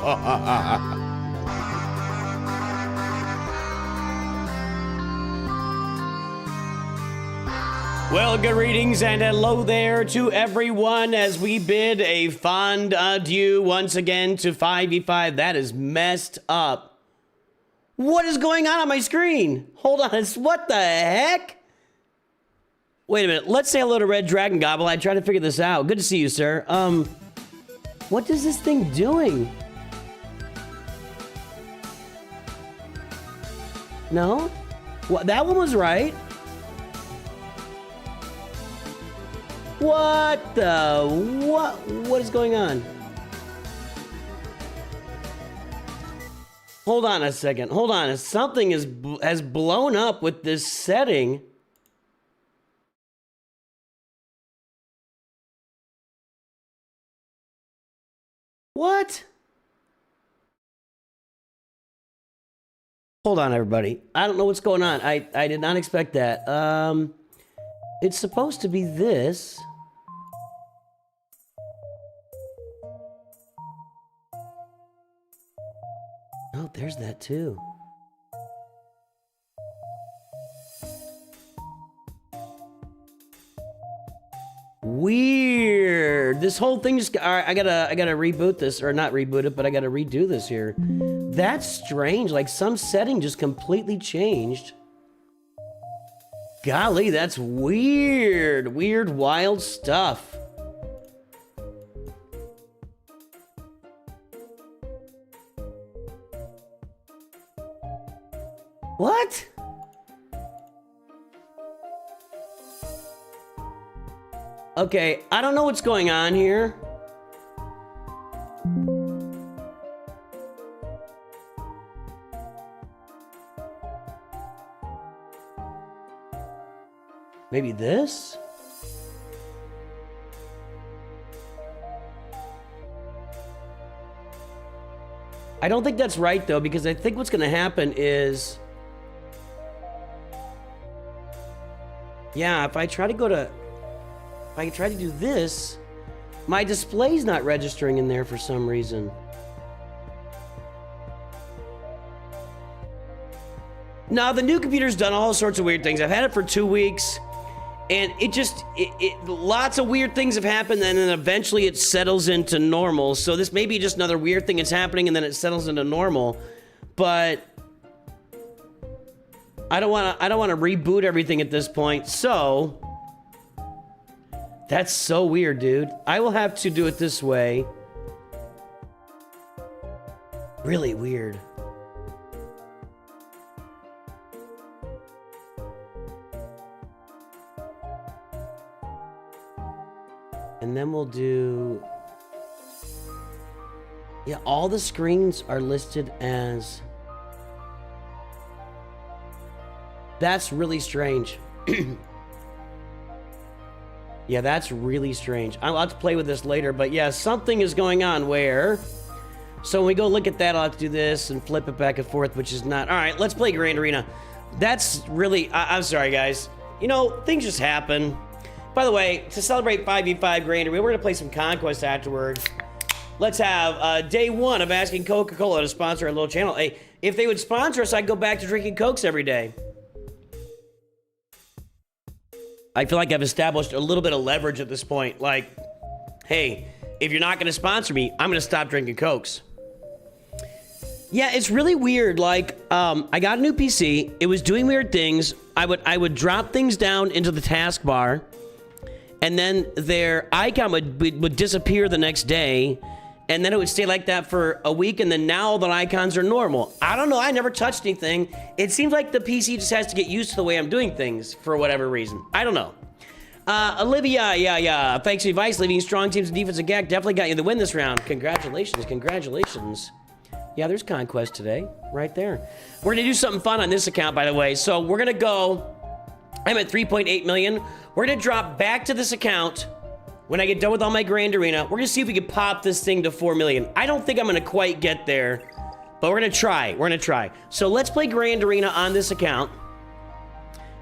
Well, good greetings and hello there to everyone as we bid a fond adieu once again to 5v5. That is messed up. What is going on my screen? Hold on, what the heck? Wait a minute, let's say hello to Red Dragon Gobble. I tried to figure this out. Good to see you, sir. What is this thing doing? No? Well, that one was right. What the? What is going on? Hold on a second. Hold on. Something has blown up with this setting. What? Hold on, everybody. I don't know what's going on. I did not expect that. It's supposed to be this. Oh, there's that too. Weird. This whole thing just. All right, I gotta reboot this, or not reboot it, but I gotta redo this here. That's strange. Like some setting just completely changed. Golly, that's weird. Weird, wild stuff. What? Okay, I don't know what's going on here. Maybe this? I don't think that's right though, because I think what's gonna happen is, yeah, if I try to do this, my display's not registering in there for some reason. Now, the new computer's done all sorts of weird things. I've had it for 2 weeks, and lots of weird things have happened, and then eventually it settles into normal. So this may be just another weird thing that's happening, and then it settles into normal. But I don't want to reboot everything at this point. So that's so weird, dude. I will have to do it this way. Really weird. And then we'll do... Yeah, all the screens are listed as... That's really strange. Yeah, that's really strange. I'll have to play with this later, but yeah, something is going on where... So when we go look at that, I'll have to do this and flip it back and forth, which is not... All right, let's play Grand Arena. That's really... I'm sorry, guys. You know, things just happen. By the way, to celebrate 5v5 Grand Arena, we're going to play some Conquest afterwards. Let's have day one of asking Coca-Cola to sponsor our little channel. Hey, if they would sponsor us, I'd go back to drinking Cokes every day. I feel like I've established a little bit of leverage at this point. Like, hey, if you're not going to sponsor me, I'm going to stop drinking Cokes. Yeah, it's really weird. Like, I got a new PC. It was doing weird things. I would drop things down into the taskbar, and then their icon would disappear the next day, and then it would stay like that for a week, and then now the icons are normal. I don't know. I never touched anything. It seems like the PC just has to get used to the way I'm doing things for whatever reason. I don't know. Olivia, yeah. Thanks for the advice. Leaving strong teams and defensive GAC definitely got you the win this round. Congratulations, congratulations. Yeah, there's Conquest today, right there. We're gonna do something fun on this account, by the way. So we're gonna go, I'm at 3.8 million. We're gonna drop back to this account when I get done with all my Grand Arena. We're gonna see if we can pop this thing to 4 million. I don't think I'm gonna quite get there, but we're gonna try. So let's play Grand Arena on this account.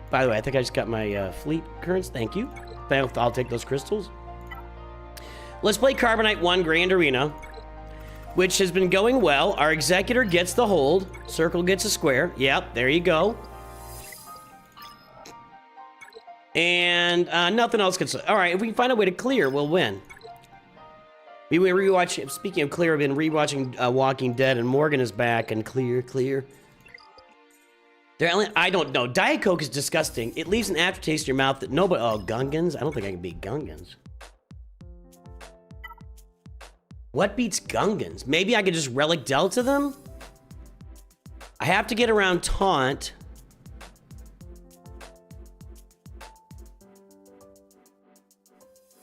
By the way, I think I just got my fleet currents. Thank you. I'll take those crystals. Let's play Carbonite 1 Grand Arena. which has been going well. Our executor gets the hold. Circle gets a square. Yep, there you go. And nothing else gets... All right, if we can find a way to clear, we'll win. We were rewatching... Speaking of clear, I've been rewatching Walking Dead, and Morgan is back, and clear. I don't know. Diet Coke is disgusting. It leaves an aftertaste in your mouth that nobody... Oh, Gungans? I don't think I can beat Gungans. What beats Gungans? Maybe I could just Relic Delta them? I have to get around Taunt.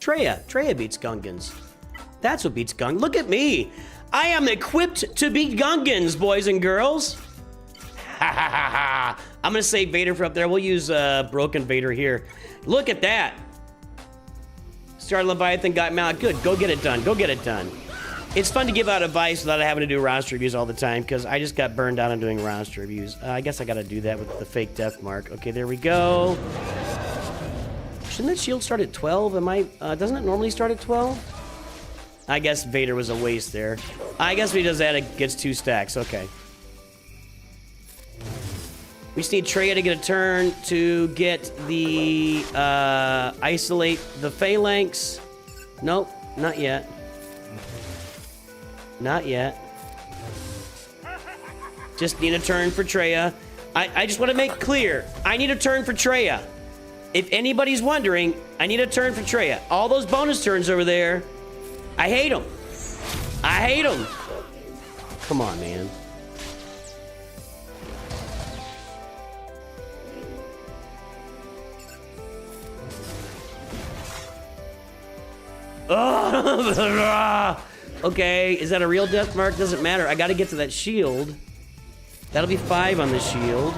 Treya beats Gungans. That's what beats Gungans. Look at me. I am equipped to beat Gungans, boys and girls. Ha ha ha ha. I'm gonna save Vader for up there. We'll use Broken Vader here. Look at that. Star Leviathan got him out. Good, go get it done. Go get it done. It's fun to give out advice without having to do roster reviews all the time, because I just got burned out on doing roster reviews. I guess I gotta do that with the fake death mark. Okay, there we go. Shouldn't that shield start at 12? Doesn't it normally start at 12? I guess Vader was a waste there. I guess when he does that, it gets 2 stacks. Okay. We just need Treya to get a turn to get the, isolate the phalanx. Nope, not yet. Not yet. Just need a turn for Treya. I just want to make clear, I need a turn for Treya. If anybody's wondering, I need a turn for Treya. All those bonus turns over there, I hate them. I hate them. Come on, man. Oh, okay, is that a real death mark? Doesn't matter. I gotta get to that shield. That'll be 5 on the shield.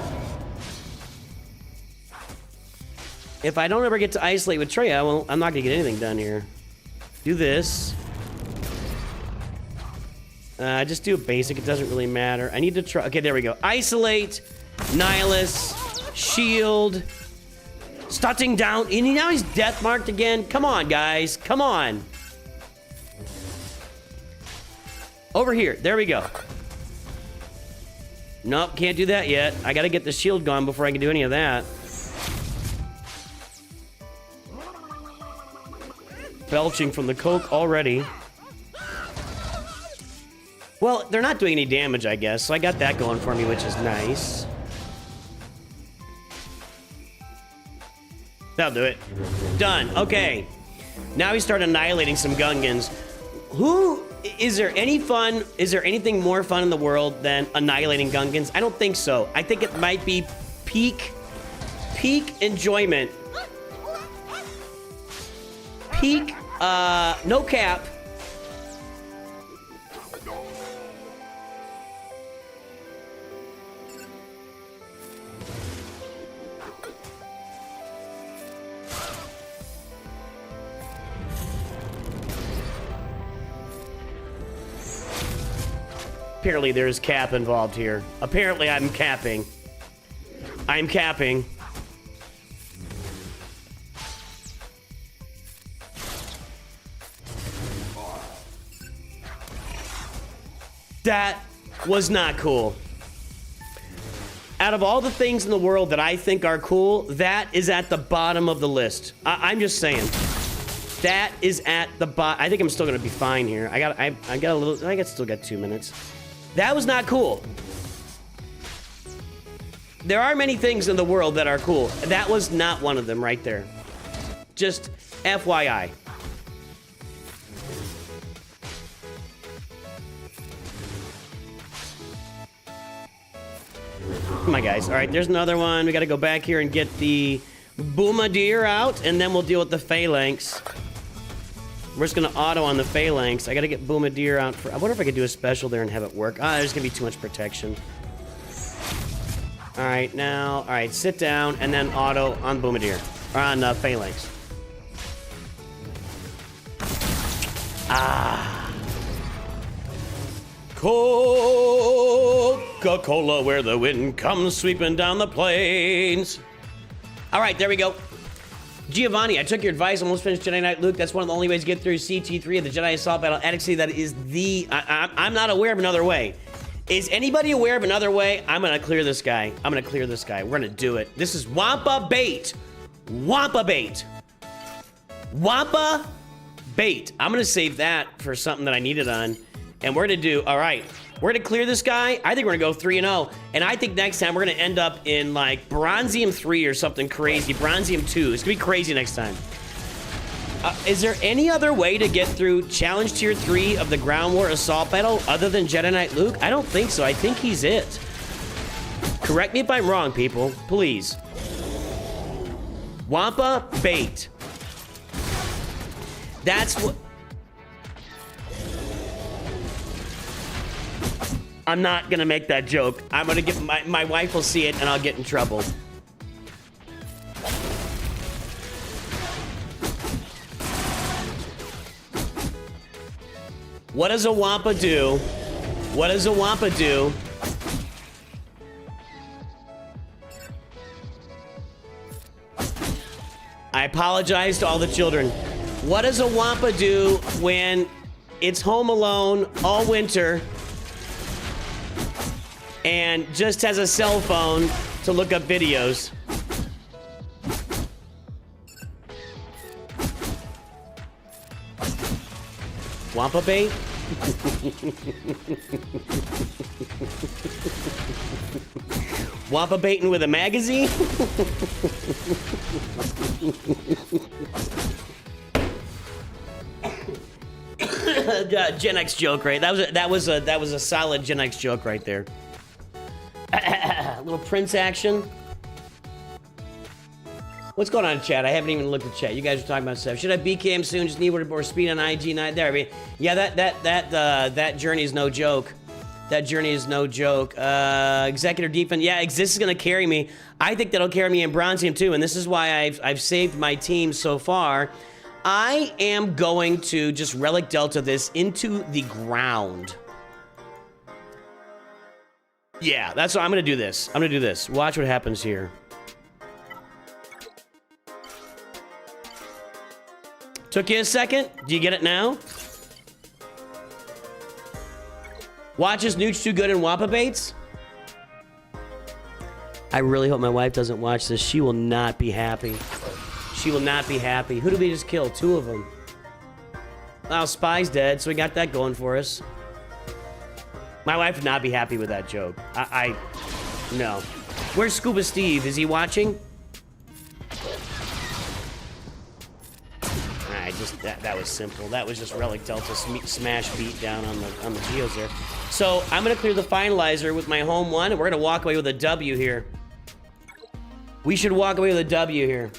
If I don't ever get to isolate with Treya, well, I'm not gonna get anything done here. Do this. Just do a basic, it doesn't really matter. I need to try, okay, there we go. Isolate, Nihilus, shield, stunting down, and now he's death marked again. Come on, guys, come on. Over here, there we go. Nope, can't do that yet. I gotta get the shield gone before I can do any of that. Belching from the Coke already. Well, they're not doing any damage, I guess, so I got that going for me, which is nice. That'll do it. Done. Okay. Now we start annihilating some Gungans. Is there anything more fun in the world than annihilating Gungans? I don't think so. I think it might be peak enjoyment. Peak, no cap. Apparently there's cap involved here. Apparently I'm capping. I'm capping. That was not cool. Out of all the things in the world that I think are cool, that is at the bottom of the list. I'm just saying. That is at the bottom. I think I'm still gonna be fine here. I still got 2 minutes. That was not cool. There are many things in the world that are cool. That was not one of them right there. Just FYI. Come on, guys. All right, there's another one. We got to go back here and get the Boomadeer out, and then we'll deal with the Phalanx. We're just going to auto on the Phalanx. I got to get Boomadeer out. I wonder if I could do a special there and have it work. There's going to be too much protection. All right, now. All right, sit down, and then auto on Boomadeer. Or on Phalanx. Coca-Cola, where the wind comes sweeping down the plains. All right, there we go. Giovanni, I took your advice. Almost finished Jedi Knight Luke. That's one of the only ways to get through CT3 of the Jedi Assault Battle. Attic City, that is the... I'm not aware of another way. Is anybody aware of another way? I'm going to clear this guy. I'm going to clear this guy. We're going to do it. This is Wampa Bait. Wampa Bait. Wampa Bait. I'm going to save that for something that I need it on. And we're going to do... All right. We're going to clear this guy. I think we're going to go 3-0. And I think next time we're going to end up in, like, Bronzium 3 or something crazy. Bronzium 2. It's going to be crazy next time. Is there any other way to get through Challenge Tier 3 of the Ground War Assault Battle other than Jedi Knight Luke? I don't think so. I think he's it. Correct me if I'm wrong, people. Please. Wampa Bait. That's what... I'm not gonna make that joke. I'm gonna get my wife will see it and I'll get in trouble. What does a Wampa do? What does a Wampa do? I apologize to all the children. What does a Wampa do when it's home alone all winter and just has a cell phone to look up videos? Wampa bait? Wampa baiting with a magazine? Gen X joke, right? That was a solid Gen X joke right there. Little Prince action. What's going on in chat? I haven't even looked at chat. You guys are talking about stuff. Should I BKM soon? Just need more speed on IG9 there. I mean, yeah, that journey is no joke. That journey is no joke. Executive defense. Yeah, Exist is gonna carry me. I think that'll carry me in Bronzium too, and this is why I've saved my team so far. I am going to just Relic Delta this into the ground. Yeah, that's what I'm gonna do this. I'm gonna do this. Watch what happens here. Took you a second? Do you get it now? Watch his Nooch too good in Wampa baits? I really hope my wife doesn't watch this. She will not be happy. She will not be happy. Who did we just kill? 2 of them. Oh, Spy's dead, so we got that going for us. My wife would not be happy with that joke. No. Where's Scuba Steve? Is he watching? That was simple. That was just Relic Delta smash beat down on the Geos there. So I'm gonna clear the finalizer with my home one, and we're gonna walk away with a W here. We should walk away with a W here.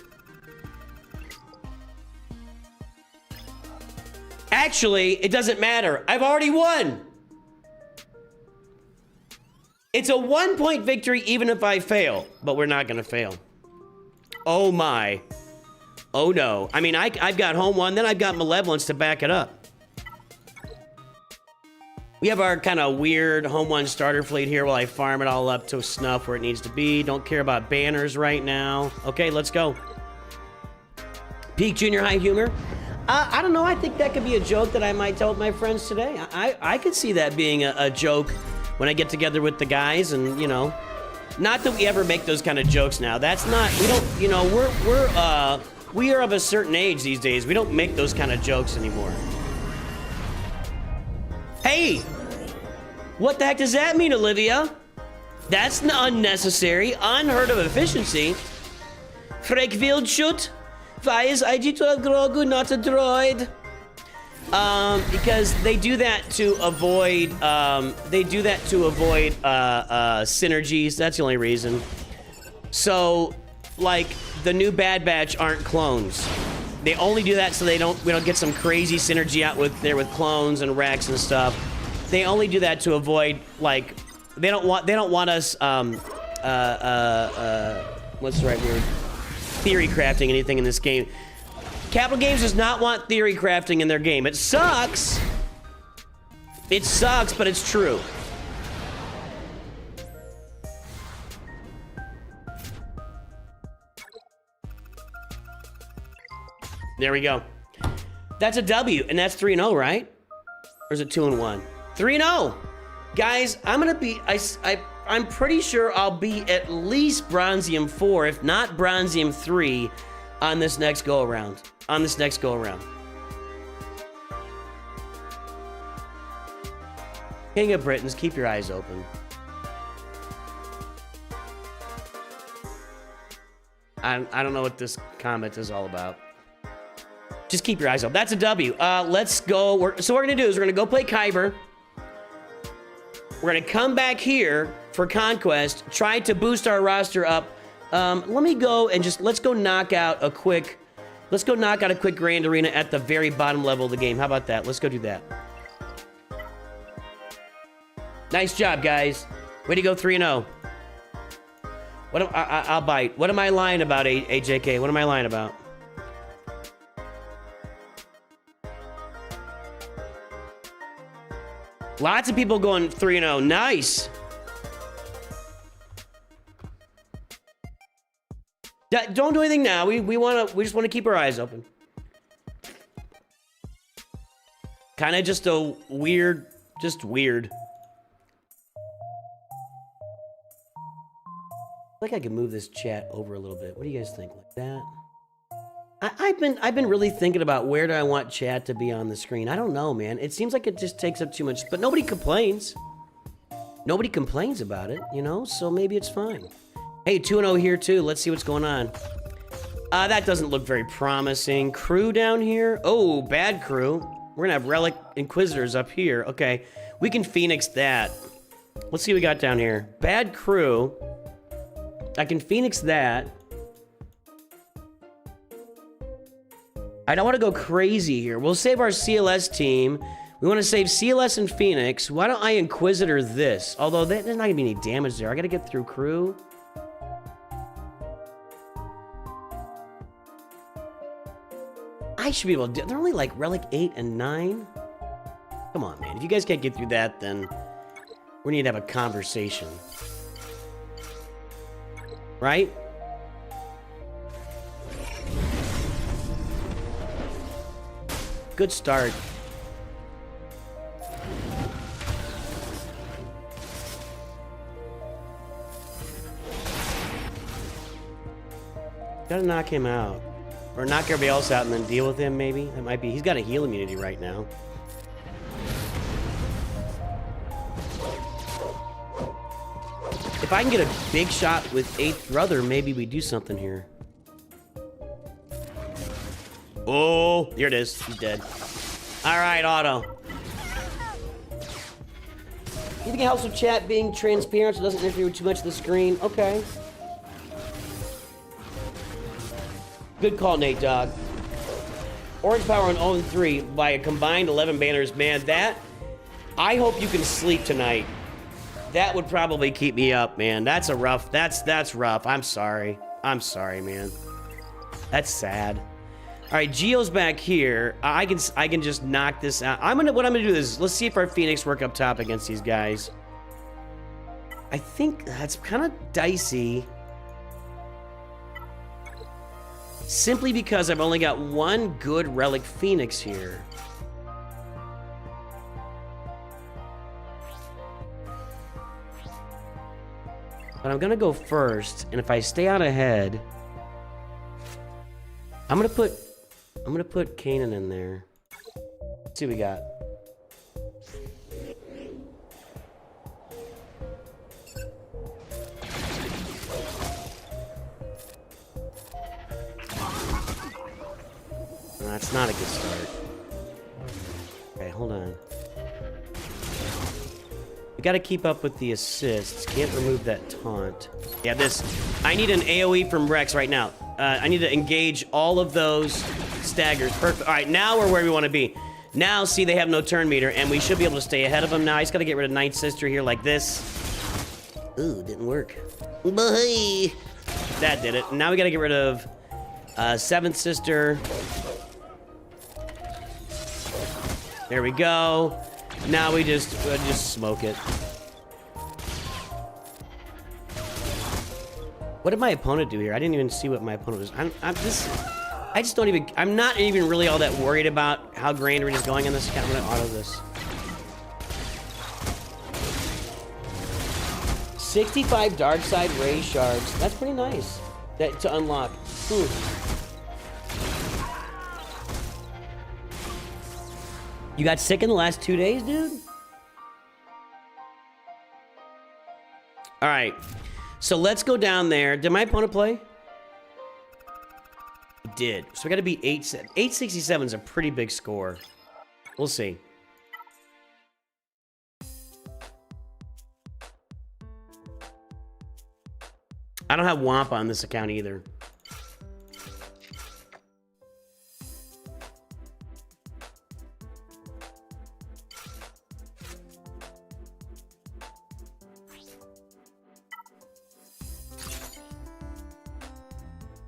Actually, it doesn't matter. I've already won. It's a 1-point victory even if I fail, but we're not gonna fail. Oh my. Oh no. I mean, I've got home one, then I've got Malevolence to back it up. We have our kind of weird home one starter fleet here while I farm it all up to snuff where it needs to be. Don't care about banners right now. Okay, let's go. Peak junior high humor. I don't know. I think that could be a joke that I might tell with my friends today. I could see that being a joke when I get together with the guys and, you know, not that we ever make those kind of jokes now. That's not, we don't, you know, we are of a certain age these days. We don't make those kind of jokes anymore. Hey! What the heck does that mean, Olivia? That's unnecessary. Unheard of efficiency. Freak Wildschut? Why is IG-12 Grogu not a droid? Because they do that to avoid, synergies. That's the only reason. So, like, the new Bad Batch aren't clones. They only do that so we don't get some crazy synergy out with clones and Rex and stuff. They only do that to avoid, like, they don't want us what's the right word? Theory crafting anything in this game. Capital Games does not want theory crafting in their game. It sucks. It sucks, but it's true. There we go. That's a W, and that's 3-0, right? Or is it 2-1? 3-0. Guys, I'm gonna be, I'm pretty sure I'll be at least Bronzium 4, if not Bronzium 3, on this next go-around. King of Britons, keep your eyes open. I don't know what this comment is all about. Just keep your eyes open. That's a W. Let's go. So what we're going to do is we're going to go play Kyber. We're going to come back here for Conquest, try to boost our roster up. Let me go and just, let's go knock out a quick Grand Arena at the very bottom level of the game. How about that? Let's go do that. Nice job, guys. Way to go, 3-0. I'll bite. What am I lying about, AJK? What am I lying about? Lots of people going 3-0. Nice. Don't do anything now. We just want to keep our eyes open. Kind of just a weird, weird. I think I can move this chat over a little bit. What do you guys think? Like that? I've been really thinking about where do I want chat to be on the screen. I don't know, man. It seems like it just takes up too much, but nobody complains. Nobody complains about it, you know? So maybe it's fine. Hey, 2-0 here too. Let's see what's going on. That doesn't look very promising. Crew down here. Oh, bad crew. We're gonna have Relic Inquisitors up here. Okay, we can Phoenix that. Let's see what we got down here. Bad crew. I can Phoenix that. I don't want to go crazy here. We'll save our CLS team. We want to save CLS and Phoenix. Why don't I Inquisitor this? Although there's not going to be any damage there. I got to get through crew. I should be able to do... They're only like Relic 8 and 9. Come on, man. If you guys can't get through that, then we need to have a conversation. Right? Good start. Gotta knock him out. Or knock everybody else out and then deal with him, maybe? That might be... He's got a heal immunity right now. If I can get a big shot with 8th Brother, maybe we do something here. Oh, here it is. He's dead. All right, Otto. You think it helps with chat being transparent so it doesn't interfere with too much of the screen? Okay. Good call, Nate Dogg. Orange Power on 0-3 by a combined 11 banners. Man, that... I hope you can sleep tonight. That would probably keep me up, man. That's a rough... That's rough. I'm sorry. I'm sorry, man. That's sad. All right, Geo's back here. I can just knock this out. What I'm gonna do is let's see if our Phoenix work up top against these guys. I think that's kind of dicey. Simply because I've only got one good Relic Phoenix here. But I'm gonna go first, and if I stay out ahead, I'm gonna put Kanan in there. Let's see what we got. That's not a good start. Okay, hold on. We gotta keep up with the assists. Can't remove that taunt. Yeah, I need an AoE from Rex right now. I need to engage all of those staggers. Perfect. All right, now we're where we want to be. Now, see, they have no turn meter, and we should be able to stay ahead of them now. I just gotta get rid of Ninth Sister here like this. Ooh, didn't work. Bye. That did it. Now we gotta get rid of 7th Sister. There we go. Now we just smoke it. What did my opponent do here? I didn't even see what my opponent was. I just don't even, I'm not even really all that worried about how Grand Arena is going on this account. I'm gonna auto this. 65 Dark Side Ray Shards. That's pretty nice. That to unlock. You got sick in the last 2 days, dude? All right. So let's go down there. Did my opponent play? He did. So we got to beat 867 is a pretty big score. We'll see. I don't have Wampa on this account either.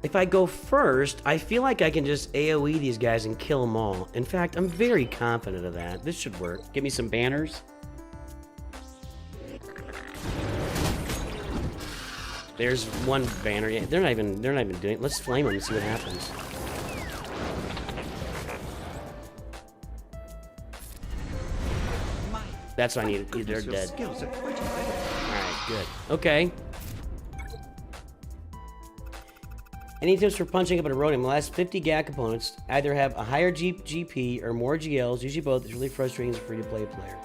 If I go first, I feel like I can just AoE these guys and kill them all. In fact, I'm very confident of that. This should work. Give me some banners. There's one banner. Yeah, they're not even doing it. Let's flame them and see what happens. That's what I needed. They're dead. Alright, good. Okay. Any tips for punching up at a roadium? The last 50 GAC opponents either have a higher GP or more GLs, usually both. It's really frustrating as a free-to-play player.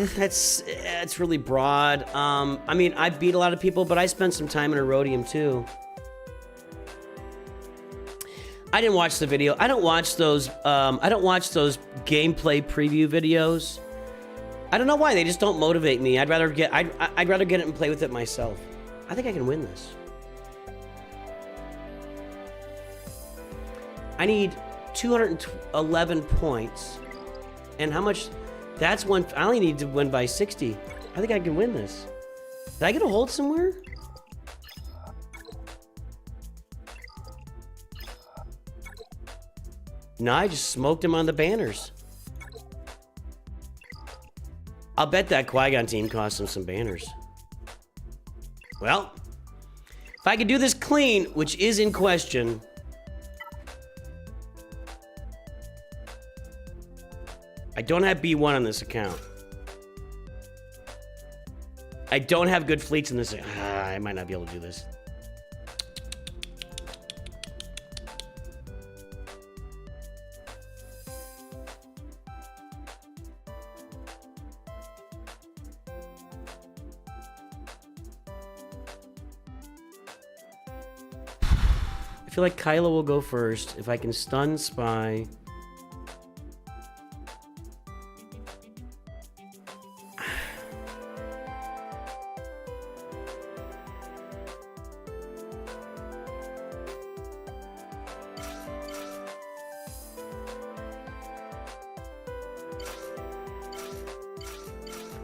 It's really broad. I mean, I beat a lot of people, but I spent some time in a roadium too. I didn't watch the video. I don't watch those gameplay preview videos. I don't know why, they just don't motivate me. I'd rather get it and play with it myself. I think I can win this. I need 211 points. And how much? That's one. I only need to win by 60. I think I can win this. Did I get a hold somewhere? No, I just smoked him on the banners. I'll bet that Qui-Gon team cost him some banners. Well, if I could do this clean, which is in question. I don't have B1 on this account. I don't have good fleets in this. I might not be able to do this. I feel like Kylo will go first. If I can stun Spy.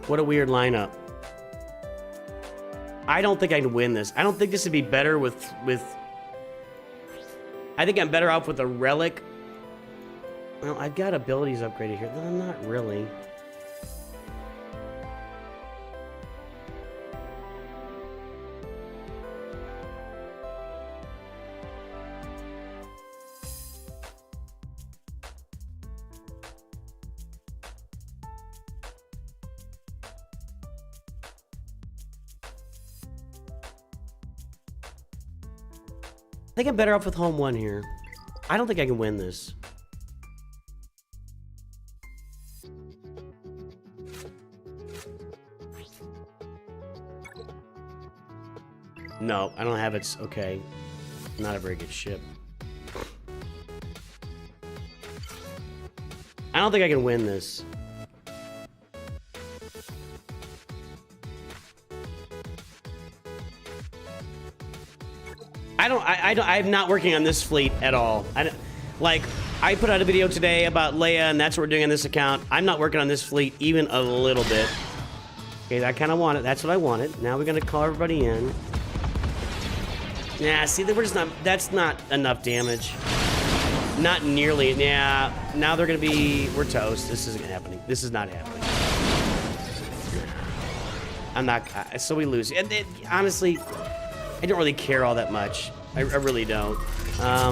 What a weird lineup. I don't think I can win this. I don't think this would be better with I think I'm better off with a relic. Well, I've got abilities upgraded here. No, not really. I think I'm better off with home one here. I don't think I can win this. No, I don't have it. Okay. Not a very good ship. I don't think I can win this. I'm not working on this fleet at all. I put out a video today about Leia, and that's what we're doing on this account. I'm not working on this fleet even a little bit. Okay, I kind of want it. That's what I wanted. Now we're gonna call everybody in. Yeah, see, we're just not. That's not enough damage. Not nearly. Yeah. Now they're gonna be. We're toast. This isn't happening. This is not happening. I'm not. So we lose. And honestly. I don't really care all that much. I really don't. I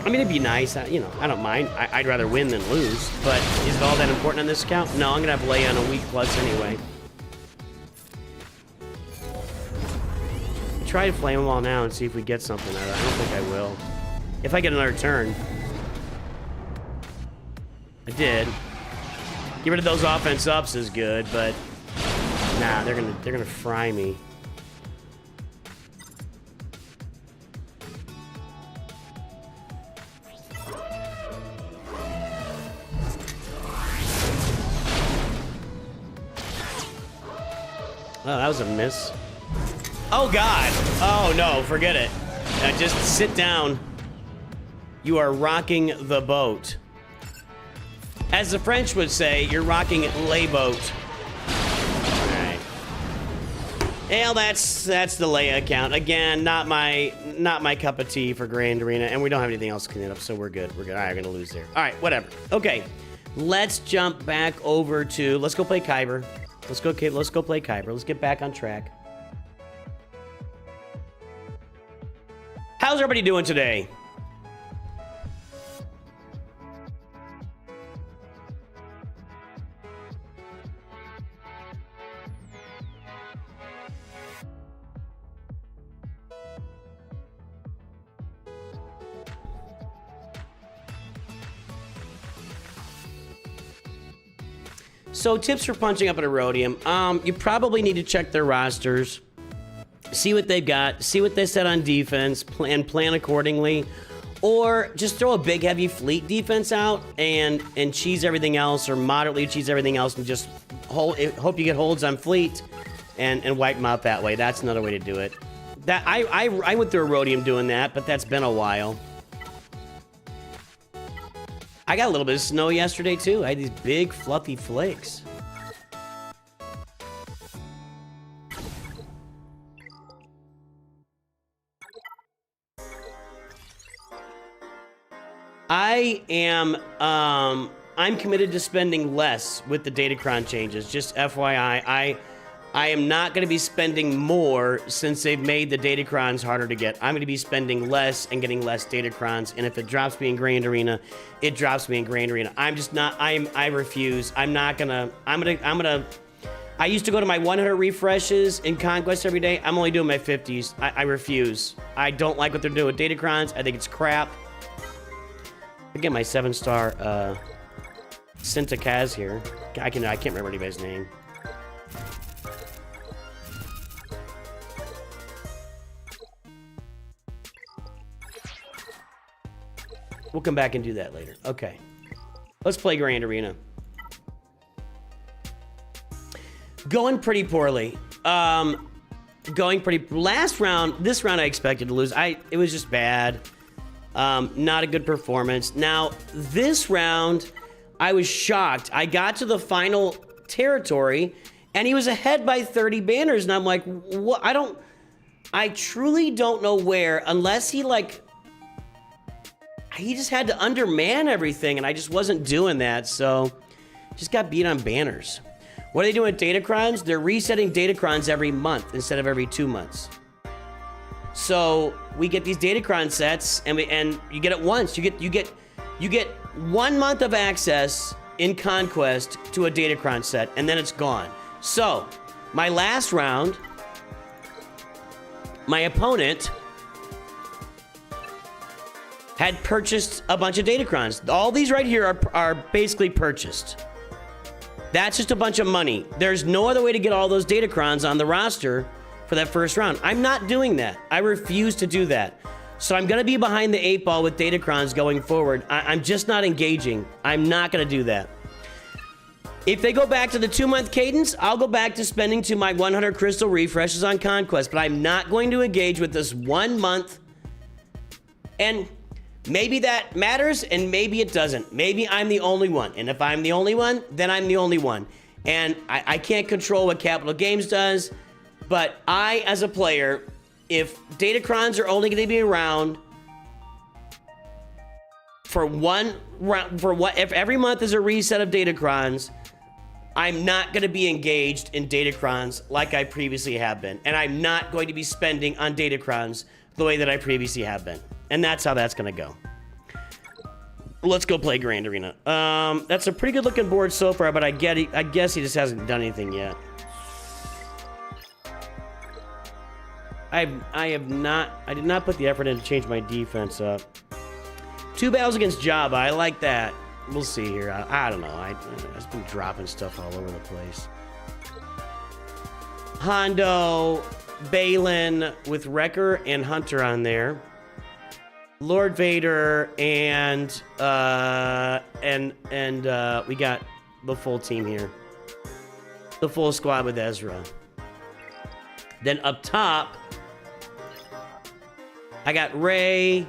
mean, it'd be nice. You know, I don't mind. I'd rather win than lose. But is it all that important on this account? No, I'm going to have Leia on a weak plus anyway. Try to flame them all now and see if we get something out of it. I don't think I will. If I get another turn. I did. Get rid of those offense ups is good, but nah, they're gonna fry me. Oh, that was a miss. Oh, God. Oh, no, forget it. Just sit down. You are rocking the boat. As the French would say, you're rocking lay boat. All right. Well, that's the Leia account. Again, not my cup of tea for Grand Arena, and we don't have anything else to clean it up, so we're good. We're good. All right, we're gonna lose there. All right, whatever. Okay, let's jump back over to. Let's go play Kyber. Let's go play Kyber. Let's get back on track. How's everybody doing today? So tips for punching up at Erodium. You probably need to check their rosters. See what they've got. See what they said on defense. Plan accordingly. Or just throw a big, heavy fleet defense out and cheese everything else, or moderately cheese everything else, and just hope you get holds on fleet and wipe them out that way. That's another way to do it. That I went through Erodium doing that, but that's been a while. I got a little bit of snow yesterday, too. I had these big, fluffy flakes. I'm committed to spending less with the Datacron changes. Just FYI, I am not going to be spending more since they've made the Datacrons harder to get. I'm going to be spending less and getting less Datacrons, and if it drops me in Grand Arena, it drops me in Grand Arena. I'm just not, I refuse. I'm gonna, I used to go to my 100 refreshes in Conquest every day. I'm only doing my 50s. I refuse. I don't like what they're doing with Datacrons. I think it's crap. I get my 7-star, Sinta Kaz here. I can't remember anybody's name. We'll come back and do that later. Okay. Let's play Grand Arena. Going pretty poorly. Last round, this round I expected to lose. It was just bad. Not a good performance. Now, this round, I was shocked. I got to the final territory, and he was ahead by 30 banners, and I'm like, what? I truly don't know where, unless he just had to underman everything, and I just wasn't doing that, so just got beat on banners. What are they doing with Datacrons? They're resetting Datacrons every month instead of every 2 months. So we get these Datacron sets, and you get it once. You get 1 month of access in Conquest to a Datacron set, and then it's gone. So my last round, my opponent had purchased a bunch of Datacrons. All these right here are basically purchased. That's just a bunch of money. There's no other way to get all those Datacrons on the roster for that first round. I'm not doing that. I refuse to do that. So I'm gonna be behind the 8 ball with Datacrons going forward. I'm just not engaging. I'm not gonna do that. If they go back to the 2-month cadence, I'll go back to spending to my 100 crystal refreshes on Conquest, but I'm not going to engage with this 1 month. And maybe that matters, and maybe it doesn't. Maybe I'm the only one, and if I'm the only one, then I'm the only one. And I can't control what Capital Games does, but I, as a player, if Datacrons are only going to be around for one round, if every month is a reset of Datacrons, I'm not going to be engaged in Datacrons like I previously have been. And I'm not going to be spending on Datacrons the way that I previously have been. And that's how that's going to go. Let's go play Grand Arena. That's a pretty good looking board so far, but I guess he just hasn't done anything yet. I did not put the effort in to change my defense up. 2 battles against Jabba. I like that. We'll see here. I don't know. I've just been dropping stuff all over the place. Hondo, Balin with Wrecker and Hunter on there. Lord Vader and we got the full team here. The full squad with Ezra. Then up top, I got Rey,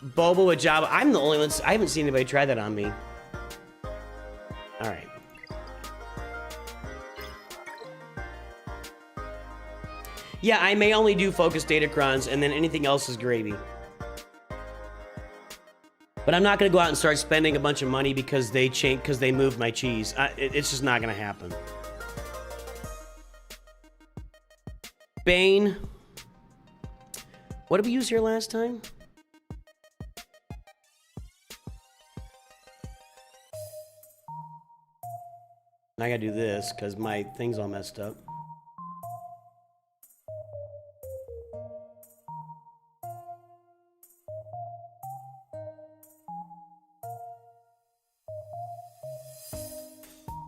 Boba with Jabba. I'm the only one. I haven't seen anybody try that on me. All right. Yeah, I may only do focus Datacrons, and then anything else is gravy. But I'm not going to go out and start spending a bunch of money because they moved my cheese. It's just not going to happen. Bane. What did we use here last time? I gotta do this because my thing's all messed up.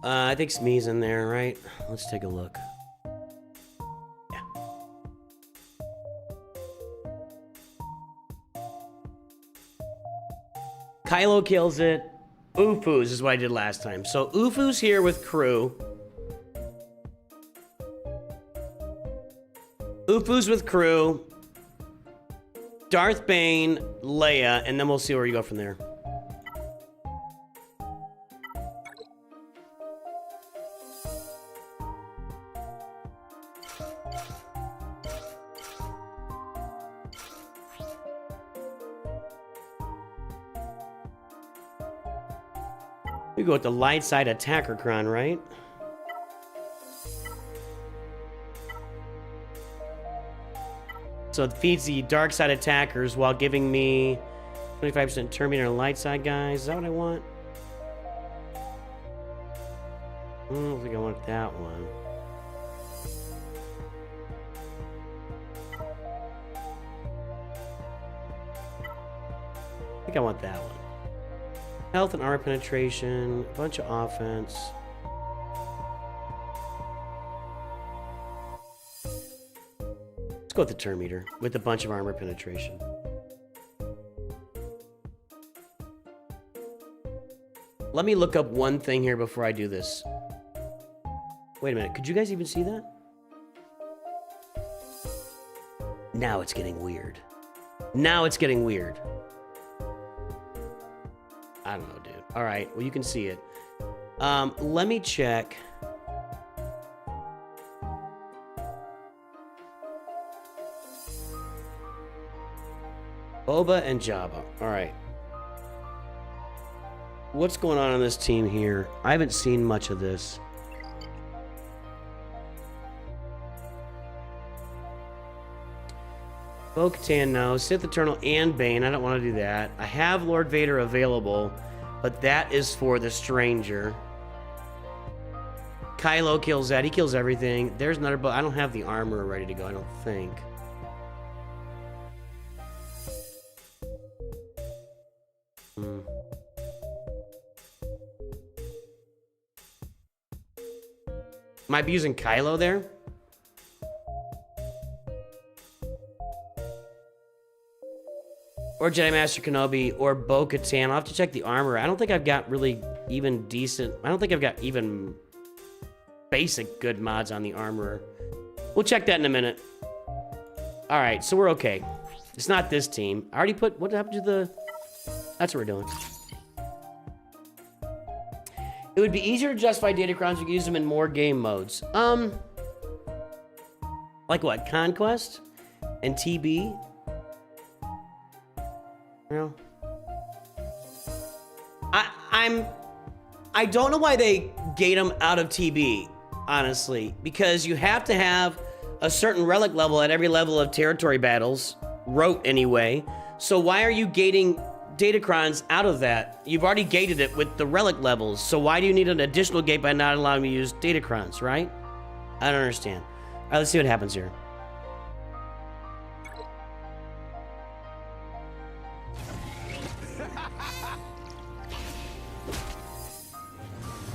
I think Smee's in there, right? Let's take a look. Yeah. Kylo kills it. Ufu's is what I did last time. So Ufu's here with crew. Ufu's with crew. Darth Bane, Leia, and then we'll see where we go from there. We go with the light side attacker cron, right? So it feeds the dark side attackers while giving me 25% Terminator light side guys. Is that what I want? I don't think I want that one. I think I want that one. Health and armor penetration, a bunch of offense. Let's go with the turn meter with a bunch of armor penetration. Let me look up one thing here before I do this. Wait a minute, could you guys even see that? Now it's getting weird. Now it's getting weird. I don't know, dude. All right, well, you can see it. Let me check. Boba and Jabba. All right. What's going on this team here? I haven't seen much of this. Bo-Katan, no. Sith Eternal and Bane. I don't want to do that. I have Lord Vader available, but that is for the Stranger. Kylo kills that. He kills everything. There's another, but I don't have the armor ready to go, I don't think. Might be using Kylo there. Or Jedi Master Kenobi, or Bo-Katan. I'll have to check the armor. I don't think I've got really even decent... I don't think I've got even basic good mods on the armor. We'll check that in a minute. Alright, so we're okay. It's not this team. I already put... What happened to the... That's what we're doing. It would be easier to justify Datacrons if you could use them in more game modes. Like what? Conquest? And TB? No. I don't know why they gate them out of TB, honestly, because you have to have a certain relic level at every level of territory battles, rote anyway. So why are you gating Datacrons out of that? You've already gated it with the relic levels, so why do you need an additional gate by not allowing me to use Datacrons, right? I don't understand. All right, let's see what happens here.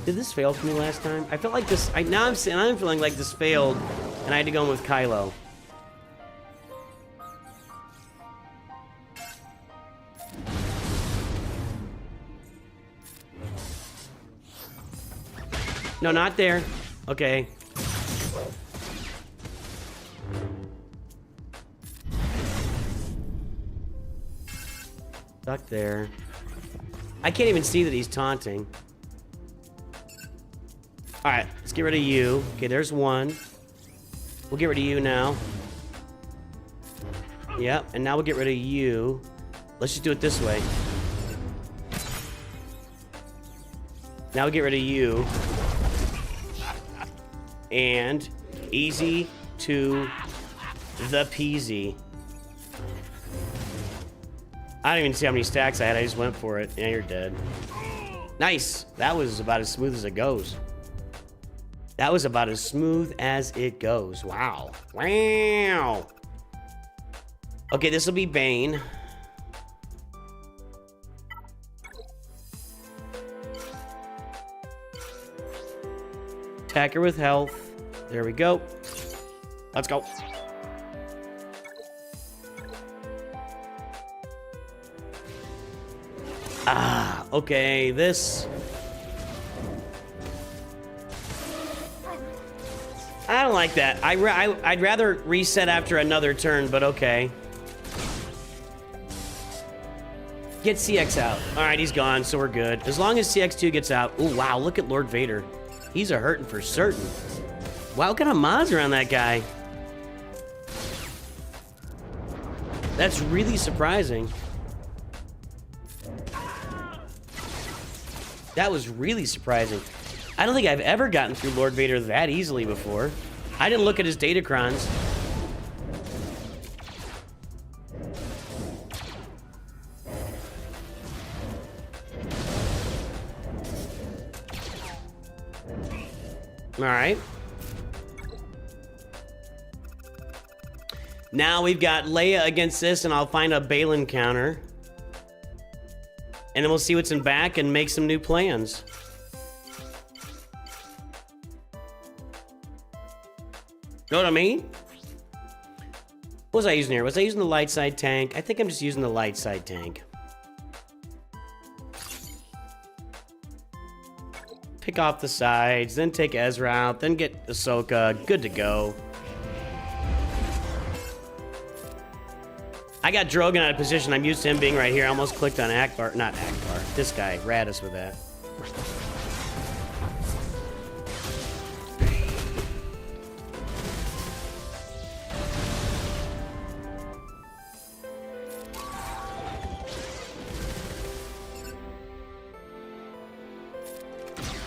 Did this fail for me last time? I felt like this. Now I'm feeling like this failed, and I had to go in with Kylo. No, not there. Okay. Stuck there. I can't even see that he's taunting. All right, let's get rid of you. Okay, there's one. We'll get rid of you now. Yep, and now we'll get rid of you. Let's just do it this way. Now we'll get rid of you. And easy to the peasy. I don't even see how many stacks I had. I just went for it. Yeah, you're dead. Nice. That was about as smooth as it goes. That was about as smooth as it goes. Wow. Wow. Okay, this will be Bane. Attacker with health. There we go. Let's go. Ah, okay, this... I don't like that. I'd rather reset after another turn, but okay. Get CX out. All right, he's gone, so we're good. As long as CX2 gets out. Oh, wow, look at Lord Vader. He's a hurting for certain. Wow, what kind of mods are on that guy? That's really surprising. That was really surprising. I don't think I've ever gotten through Lord Vader that easily before. I didn't look at his Datacrons. All right. Now we've got Leia against this, and I'll find a Balin counter. And then we'll see what's in back and make some new plans. Know what I mean? What was I using here? Was I using the light side tank? I think I'm just using the light side tank. Pick off the sides, then take Ezra out, then get Ahsoka. Good to go. I got Drogon out of position. I'm used to him being right here. I almost clicked on Akbar. Not Akbar. This guy. Radis with that.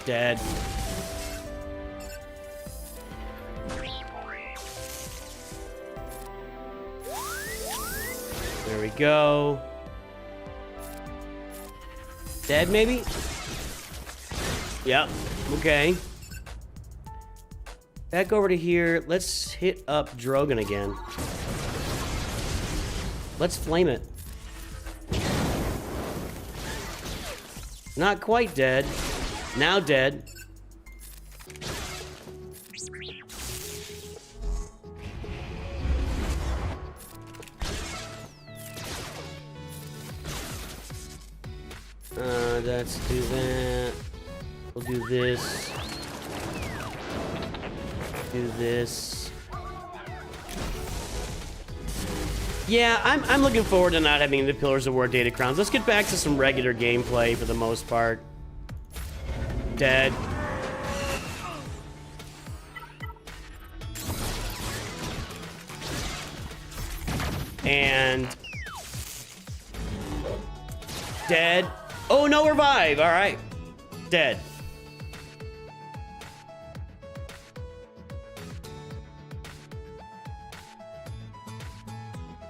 Dead. There we go. Dead, maybe? Yep. Okay. Back over to here. Let's hit up Drogon again. Let's flame it. Not quite dead. Now dead. Let's do that. We'll do this. Do this. Yeah, I'm looking forward to not having the Pillars of War Datacrons. Let's get back to some regular gameplay for the most part. Dead. And dead. Oh, no revive. All right. Dead.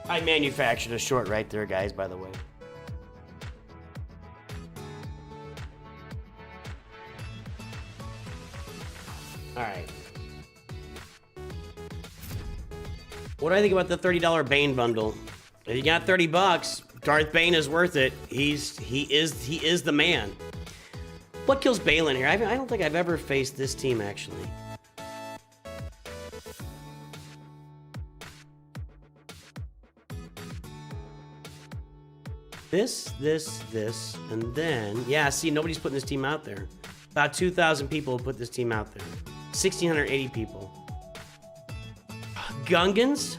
I manufactured a short right there, guys, by the way. All right. What do I think about the $30 Bane bundle? If you got 30 bucks, Darth Bane is worth it. He is the man. What kills Balin here? I don't think I've ever faced this team, actually. This, and then... Yeah, see, nobody's putting this team out there. About 2,000 people put this team out there. 1,680 people. Gungans?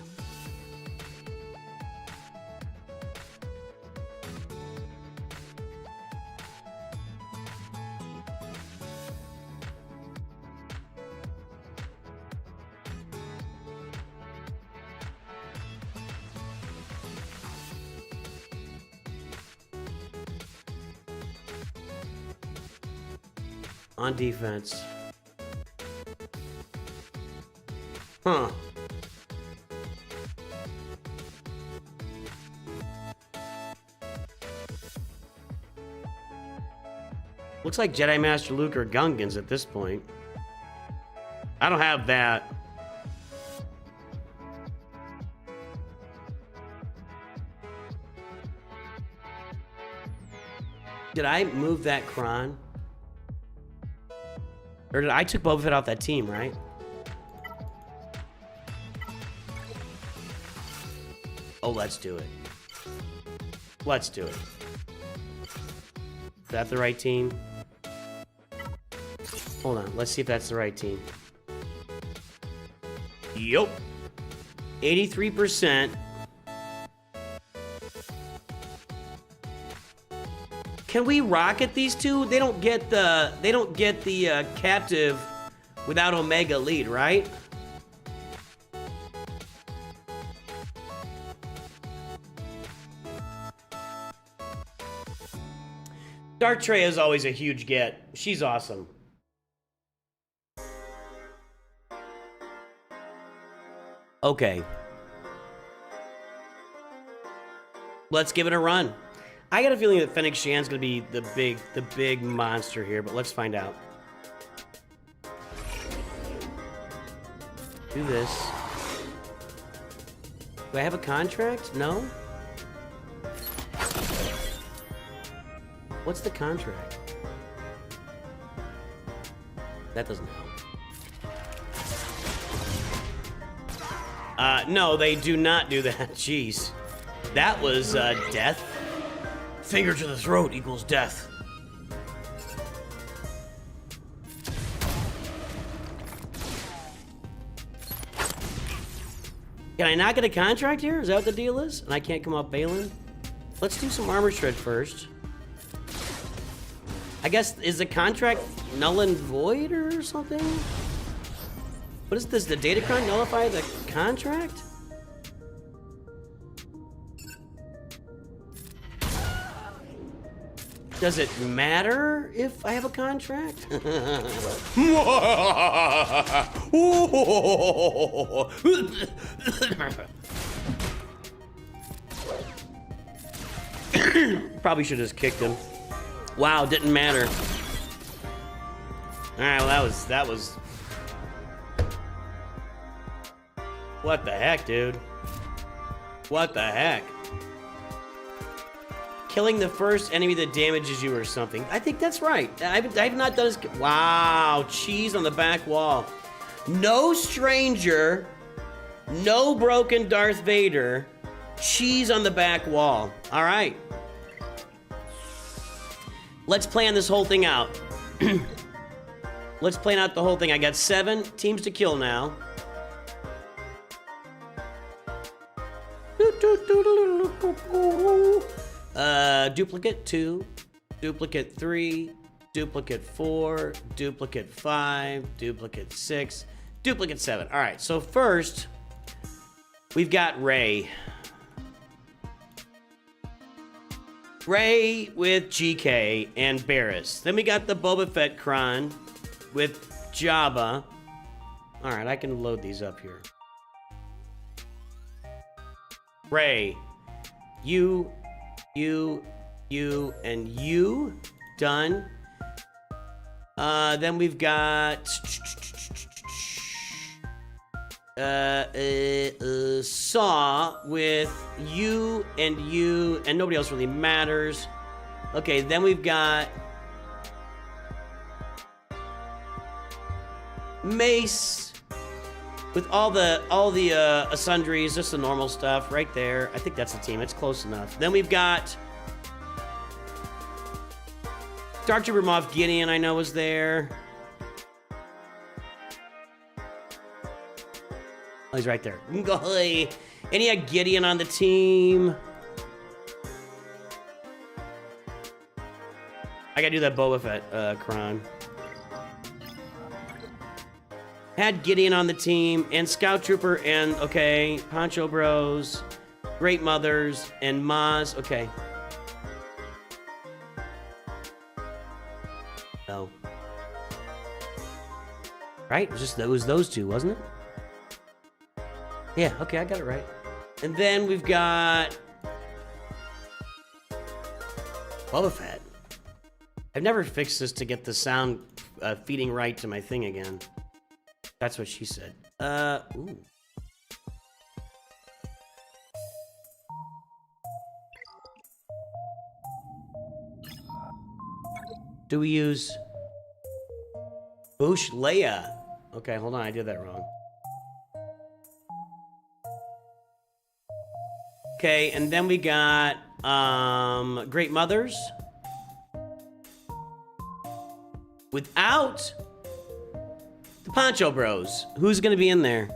On defense. Huh. Looks like Jedi Master Luke or Gungans at this point. I don't have that. Did I move that Kron? Or did I took Boba Fett off that team, right? Oh, let's do it. Let's do it. Is that the right team? Hold on, let's see if that's the right team. Yup. 83%. Can we rocket these two? They don't get the captive without Omega lead, right? Dark Trey is always a huge get. She's awesome. Okay. Let's give it a run. I got a feeling that Fennec Shan's gonna be the big monster here, but let's find out. Do this. Do I have a contract? No? What's the contract? That doesn't help. No, they do not do that. Jeez. That was, death. Finger to the throat equals death. Can I not get a contract here? Is that what the deal is? And I can't come off Balin? Let's do some armor shred first. I guess, is the contract null and void or something? What is this? The Datacron nullify the contract? Does it matter if I have a contract? Probably should have just kicked him. Wow, didn't matter. Alright, well that was... What the heck, dude? What the heck? Killing the first enemy that damages you or something. I think that's right. I've not done this. Wow, cheese on the back wall. No stranger, no broken Darth Vader, cheese on the back wall. All right. Let's plan this whole thing out. Let's plan out the whole thing. I got 7 teams to kill now. Duplicate 2, duplicate 3, duplicate 4, duplicate 5, duplicate 6, duplicate 7. All right, so first, we've got Rey. Rey with GK and Barris. Then we got the Boba Fett Kron with Jabba. All right, I can load these up here. Rey, you, and you. Done. Then we've got Saw with you, and nobody else really matters. Okay, then we've got Mace with all the sundries, just the normal stuff right there. I think that's the team. It's close enough. Then we've got Dark Trooper Moff Gideon, I know, was there. Oh, he's right there. And he had Gideon on the team. I gotta do that Boba Fett Kron. Had Gideon on the team, and Scout Trooper, and, okay, Poncho Bros, Great Mothers, and Maz. Okay. Oh. Right? It was those two, wasn't it? Yeah, okay, I got it right. And then we've got Boba Fett. I've never fixed this to get the sound feeding right to my thing again. That's what she said. Ooh. Do we use Boosh Leia? Okay, hold on, I did that wrong. Okay, and then we got Great Mothers. Without the Poncho Bros. Who's gonna be in there?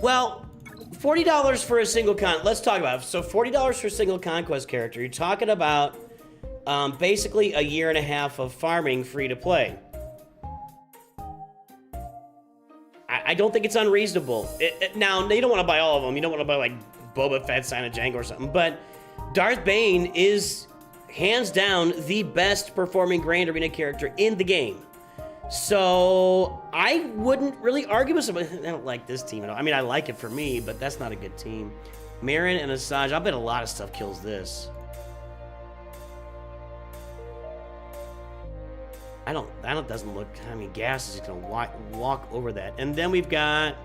Well, $40 for a single let's talk about it. So $40 for a single Conquest character. You're talking about basically a year and a half of farming free to play. I don't think it's unreasonable. Now, you don't want to buy all of them. You don't want to buy like Boba Fett, Sign of Django or something. But Darth Bane is hands down the best performing Grand Arena character in the game. So I wouldn't really argue with somebody. I don't like this team at all. I mean, I like it for me, but that's not a good team. Marin and Asajj. I'll bet a lot of stuff kills this. That doesn't look, I mean, Gas is just gonna walk over that. And then we've got,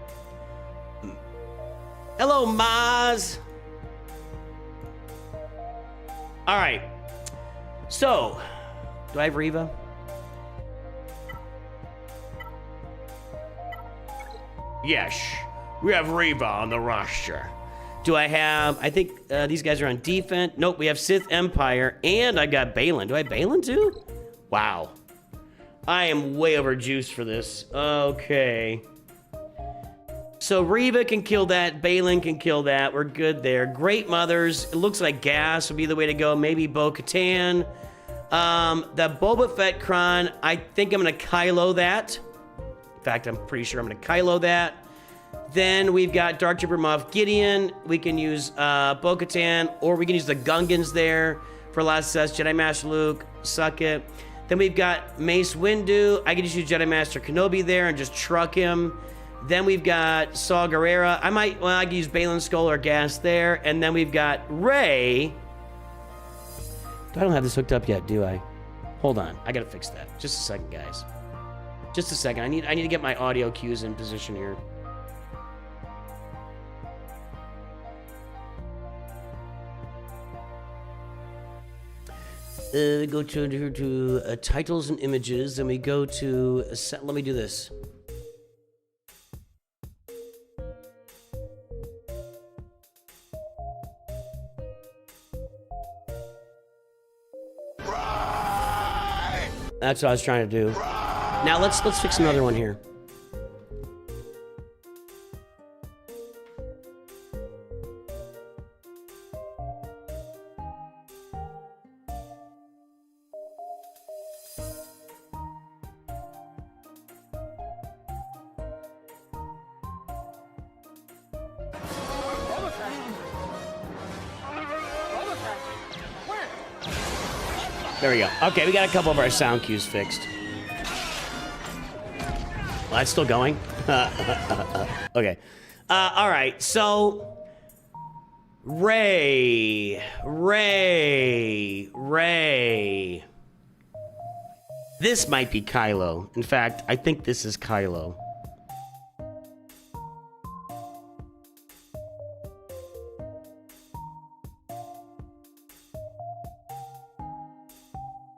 hello, Maz. All right, so, do I have Reva? Yes, we have Reva on the roster. Do I have, I think these guys are on defense. Nope, we have Sith Empire, and I got Balin. Do I have Balin too? Wow. I am way overjuiced for this. Okay. So Reva can kill that. Balin can kill that. We're good there. Great Mothers. It looks like Gas would be the way to go. Maybe Bo-Katan. The Boba Fett Kron, I think I'm going to Kylo that. In fact, I'm pretty sure I'm going to Kylo that. Then we've got Dark Trooper Moff Gideon. We can use Bo-Katan, or we can use the Gungans there for last success. Jedi Master Luke. Suck it. Then we've got Mace Windu. I can just use Jedi Master Kenobi there and just truck him. Then we've got Saw Gerrera. I can use Balin Skull or Gas there. And then we've got Rey. I don't have this hooked up yet, do I? Hold on. I gotta fix that. Just a second, guys. Just a second. I need to get my audio cues in position here. We go to titles and images, then we go to let me do this. Right. That's what I was trying to do. Right. Now let's fix another one here. There we go. Okay, we got a couple of our sound cues fixed. Well, that's still going. Okay. All right, so... Ray. This might be Kylo. In fact, I think this is Kylo.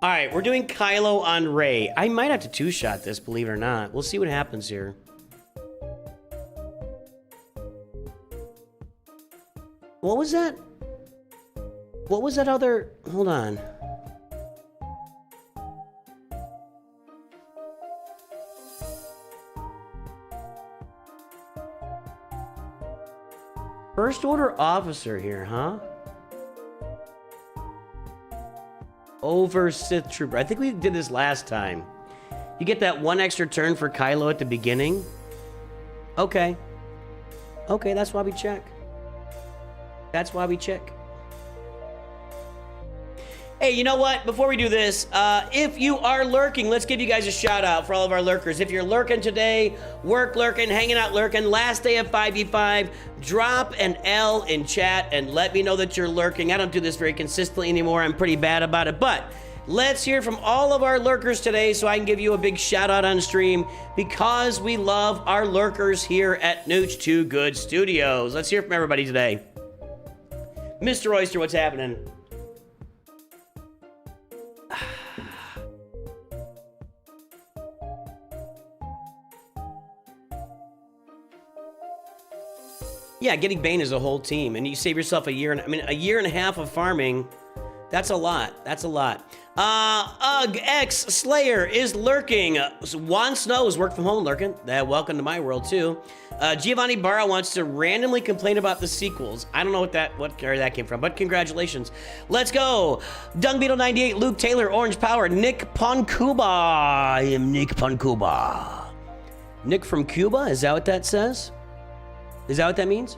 All right, we're doing Kylo on Ray. I might have to two-shot this, believe it or not. We'll see what happens here. What was that? What was that other... Hold on. First Order officer here, huh? Over Sith Trooper. I think we did this last time. You get that one extra turn for Kylo at the beginning. Okay. Okay, that's why we check. That's why we check. Hey, you know what? Before we do this, if you are lurking, let's give you guys a shout out for all of our lurkers. If you're lurking today, work lurking, hanging out lurking, last day of 5v5, drop an L in chat and let me know that you're lurking. I don't do this very consistently anymore. I'm pretty bad about it, but let's hear from all of our lurkers today so I can give you a big shout out on stream because we love our lurkers here at Nooch Too Good Studios. Let's hear from everybody today. Mr. Oyster, what's happening? Yeah, getting Bane is a whole team, and you save yourself a year and a year and a half of farming. That's a lot. That's a lot. X Slayer is lurking. Juan Snow is work from home lurking. Welcome to my world too. Giovanni Barra wants to randomly complain about the sequels. I don't know where that came from, but congratulations. Let's go. Dung Beetle 98, Luke Taylor, Orange Power, Nick Poncuba. I am Nick Poncuba. Nick from Cuba, is that what that says? Is that what that means?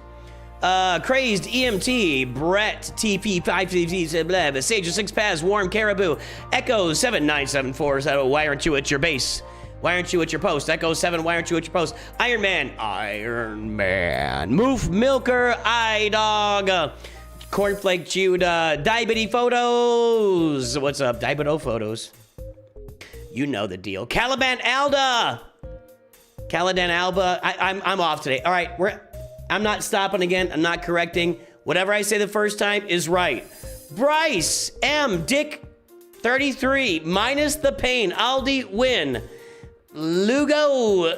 Crazed EMT, Brett TP550, Sage of 6 Paths, Warm Caribou, Echo 7974. So why aren't you at your base? Why aren't you at your post? Echo 7, why aren't you at your post? Iron Man, Moof Milker, iDog, Cornflake Judah, Diabity Photos. What's up, Diabito Photos? You know the deal. Caliban Alda. Caladan Alba. I'm off today. All right, I'm not stopping again. I'm not correcting. Whatever I say the first time is right. Bryce M. Dick 33 minus the pain. Aldi win. Lugavo,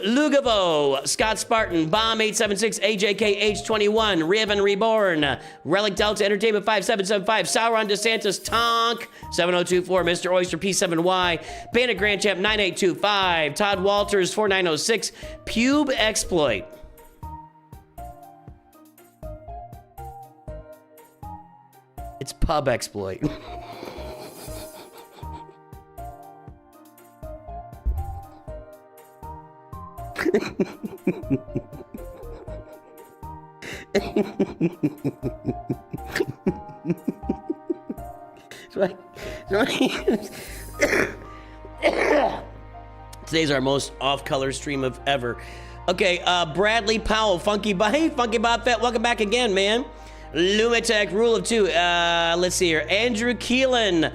Scott Spartan, Bomb 876, AJK H21, Riven Reborn, Relic Delta Entertainment 5775, Sauron DeSantis, Tonk 7024, Mr. Oyster P7Y, Bandit Grand Champ 9825, Todd Walters 4906, Pube Exploit. It's Pub Exploit. Today's our most off-color stream of ever. Okay, Bradley Powell, Funky Bob. Hey, Funky Bob Fett, welcome back again, man. Lumitech, Rule of Two. Let's see here. Andrew Keelan.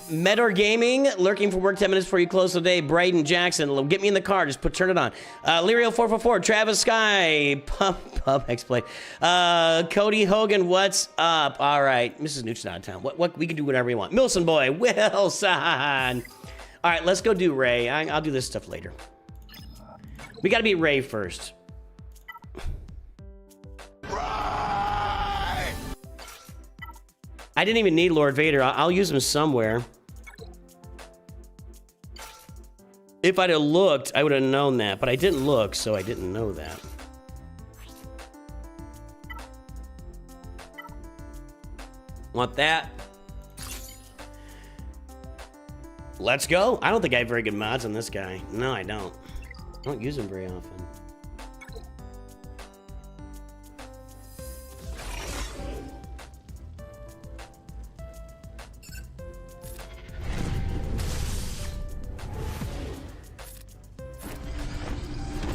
Medor Gaming, lurking for work 10 minutes before you close today. Braden Jackson, get me in the car, just turn it on. Lirio 444, Travis Sky, Pub Exploit. Cody Hogan, what's up? All right, Mrs. Nooch's out of town. What we can do whatever we want. Milson Boy, Wilson. All right, let's go do Ray. I'll do this stuff later. We gotta beat Ray first. I didn't even need Lord Vader. I'll use him somewhere. If I'd have looked, I would have known that, but I didn't look, so I didn't know that. Want that? Let's go. I don't think I have very good mods on this guy. No, I don't. I don't use him very often.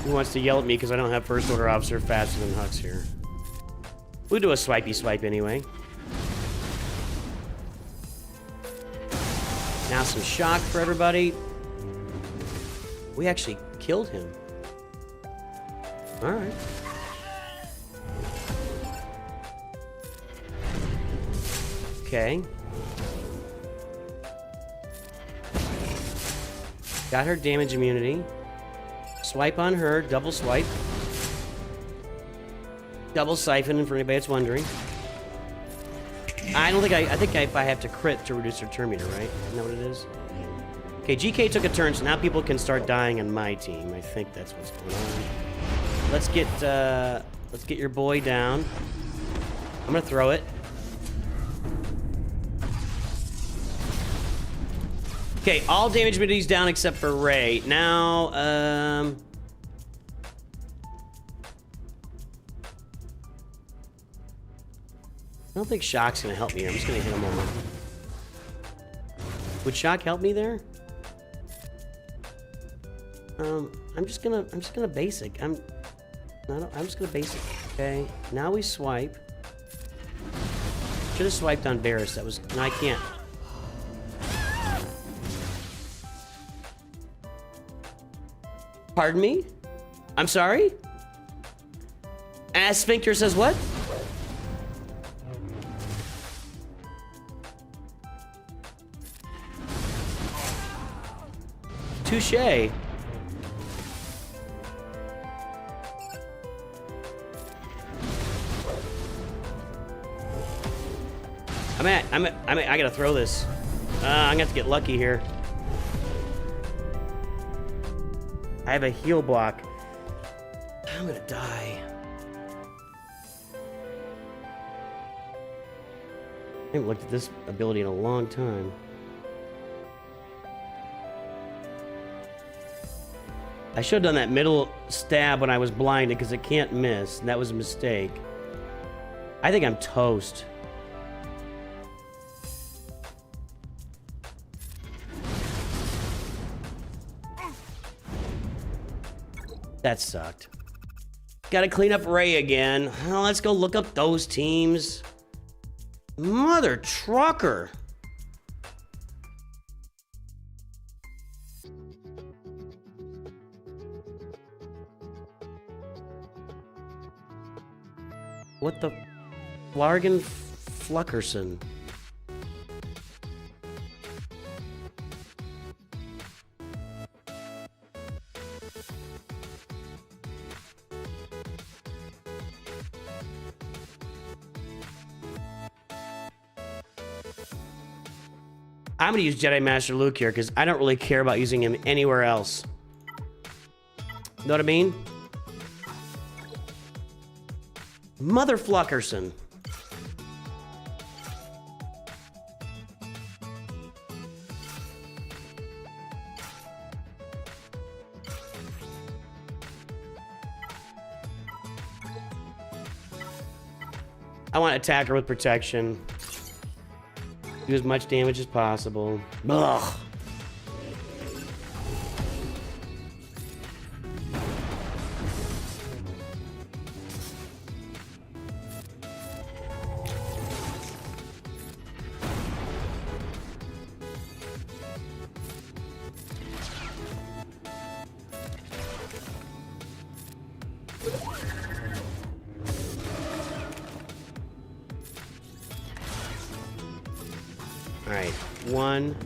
Who wants to yell at me because I don't have first order officer faster than Hux here? We'll do a swipey swipe anyway. Now some shock for everybody. We actually killed him. All right. Okay. Got her damage immunity. Swipe on her, double swipe. Double siphon for anybody that's wondering. I don't think I think if I have to crit to reduce her turn meter, right? Isn't that what it is? Okay, GK took a turn, so now people can start dying on my team. I think that's what's going on. Let's get your boy down. I'm gonna throw it. Okay, all damage immunities down except for Ray. Now, I don't think Shock's gonna help me here. I'm just gonna hit him over. Would Shock help me there? I'm just gonna basic. I'm just gonna basic. Okay, now we swipe. Should have swiped on Barris. That was, no, I can't. Pardon me? I'm sorry? Ass Sphincter says what? Touché. I gotta throw this. I'm gonna have to get lucky here. I have a heal block. I'm gonna die. I haven't looked at this ability in a long time. I should have done that middle stab when I was blinded because it can't miss. And that was a mistake. I think I'm toast. That sucked. Gotta clean up Ray again. Oh, let's go look up those teams. Mother trucker. What the? Largan Fluckerson. I'm gonna use Jedi Master Luke here because I don't really care about using him anywhere else. Know what I mean? Mother Fluckerson. I want to attack her with protection. Do as much damage as possible. Ugh. All right, one.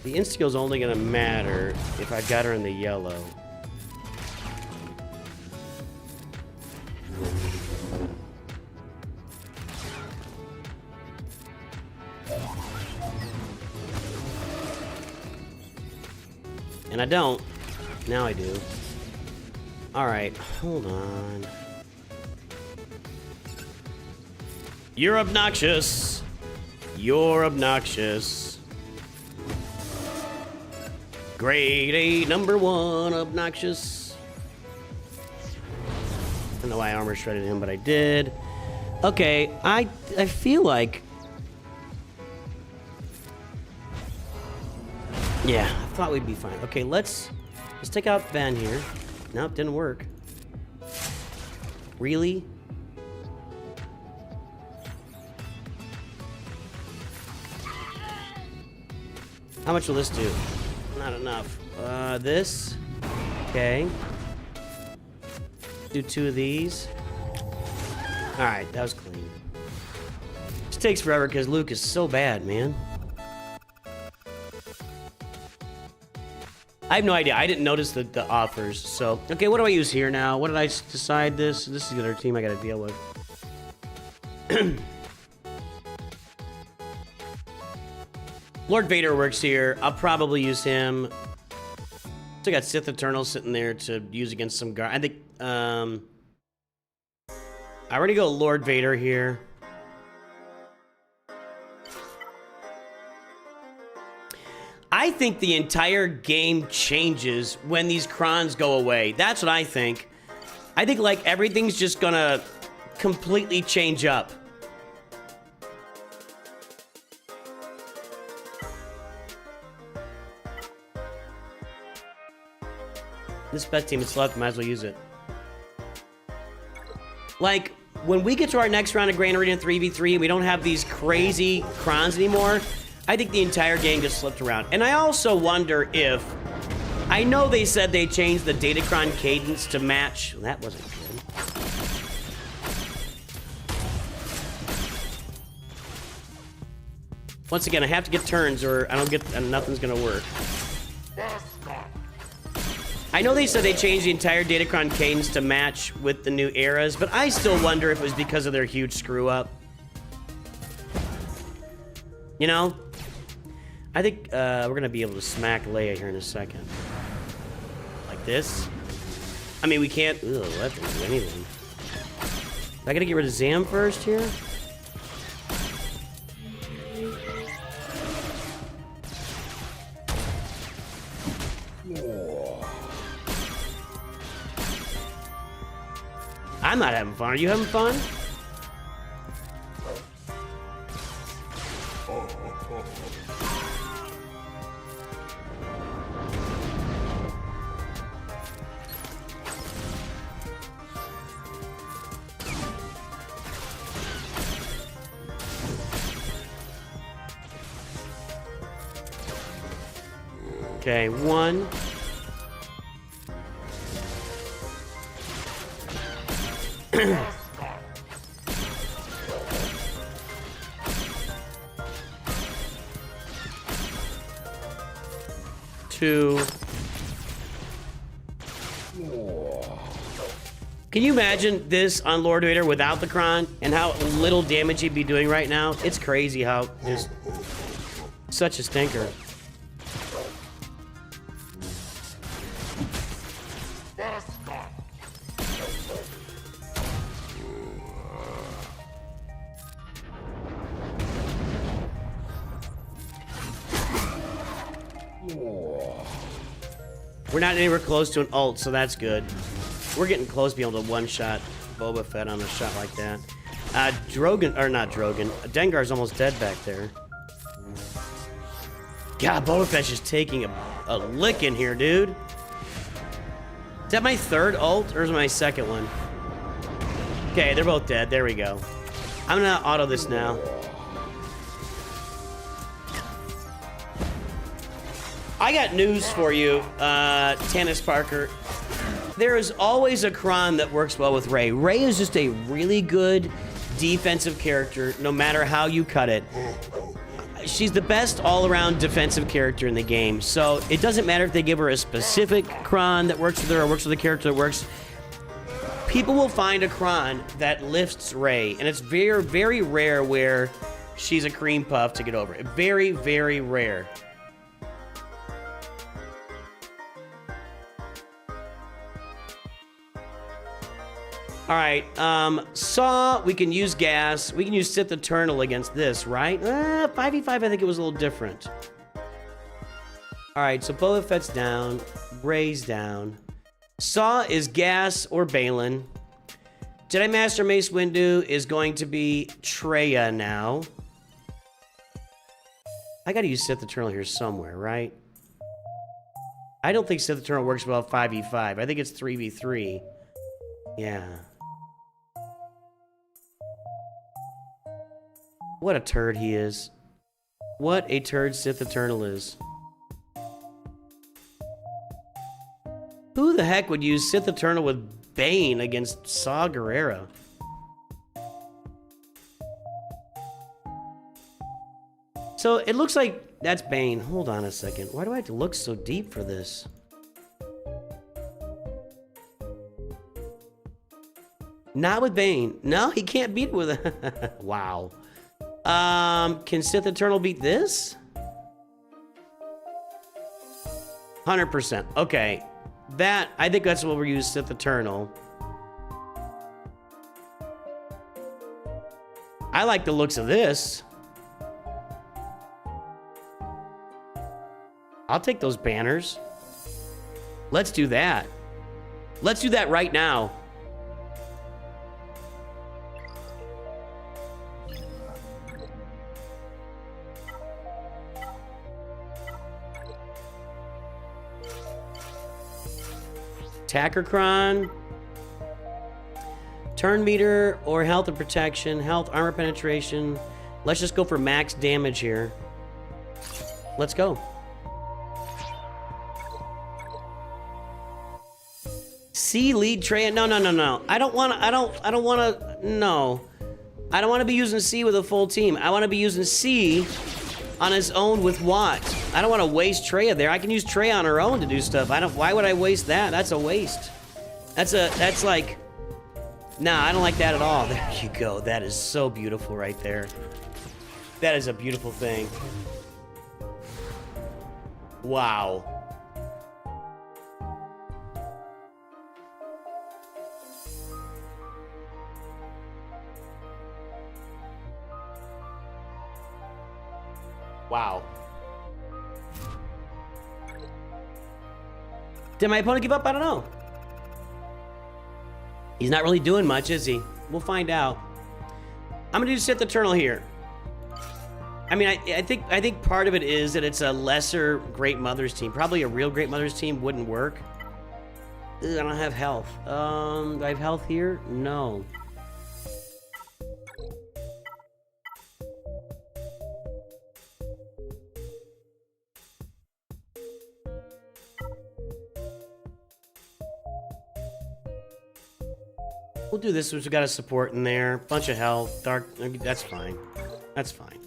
The insta-skill's only gonna matter if I got her in the yellow. And I don't. Now I do. Alright, hold on. You're obnoxious. You're obnoxious. Grade 8, number 1, obnoxious. I don't know why I armor shredded him, but I did. Okay, I feel like... Yeah, I thought we'd be fine. Okay, let's take out Ben here. Nope, didn't work. Really? How much will this do? Not enough. This. Okay. Do 2 of these. Alright, that was clean. This takes forever because Luke is so bad, man. I have no idea. I didn't notice the offers. So, okay, what do I use here now? What did I decide this? This is the other team I gotta deal with. Lord Vader works here. I'll probably use him. So I got Sith Eternal sitting there to use against some guard. I think, I already go Lord Vader here. I think the entire game changes when these crons go away. That's what I think. I think, like, everything's just gonna completely change up. This best team is left, might as well use it. Like, when we get to our next round of Grand Arena 3v3 and we don't have these crazy crons anymore, I think the entire game just slipped around. And I also wonder if... I know they said they changed the Datacron cadence to match... Well, that wasn't good. Once again, I have to get turns or I don't get... and nothing's gonna work. I know they said they changed the entire Datacron cadence to match with the new eras, but I still wonder if it was because of their huge screw-up. You know? I think we're going to be able to smack Leia here in a second. Like this. I mean, we can't... Ugh, that doesn't do anything. I got to get rid of Zam first here? I'm not having fun. Are you having fun? Okay, 1. Two. Can you imagine this on Lord Vader without the Cron and how little damage he'd be doing right now? It's crazy how just such a stinker. We're not anywhere close to an ult, so that's good. We're getting close to being able to one-shot Boba Fett on a shot like that. Drogon, or not Drogon, Dengar's almost dead back there. God, Boba Fett's just taking a lick in here, dude. Is that my third ult, or is it my second one? Okay, they're both dead. There we go. I'm gonna auto this now. I got news for you, Tannis Parker. There is always a Cron that works well with Rey. Rey is just a really good defensive character, no matter how you cut it. She's the best all-around defensive character in the game, so it doesn't matter if they give her a specific Cron that works with her or works with a character that works. People will find a Cron that lifts Rey, and it's very, very rare where she's a cream puff to get over it. Very, very rare. All right, Saw, we can use gas. We can use Sith Eternal against this, right? 5v5, I think it was a little different. All right, so Boba Fett's down. Rey's down. Saw is gas or Balin. Jedi Master Mace Windu is going to be Treya now. I gotta use Sith Eternal here somewhere, right? I don't think Sith Eternal works well 5v5. I think it's 3v3. Yeah. What a turd he is. What a turd Sith Eternal is. Who the heck would use Sith Eternal with Bane against Saw Gerrera? So it looks like that's Bane. Hold on a second. Why do I have to look so deep for this? Not with Bane. No, he can't beat it with a... Wow. Can Sith Eternal beat this? 100%. Okay. That, I think that's what we'll use Sith Eternal. I like the looks of this. I'll take those banners. Let's do that. Let's do that right now. Datacron. Turn meter or health and protection. Health, armor penetration. Let's just go for max damage here. Let's go. C lead Treya. No. I don't want to be using C with a full team. I want to be using C on his own with Watt. I don't want to waste Treya there. I can use Treya on her own to do stuff. Why would I waste that? That's a waste. That's like, nah, I don't like that at all. There you go. That is so beautiful right there. That is a beautiful thing. Wow. Wow. Did my opponent give up? I don't know. He's not really doing much, is he? We'll find out. I'm gonna do Sith Eternal here. I mean, I think part of it is that it's a lesser Great Mother's team. Probably a real Great Mother's team wouldn't work. Ugh, I don't have health. Do I have health here? No. We'll do this, which we got a support in there. Bunch of health, dark, that's fine. That's fine.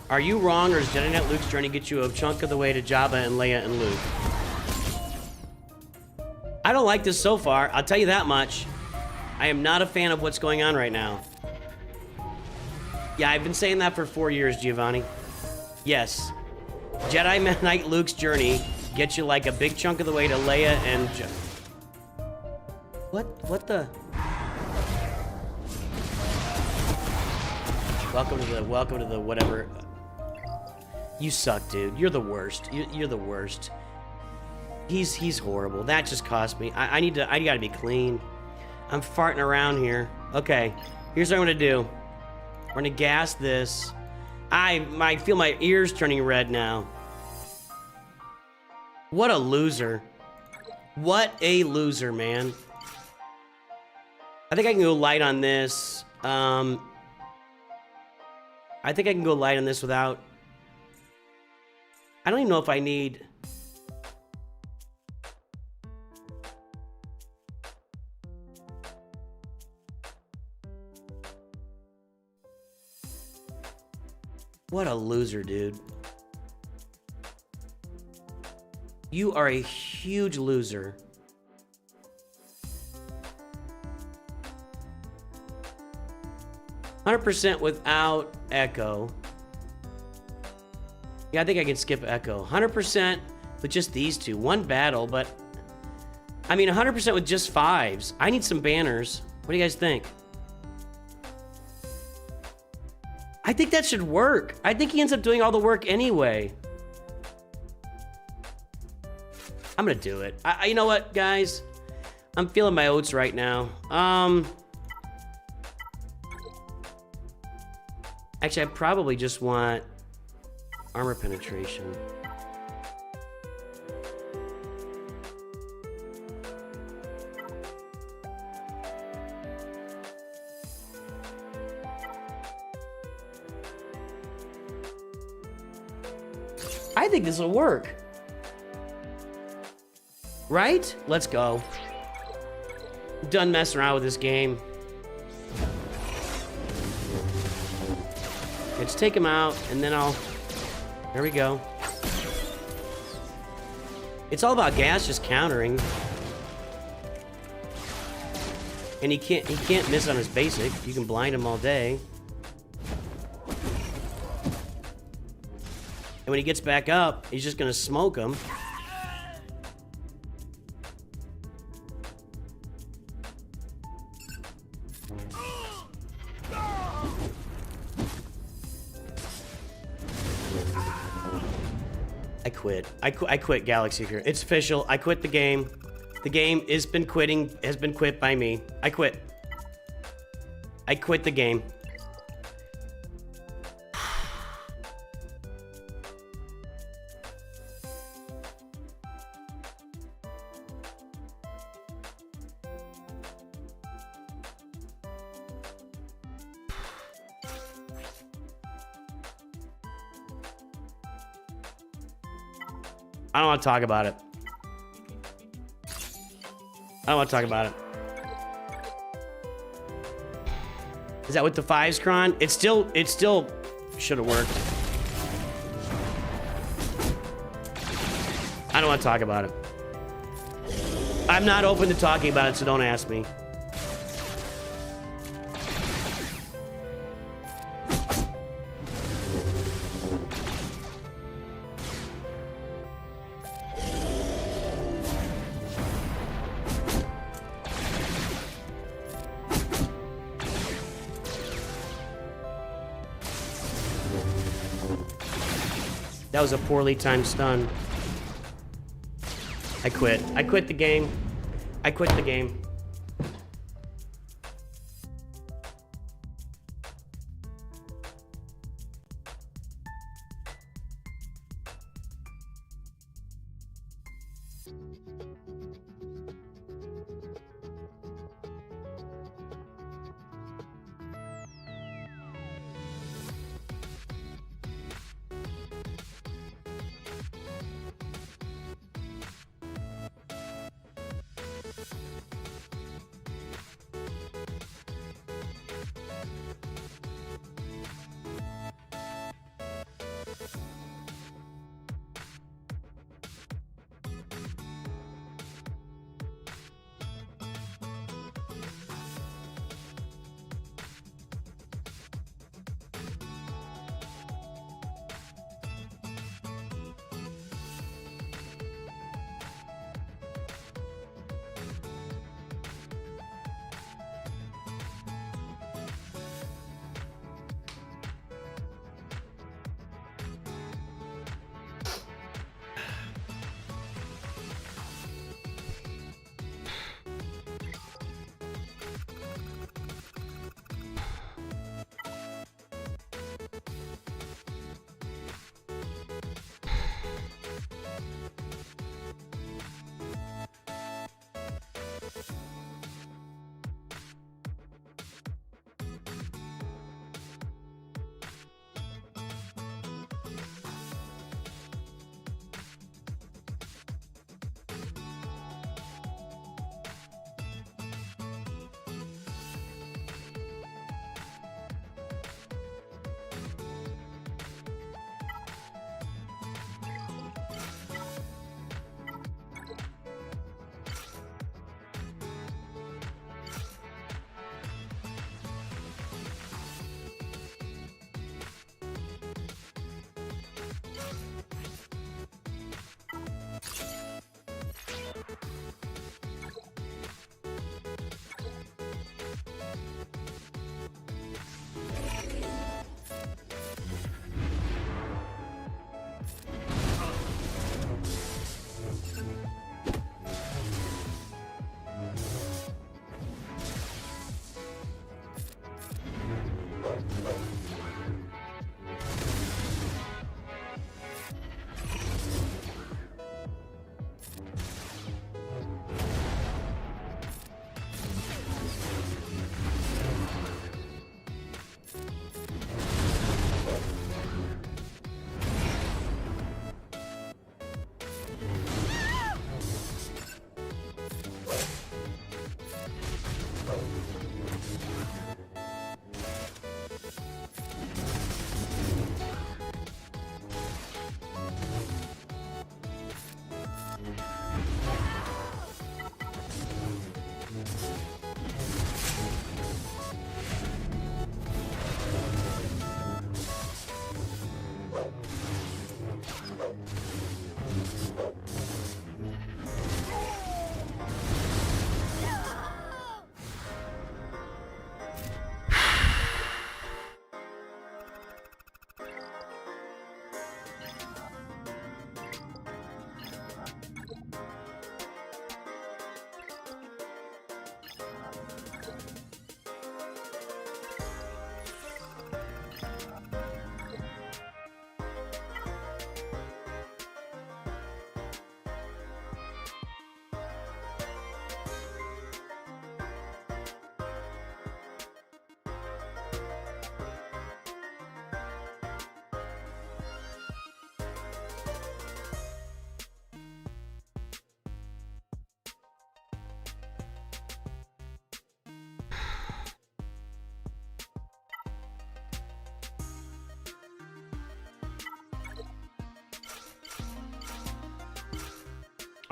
Are you wrong, or is Jedi Knight Luke's journey get you a chunk of the way to Jabba and Leia and Luke? I don't like this so far, I'll tell you that much. I am not a fan of what's going on right now. Yeah, I've been saying that for 4 years, Giovanni. Yes. Jedi Knight Luke's journey gets you like a big chunk of the way to Leia and... What the... Welcome to the whatever. You suck, dude. You're the worst. You're the worst. He's horrible. That just cost me. I gotta be clean. I'm farting around here. Okay, here's what I'm gonna do. We're gonna gas this. I feel my ears turning red now. What a loser. What a loser, man. I think I can go light on this. I think I can go light on this without... I don't even know if I need... What a loser, dude. You are a huge loser. %, without Echo. Yeah, I think I can skip Echo. 100% with just these two. One battle, but... I mean, 100% with just 5s. I need some banners. What do you guys think? I think that should work. I think he ends up doing all the work anyway. I'm gonna do it. You know what, guys? I'm feeling my oats right now. Actually, I probably just want armor penetration. I think this will work. Right? Let's go. Done messing around with this game. Let's take him out, and then I'll... There we go. It's all about gas just countering. And he can't miss on his basic. You can blind him all day. And when he gets back up, he's just gonna smoke him. I quit Galaxy here. It's official. I quit the game. The game has been quit by me. I quit. I quit the game. I don't want to talk about it. I don't want to talk about it. Is that with the 5s, Kron? It still should have worked. I don't want to talk about it. I'm not open to talking about it, so don't ask me. That was a poorly timed stun. I quit. I quit the game. I quit the game.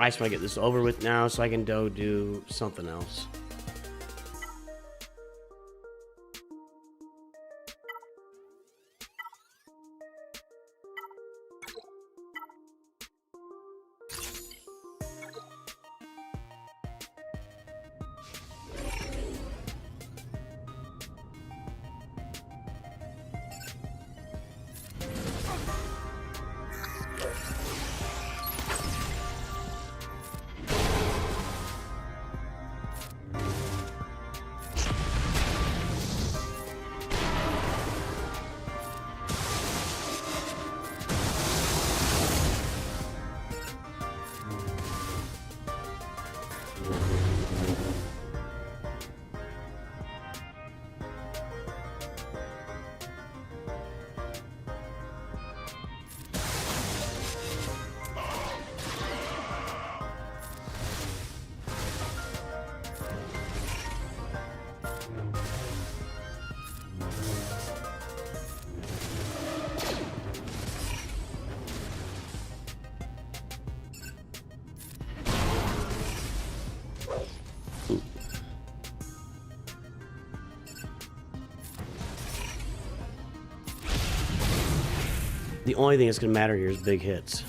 I just want to get this over with now so I can go do something else. The only thing that's going to matter here is big hits.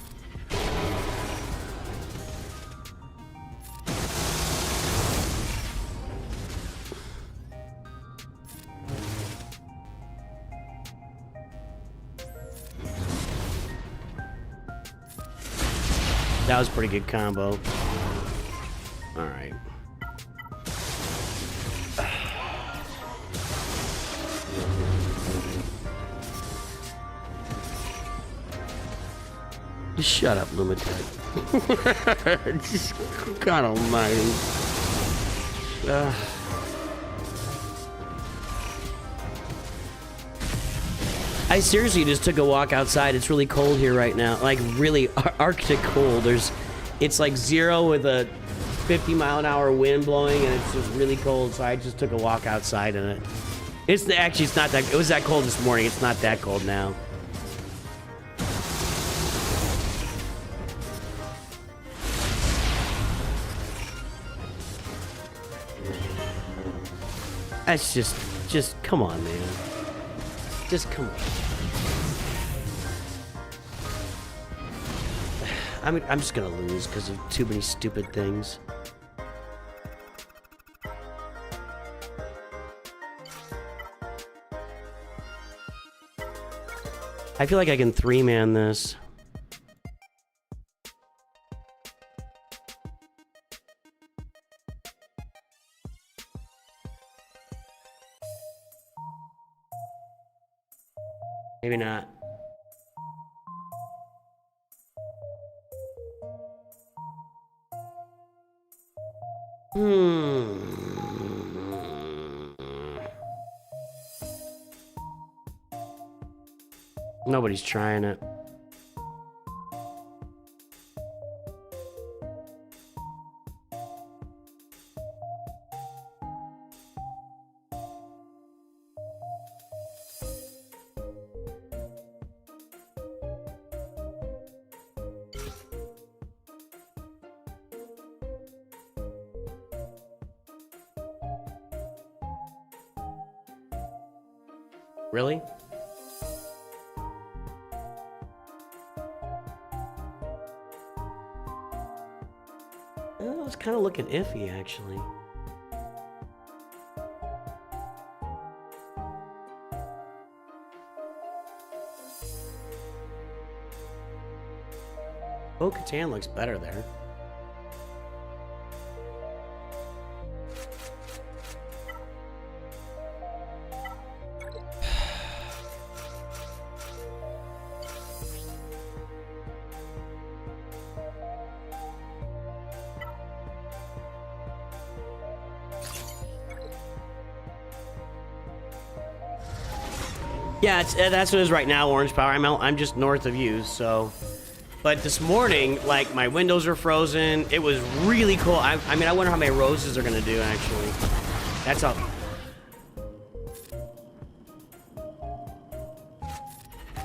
That was a pretty good combo. All right. Just shut up, Lunatic. Just, God almighty. I seriously just took a walk outside. It's really cold here right now. Like, really Arctic cold. It's like 0 with a 50-mile-an-hour wind blowing, and it's just really cold. So I just took a walk outside in it. It's not that. It was that cold this morning. It's not that cold now. That's just come on, man. Just come on. I'm just gonna lose because of too many stupid things. I feel like I can 3-man this. Maybe not. Nobody's trying it. Really? Well, it's kind of looking iffy, actually. Bo-Katan looks better there. Yeah, that's what it is right now, Orange Power. I'm just north of you, so... But this morning, like, my windows are frozen. It was really cold. I mean, I wonder how many roses are gonna do, actually. That's all.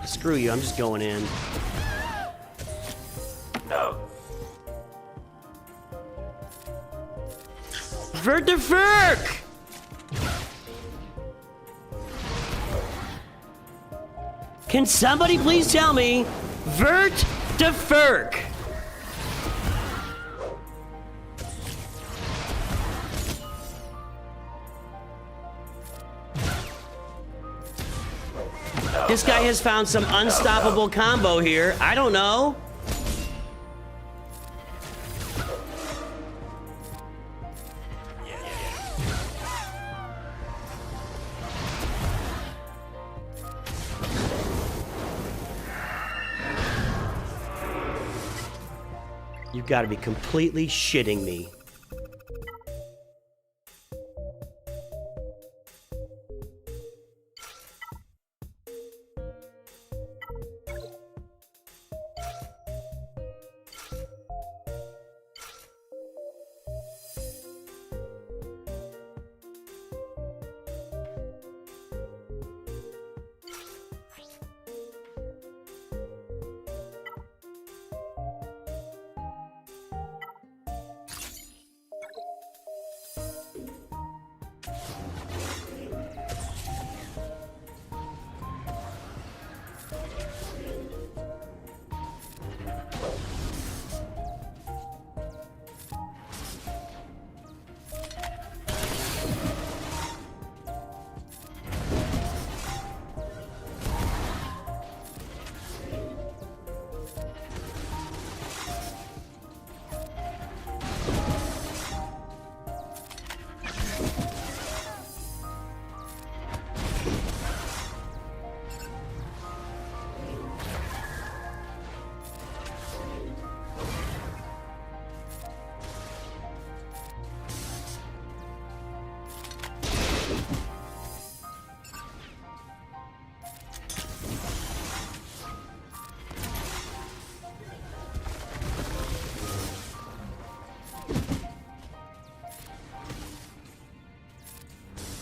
Screw you, I'm just going in. No. Vert de Ferk! Can somebody please tell me Vert de Ferk? This guy has found some unstoppable combo here. I don't know. You've got to be completely shitting me.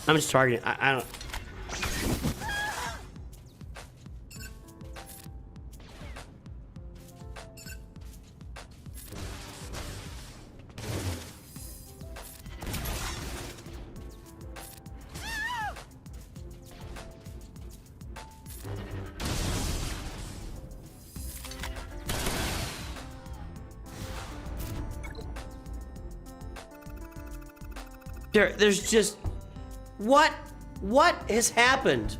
I'm just targeting. I don't. There's just what has happened?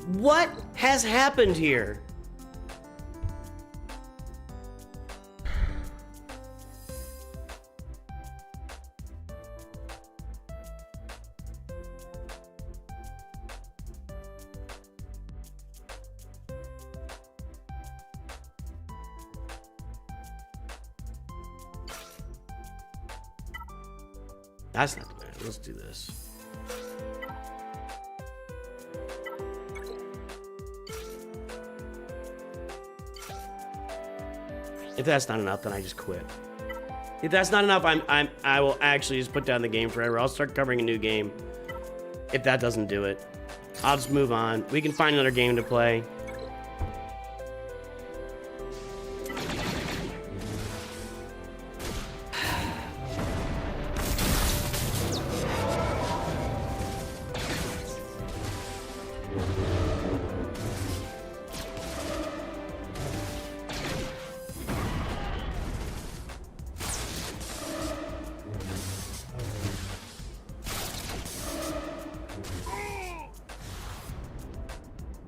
What has happened here? That's not bad. Let's do this. If that's not enough, then I just quit. If that's not enough, I will actually just put down the game forever. I'll start covering a new game. If that doesn't do it, I'll just move on. We can find another game to play.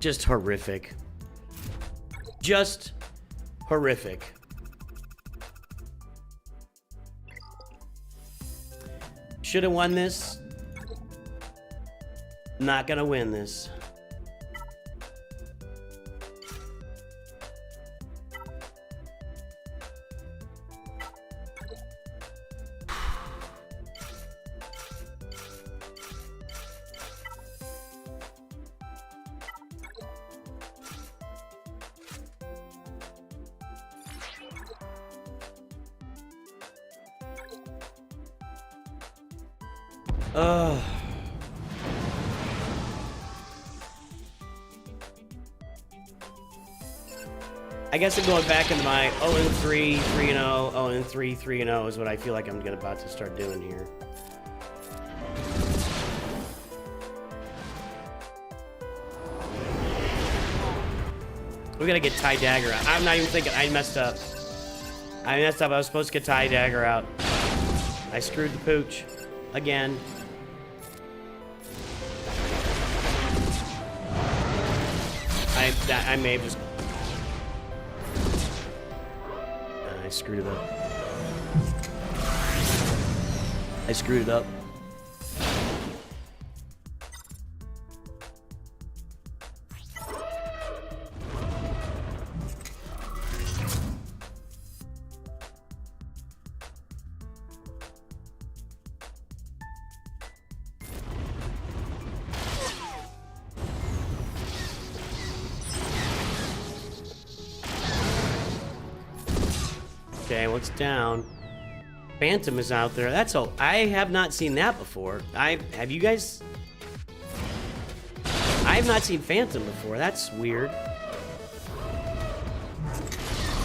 Just horrific. Just horrific. Should have won this. Not gonna win this. I guess I'm going back into my 0-3, 3-0, 0-3, 3-0 is what I feel like I'm about to start doing here. We gotta get Tie Dagger out. I'm not even thinking. I messed up. I was supposed to get Tie Dagger out. I screwed the pooch. Again. I may have just... I screwed it up. I screwed it up. Okay, what's down? Phantom is out there. That's all. I have not seen that before. Have you guys? I have not seen Phantom before. That's weird.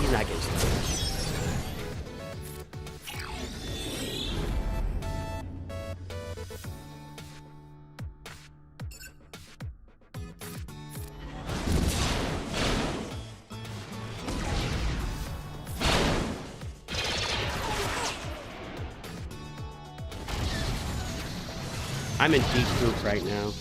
He's not getting stuck. I'm in deep poop right now.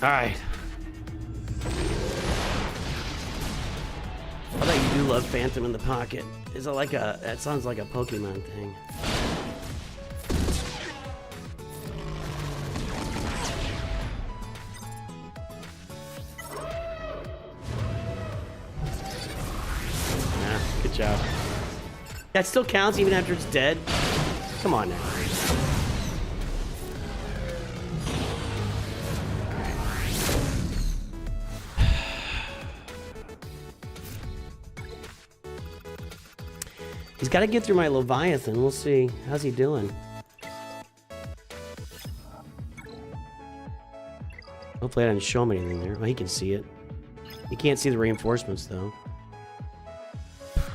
All right. I bet you do love Phantom in the pocket. Is it like a? That sounds like a Pokemon thing. Yeah, good job. That still counts even after it's dead. Come on now. He's got to get through my Leviathan. We'll see. How's he doing? Hopefully I didn't show him anything there. Well, he can see it. He can't see the reinforcements, though.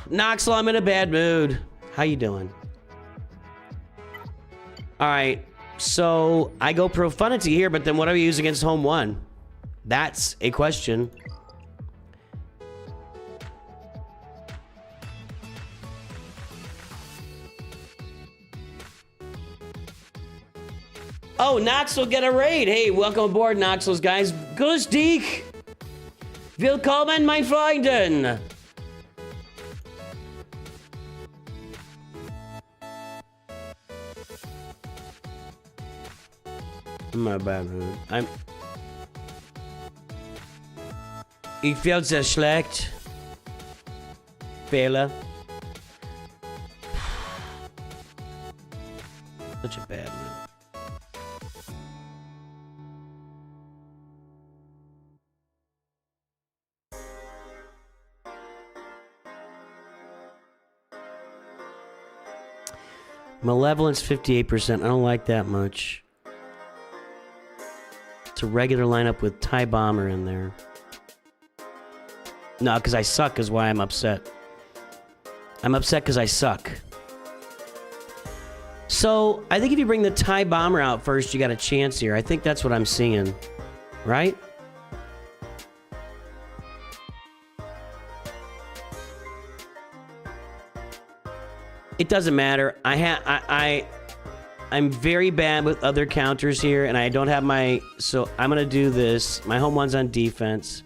Noxel, I'm in a bad mood. How you doing? All right. So I go Profundity here, but then what do we use against Home 1? That's a question. Oh, Nox will get a raid. Hey, welcome aboard, Noxels, guys. Grüß dich. Willkommen, mein Freunden. My bad. Ich feel sehr schlecht. Fehler. Such a bad mood. Malevolence 58%. I don't like that much. It's a regular lineup with TIE Bomber in there. No, because I suck is why I'm upset. I'm upset because I suck. So, I think if you bring the TIE Bomber out first, you got a chance here. I think that's what I'm seeing. Right? It doesn't matter. I'm very bad with other counters here, and I don't have my... So I'm going to do this. My Home 1's on defense.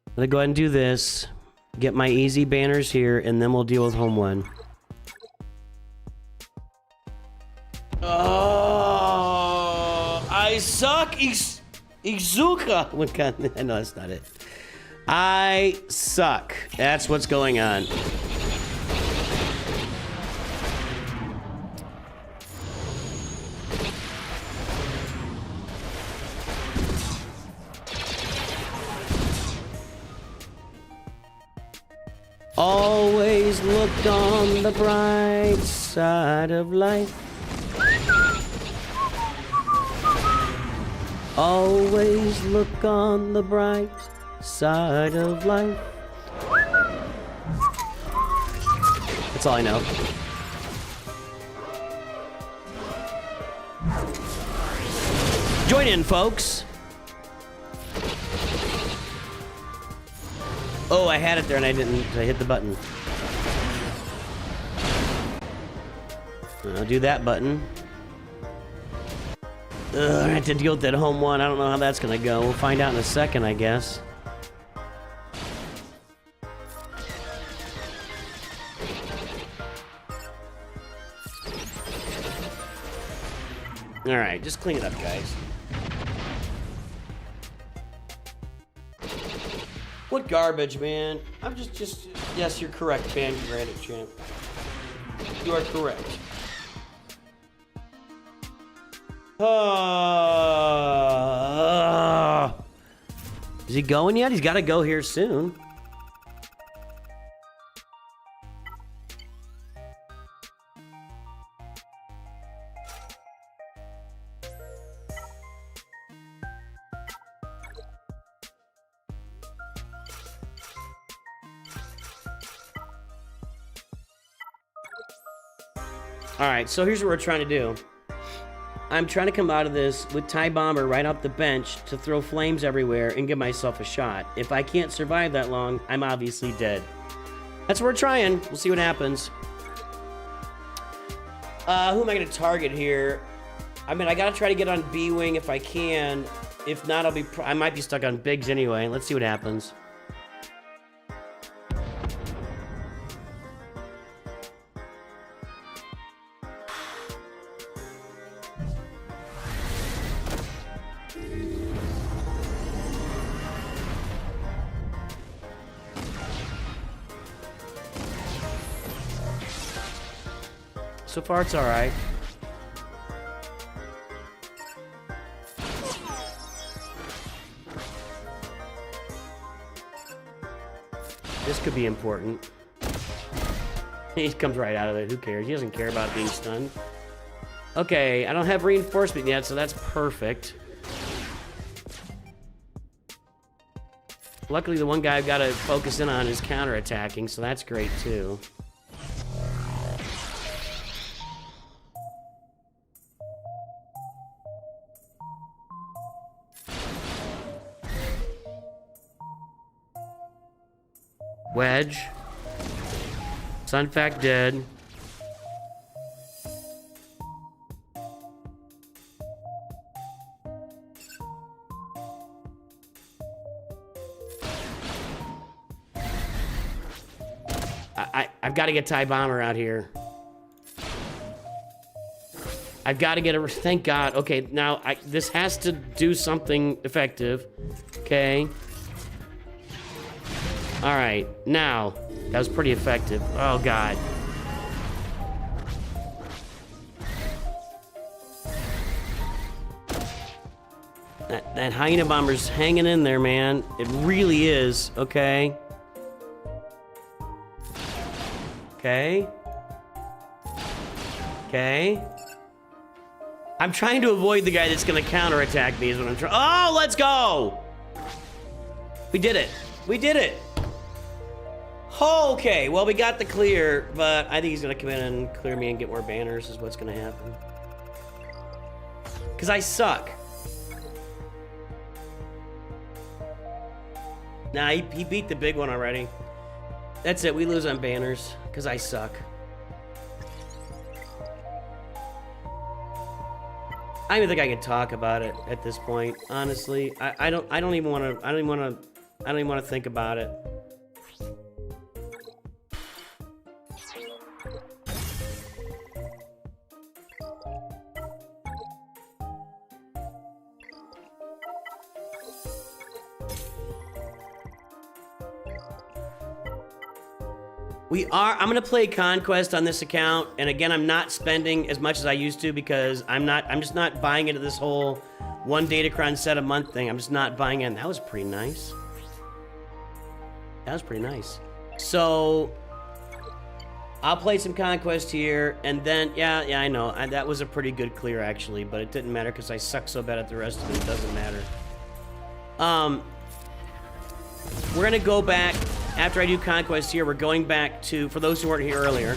I'm going to go ahead and do this. Get my easy banners here, and then we'll deal with Home 1. Oh, I suck. Ich suche. What kind? No, that's not it. I suck. That's what's going on. Always look on the bright side of life. Always look on the bright side of life. That's all I know. Join in, folks. Oh, I had it there and I didn't. I hit the button. I'll do that button. I have to deal with that home one. I don't know how that's gonna go. We'll find out in a second, I guess. All right, just clean it up, guys. What garbage, man? I'm just. Yes, you're correct, Ban Granite Champ. You are correct. Is he going yet? He's got to go here soon. All right, so here's what we're trying to do. I'm trying to come out of this with TIE Bomber right off the bench to throw flames everywhere and give myself a shot. If I can't survive that long, I'm obviously dead. That's what we're trying. We'll see what happens. Who am I going to target here? I mean, I got to try to get on B-Wing if I can. If not, I might be stuck on Biggs anyway. Let's see what happens. So far, it's all right. This could be important. He comes right out of it. Who cares? He doesn't care about being stunned. Okay, I don't have reinforcement yet, so that's perfect. Luckily, the one guy I've got to focus in on is counterattacking, so that's great, too. Wedge. Sunfac dead. I've got to get TIE Bomber out here. I've got to get a... Thank God. Okay, now this has to do something effective. Okay. All right, now, that was pretty effective. Oh, God. That Hyena Bomber's hanging in there, man. It really is, okay? Okay. Okay. I'm trying to avoid the guy that's gonna counterattack me is what I'm trying. Oh, let's go! We did it. We did it. Okay, well, we got the clear, but I think he's gonna come in and clear me and get more banners is what's gonna happen. Because I suck. Nah, he beat the big one already. That's it, we lose on banners, because I suck. I don't even think I can talk about it at this point, honestly. I don't even want to think about it. I'm gonna play Conquest on this account, and again, I'm not spending as much as I used to because I'm just not buying into this whole one Datacron set a month thing. I'm just not buying in. That was pretty nice. That was pretty nice. So I'll play some Conquest here, and then yeah, I know that was a pretty good clear actually, but it didn't matter because I suck so bad at the rest of it. It doesn't matter. We're gonna go back after I do Conquest here. We're going back to, for those who weren't here earlier,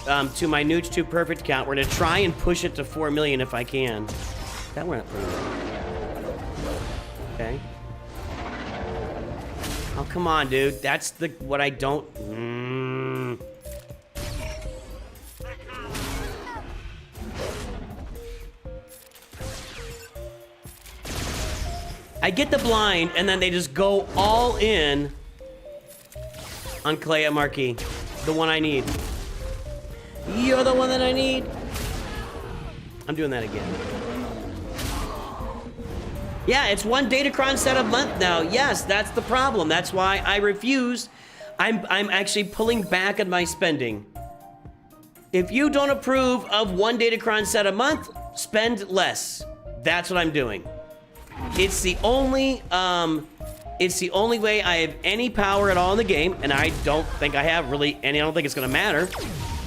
to my Nooch 2 Perfect account. We're gonna try and push it to 4 million if I can. That went up pretty well. Okay. Oh, come on, dude. That's what I don't... I get the blind, and then they just go all in on Clea Marquis. The one I need. You're the one that I need. I'm doing that again. Yeah, it's one Datacron set a month now. Yes, that's the problem. That's why I refuse. I'm actually pulling back on my spending. If you don't approve of one Datacron set a month, spend less. That's what I'm doing. It's the only way I have any power at all in the game, and I don't think I have really any. I don't think it's gonna matter.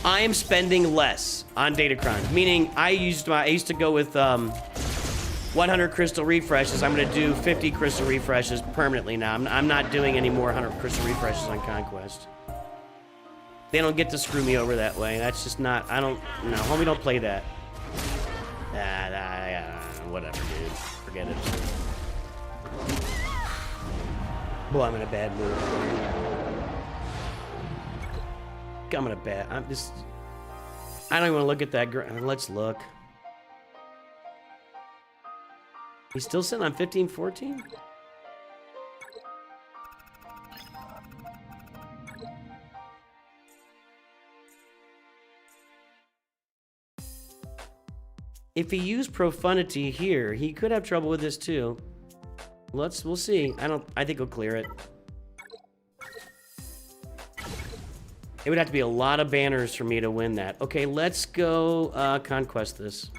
I am spending less on Datacron, meaning I used to go with 100 crystal refreshes. I'm gonna do 50 crystal refreshes permanently now. I'm not doing any more 100 crystal refreshes on Conquest. They don't get to screw me over that way. That's just not. No, homie, don't play that. Whatever, dude. Forget it. Boy, I'm in a bad mood. I'm in a bad... I don't even want to look at that. Let's look. He's still sitting on 15-14? If he used profundity here, he could have trouble with this too. We'll see. I think he'll clear it. It would have to be a lot of banners for me to win that. Okay, let's go Conquest this.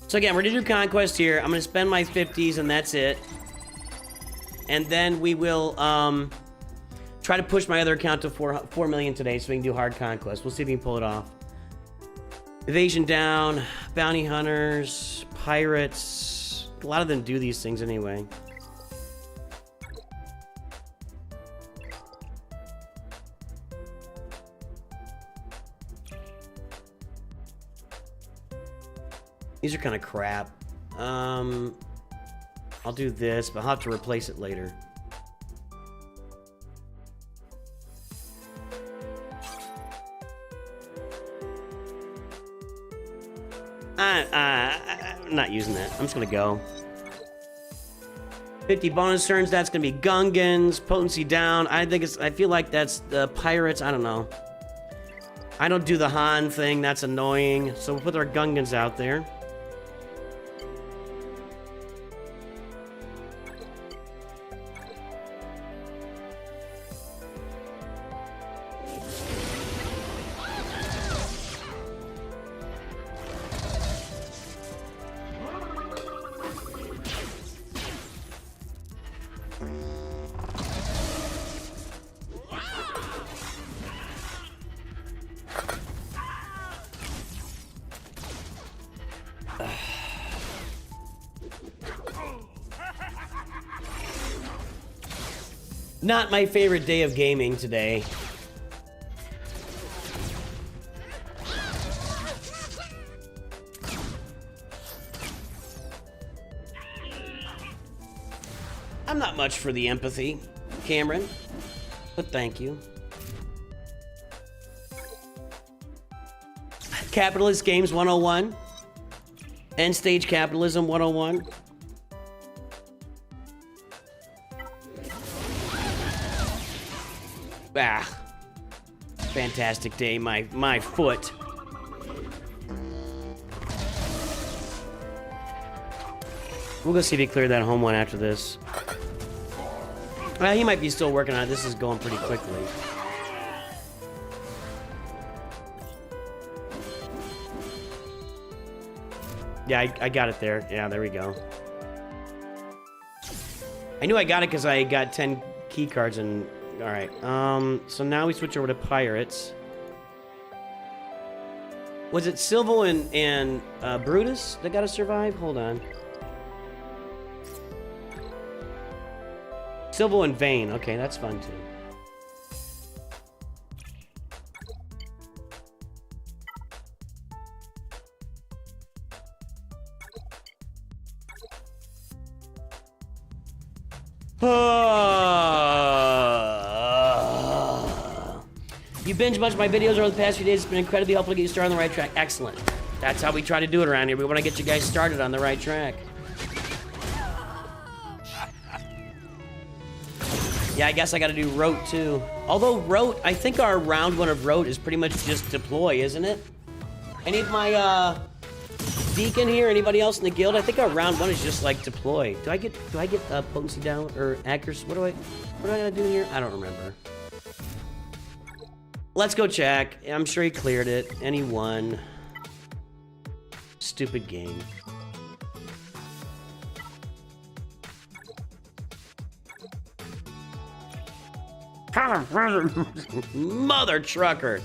So again, we're gonna do Conquest here. I'm gonna spend my 50s and that's it. And then we will try to push my other account to 4 million today so we can do hard Conquest. We'll see if we can pull it off. Evasion down, bounty hunters, pirates. A lot of them do these things anyway. These are kind of crap. I'll do this, but I'll have to replace it later. I'm not using that. I'm just gonna go. 50 bonus turns. That's gonna be Gungans. Potency down. I feel like that's the pirates. I don't know. I don't do the Han thing. That's annoying. So we'll put our Gungans out there. Not my favorite day of gaming today. I'm not much for the empathy, Cameron, but thank you. Capitalist Games 101. End Stage Capitalism 101. Ah, fantastic day, my foot. We'll go see if he cleared that home one after this. He might be still working on it. This is going pretty quickly. Yeah, I got it there. Yeah, there we go. I knew I got it because I got 10 key cards and... Alright, so now we switch over to Pirates. Was it Silvo and Brutus that gotta survive? Hold on. Silvo and Vane. Okay, that's fun too. You binge much of my videos over the past few days. It's been incredibly helpful to get you started on the right track. Excellent. That's how we try to do it around here. We want to get you guys started on the right track. Yeah, I guess I got to do Rote too. Although Rote, I think our round 1 of Rote is pretty much just deploy, isn't it? Any of my Deacon here, anybody else in the guild? I think our round 1 is just like deploy. Do I get potency down or accuracy? What do I gotta do here? I don't remember. Let's go check. I'm sure he cleared it and he won. Stupid game. Mother trucker.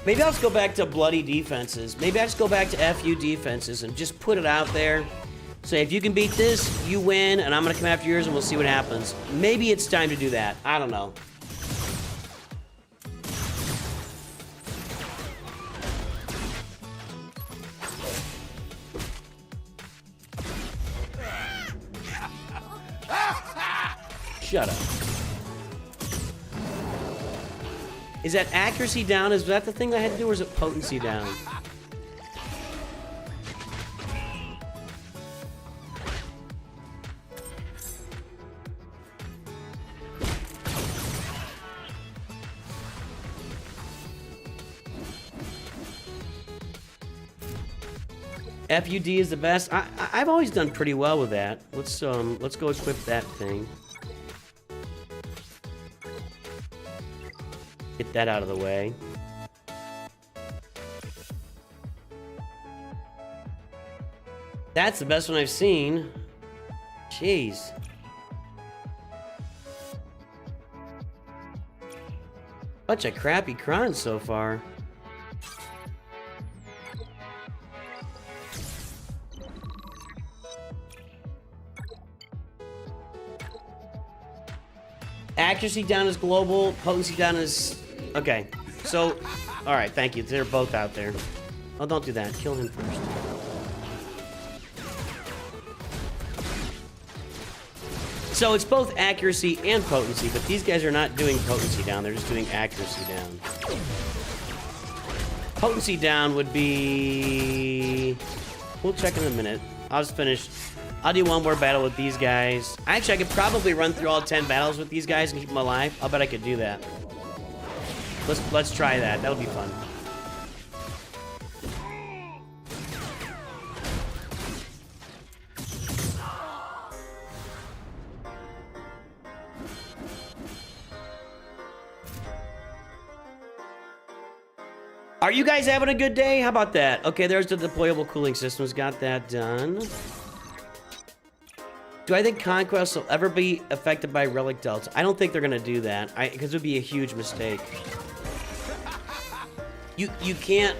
Maybe I'll just go back to bloody defenses. Maybe I'll just go back to FU defenses and just put it out there. Say, if you can beat this, you win, and I'm gonna come after yours and we'll see what happens. Maybe it's time to do that. I don't know. Shut up. Is that accuracy down? Is that the thing I had to do, or is it potency down? FUD is the best. I've always done pretty well with that. Let's go equip that thing. Get that out of the way. That's the best one I've seen. Jeez. Bunch of crappy crons so far. Accuracy down is global, potency down is... Okay, so... Alright, thank you. They're both out there. Oh, don't do that. Kill him first. So it's both accuracy and potency, but these guys are not doing potency down. They're just doing accuracy down. Potency down would be... We'll check in a minute. I'll just finish... I'll do one more battle with these guys. Actually, I could probably run through all 10 battles with these guys and keep them alive. I'll bet I could do that. Let's try that. That'll be fun. Are you guys having a good day? How about that? Okay, there's the deployable cooling systems. Got that done. Do I think Conquest will ever be affected by Relic Delta? I don't think they're gonna do that. Because it would be a huge mistake. You can't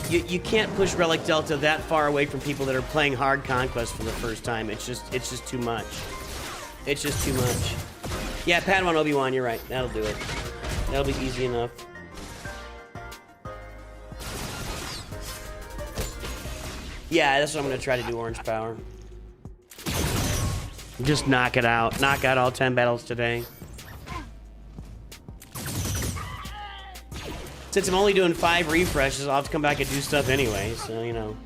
you can't push Relic Delta that far away from people that are playing hard Conquest for the first time. It's just too much. It's just too much. Yeah, Padawan Obi-Wan, you're right. That'll do it. That'll be easy enough. Yeah, that's what I'm gonna try to do, Orange Power. Just knock it out. Knock out all 10 battles today. Since I'm only doing 5 refreshes, I'll have to come back and do stuff anyway, so, you know.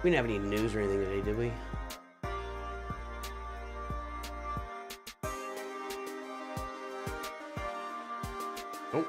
We didn't have any news or anything today, did we? Nope.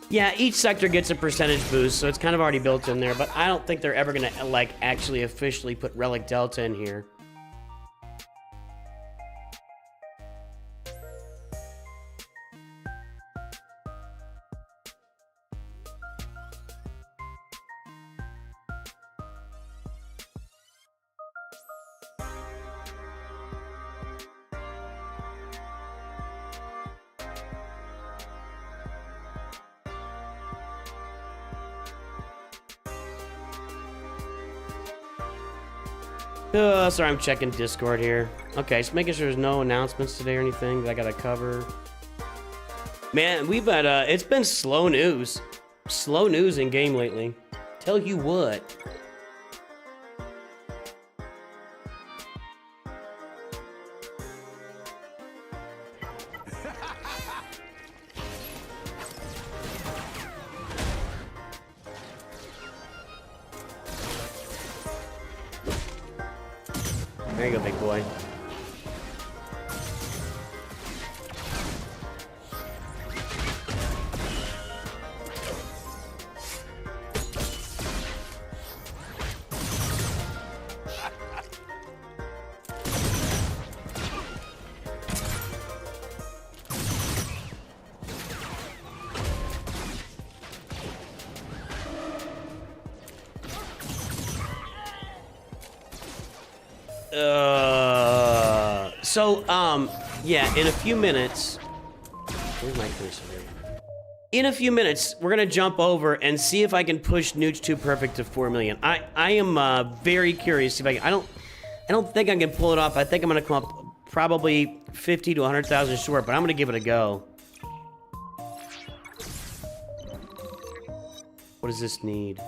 Yeah, each sector gets a percentage boost, so it's kind of already built in there, but I don't think they're ever gonna, like, actually officially put Relic Delta in here. Sorry, I'm checking Discord here. Okay, so making sure there's no announcements today or anything that I gotta cover. Man, we've had, it's been slow news. Slow news in game lately. Tell you what. There you go, big boy. Yeah, in a few minutes... Where's my cursor here? In a few minutes, we're gonna jump over and see if I can push Nooch 2 Perfect to 4 million. I am very curious if I don't think I can pull it off. I think I'm gonna come up probably 50 to 100,000 short, but I'm gonna give it a go. What does this need?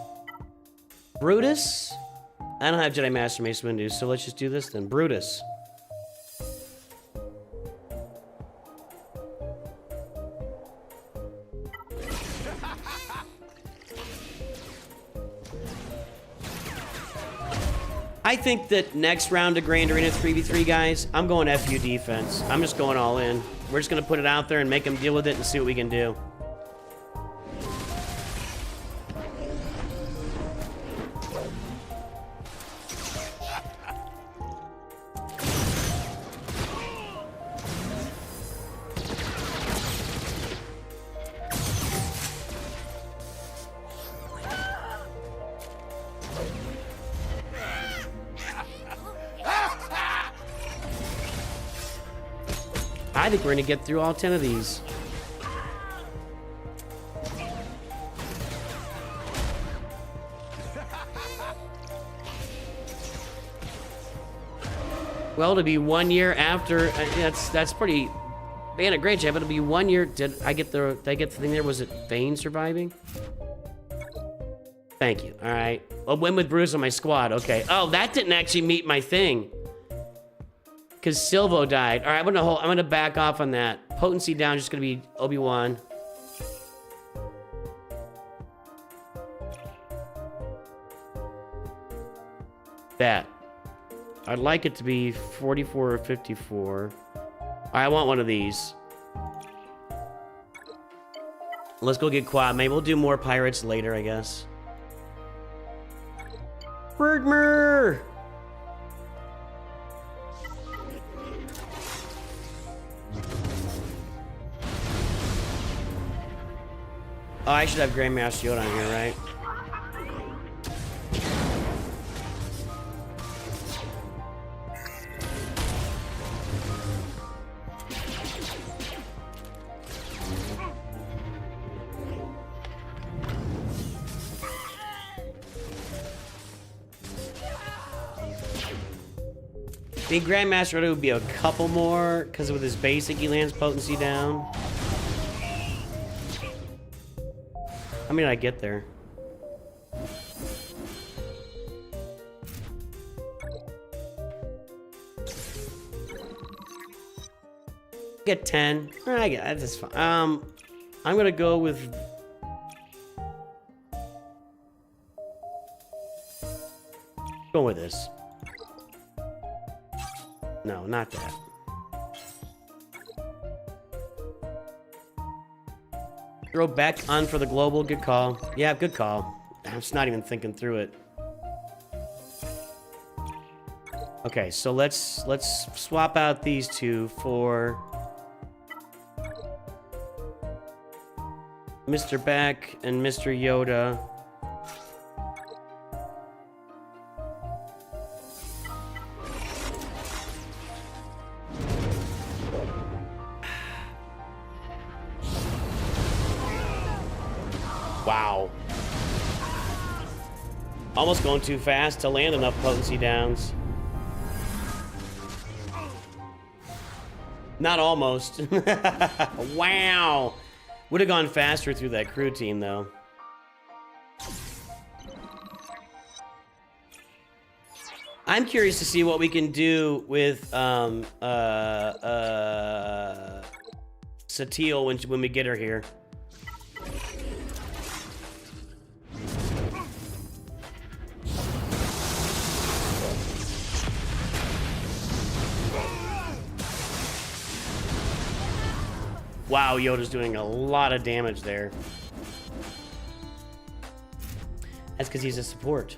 Brutus? I don't have Jedi Master Mace Windu, so let's just do this then. Brutus. I think that next round of Grand Arena 3v3, guys, I'm going FU defense. I'm just going all in. We're just going to put it out there and make them deal with it and see what we can do. I think we're gonna get through all 10 of these. Well, to be 1 year after, that's pretty. Man, a great job. It'll be 1 year. Did I get the thing there? Was it Vayne surviving? Thank you. All right. Well, win with Bruce on my squad. Okay. Oh, that didn't actually meet my thing. Because Silvo died. All right, I'm gonna back off on that. Potency down, just gonna be Obi-Wan. That. I'd like it to be 44 or 54. I want one of these. Let's go get Quad. Maybe we'll do more pirates later, I guess. Birdmer! Oh, I should have Grandmaster Yoda on here, right? I think Grandmaster Yoda would be a couple more, because with his basic, he lands potency down. How many did I get there? Get 10. I get that's fine. I'm gonna go with. Go with this. No, not that. Throw Beck on for the global. Good call. Yeah, good call. I'm just not even thinking through it. Okay, so let's swap out these two for Mr. Beck and Mr. Yoda. Wow. Almost going too fast to land enough potency downs. Not almost. Wow. Would have gone faster through that crew team, though. I'm curious to see what we can do with Satele when we get her here. Wow, Yoda's doing a lot of damage there. That's because he's a support.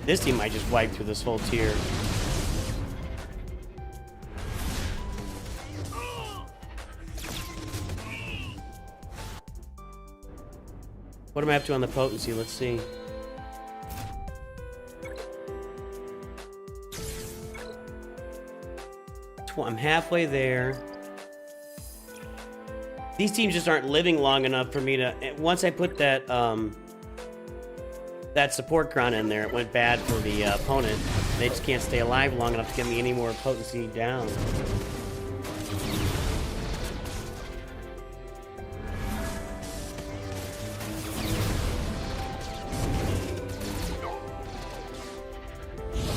This team might just wipe through this whole tier. What am I up to on the potency? Let's see. I'm halfway there. These teams just aren't living long enough for me to... Once I put that that support crown in there, it went bad for the opponent. They just can't stay alive long enough to get me any more potency down.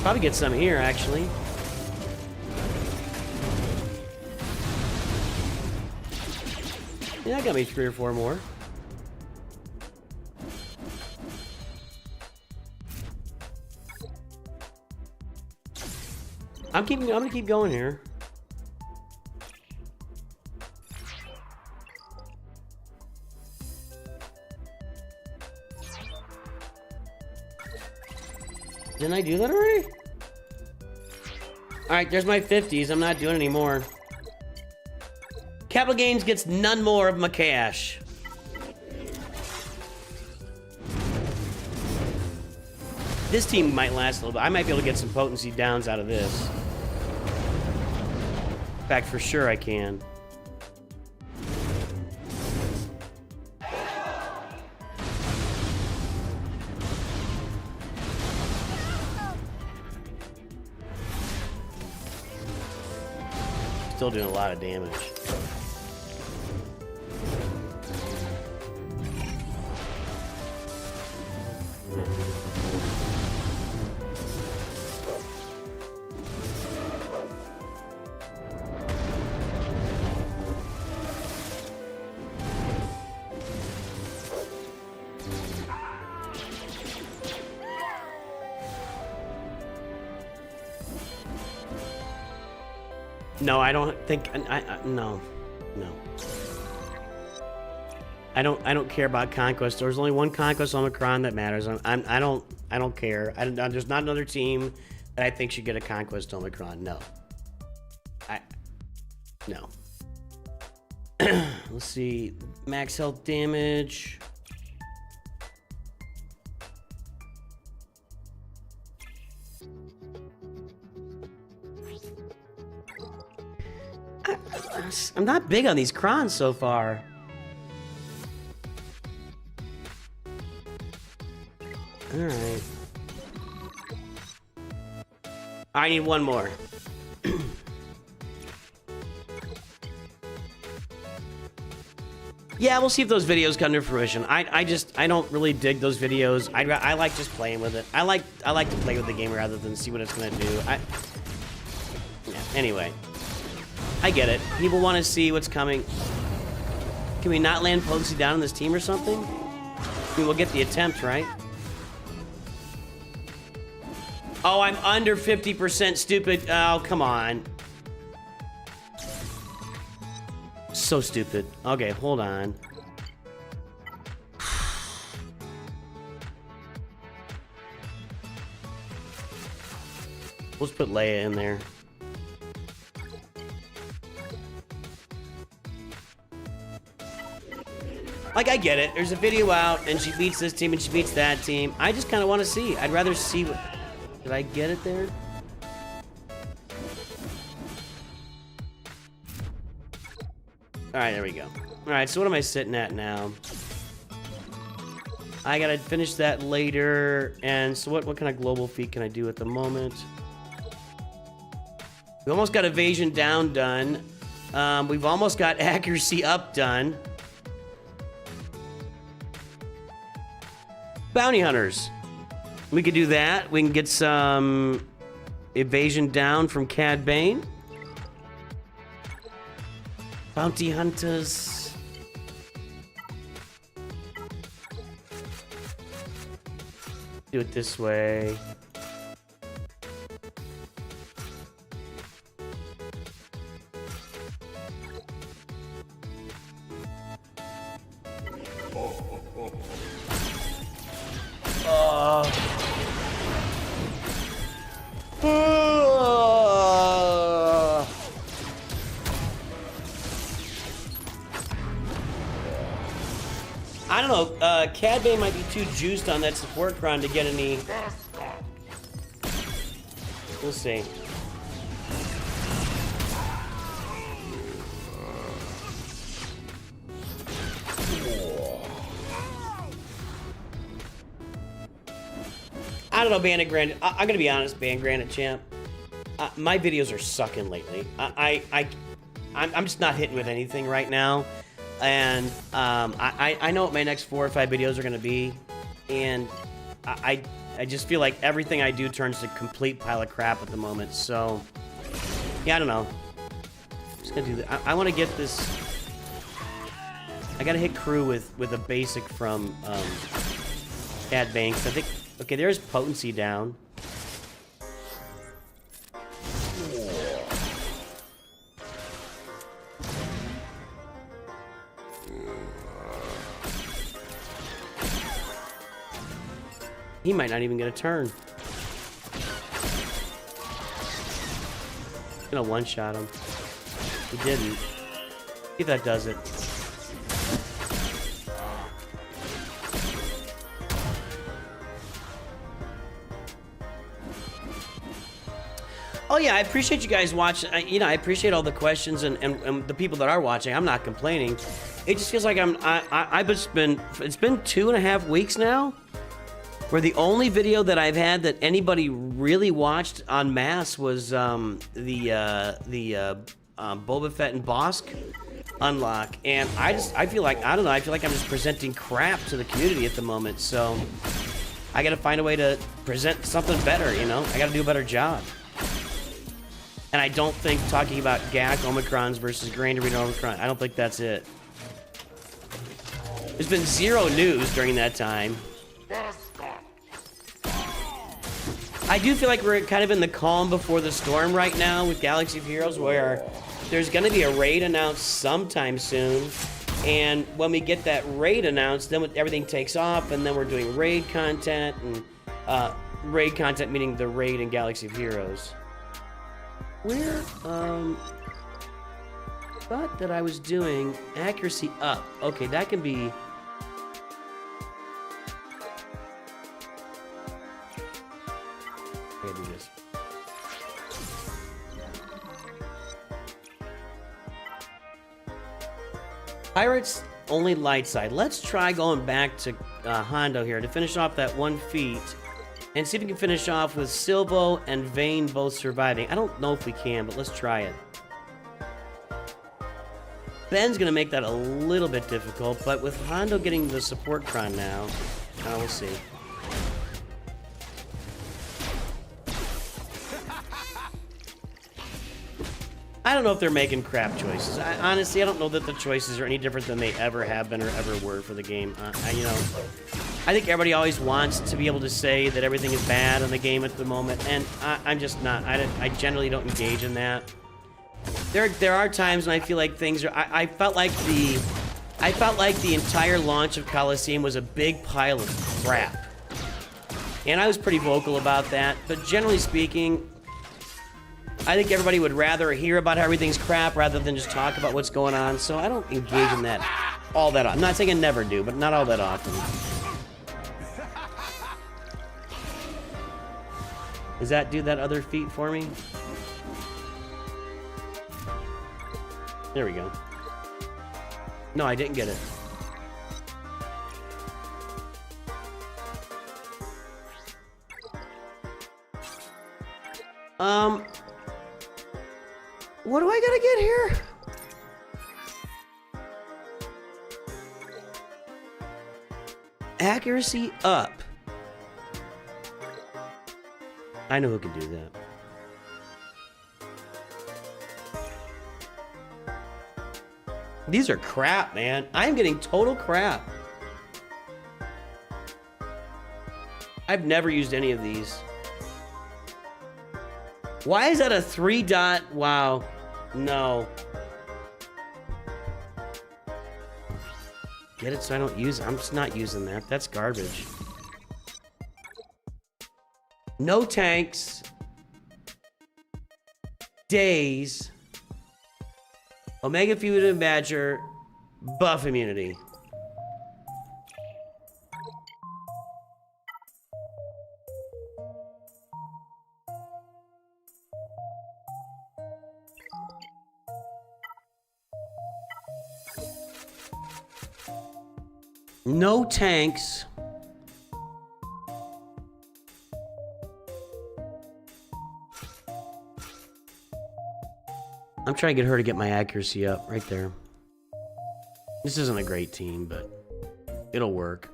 Probably get some here, actually. Yeah, that got me 3 or 4 more. I'm gonna keep going here. Didn't I do that already? Alright, there's my 50s. I'm not doing any more. Capital Games gets none more of my cash. This team might last a little bit. I might be able to get some potency downs out of this. In fact, for sure I can. still doing a lot of damage. No, I don't think. No. I don't care about Conquest. There's only one Conquest Omicron that matters. I don't care. There's not another team that I think should get a Conquest Omicron. No. No. Let's see. Max health damage. I'm not big on these crons so far. Alright. I need one more. Yeah, we'll see if those videos come to fruition. I don't really dig those videos. I like just playing with it. I like to play with the game rather than see what it's gonna do. Yeah, anyway. I get it. People want to see what's coming. Can we not land potency down on this team or something? I mean, we'll get the attempt, right? Oh, I'm under 50% stupid. Oh, come on. So stupid. Okay, hold on. Let's put Leia in there. Like, I get it. There's a video out, and she beats this team, and she beats that team. I just kind of want to see. I'd rather see what... Did I get it there? Alright, there we go. Alright, so what am I sitting at now? I gotta finish that later. And so what kind of global feat can I do at the moment? We almost got evasion down done. We've almost got accuracy up done. Bounty hunters. We could do that. We can get some evasion down from Cad Bane. Bounty hunters. Do it this way. I don't know, Cad Bane might be too juiced on that support cron to get any... We'll see. I don't know, Bandit Granite. I'm gonna be honest, Bandit Granite Champ. My videos are sucking lately. I'm just not hitting with anything right now. And I know what my next 4 or 5 videos are gonna be, and I just feel like everything I do turns to a complete pile of crap at the moment. So yeah, I don't know. I'm just gonna do that. I want to get this. I gotta hit crew with a basic from Cad Bane. I think okay, there's potency down. He might not even get a turn. Gonna one-shot him. He didn't. See if that does it. Oh yeah, I appreciate you guys watching. I appreciate all the questions and the people that are watching. I'm not complaining. It just feels like it's been 2.5 weeks now, where the only video that I've had that anybody really watched en masse was the Boba Fett and Bosk unlock, and I feel like, I don't know, I feel like I'm just presenting crap to the community at the moment, so I gotta find a way to present something better, you know? I gotta do a better job. And I don't think talking about GAC Omicrons versus Grand Arena Omicron, I don't think that's it. There's been zero news during that time. I do feel like we're kind of in the calm before the storm right now with Galaxy of Heroes, where there's going to be a raid announced sometime soon. And when we get that raid announced, then everything takes off, and then we're doing raid content, and raid content meaning the raid in Galaxy of Heroes. Where, thought that I was doing accuracy up. Okay, that can be... I gotta do this. Pirates only light side. Let's try going back to Hondo here to finish off that 1 feat and see if we can finish off with Silvo and Vane both surviving. I don't know if we can, but let's try it. Ben's gonna make that a little bit difficult, but with Hondo getting the support cron now, we'll see. I don't know if they're making crap choices. Honestly, I don't know that the choices are any different than they ever have been or ever were for the game. You know, I think everybody always wants to be able to say that everything is bad in the game at the moment, and I'm just not. I generally don't engage in that. There are times when I feel like things are. I felt like the entire launch of Coliseum was a big pile of crap, and I was pretty vocal about that. But generally speaking, I think everybody would rather hear about how everything's crap rather than just talk about what's going on, so I don't engage in that all that often. I'm not saying I never do, but not all that often. Does that do that other feat for me? There we go. No, I didn't get it. What do I gotta get here? Accuracy up. I know who can do that. These are crap, man. I'm getting total crap. I've never used any of these. Why is that a 3-dot? Wow. No. Get it so I don't use it. I'm just not using that. That's garbage. No tanks. Days. Omega Fugitive Badger. Buff immunity. No tanks. I'm trying to get her to get my accuracy up right there. This isn't a great team, but it'll work.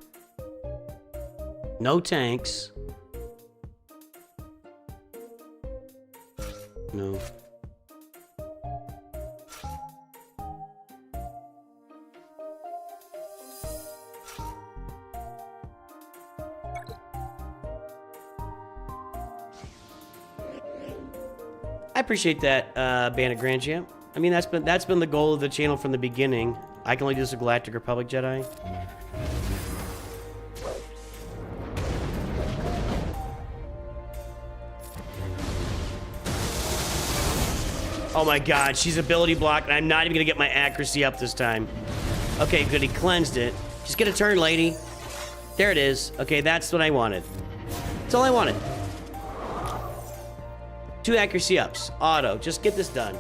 No tanks. No. I appreciate that, Bandit Grand Champ. I mean, that's been the goal of the channel from the beginning. I can only do this with Galactic Republic Jedi. Oh my god, she's ability blocked, and I'm not even gonna get my accuracy up this time. Okay, good, he cleansed it. Just get a turn, lady. There it is. Okay, that's what I wanted. That's all I wanted. 2 accuracy ups. Auto. Just get this done.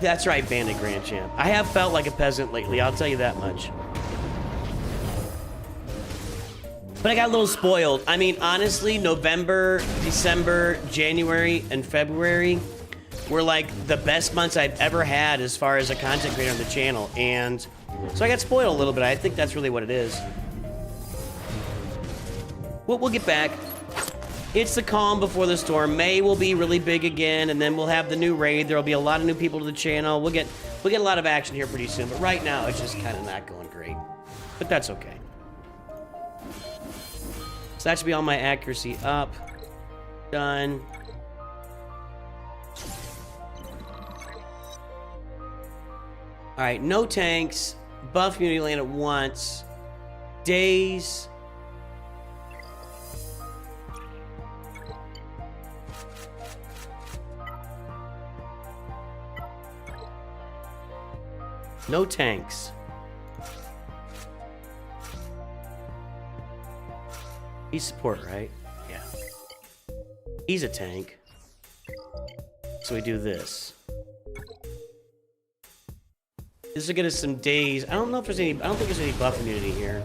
That's right, Bandit Grand Champ. I have felt like a peasant lately, I'll tell you that much. But I got a little spoiled. I mean, honestly, November, December, January, and February were like the best months I've ever had as far as a content creator on the channel. And so I got spoiled a little bit. I think that's really what it is. We'll get back. It's the calm before the storm. May will be really big again, and then we'll have the new raid. There'll be a lot of new people to the channel. We'll get a lot of action here pretty soon. But right now, it's just kind of not going great. But that's okay. So that should be all my accuracy up. Done. All right, no tanks. Buff community land at once. Days. No tanks. He's support, right? Yeah. He's a tank. So we do this. This will get us some days. I don't know if there's any. I don't think there's any buff immunity here.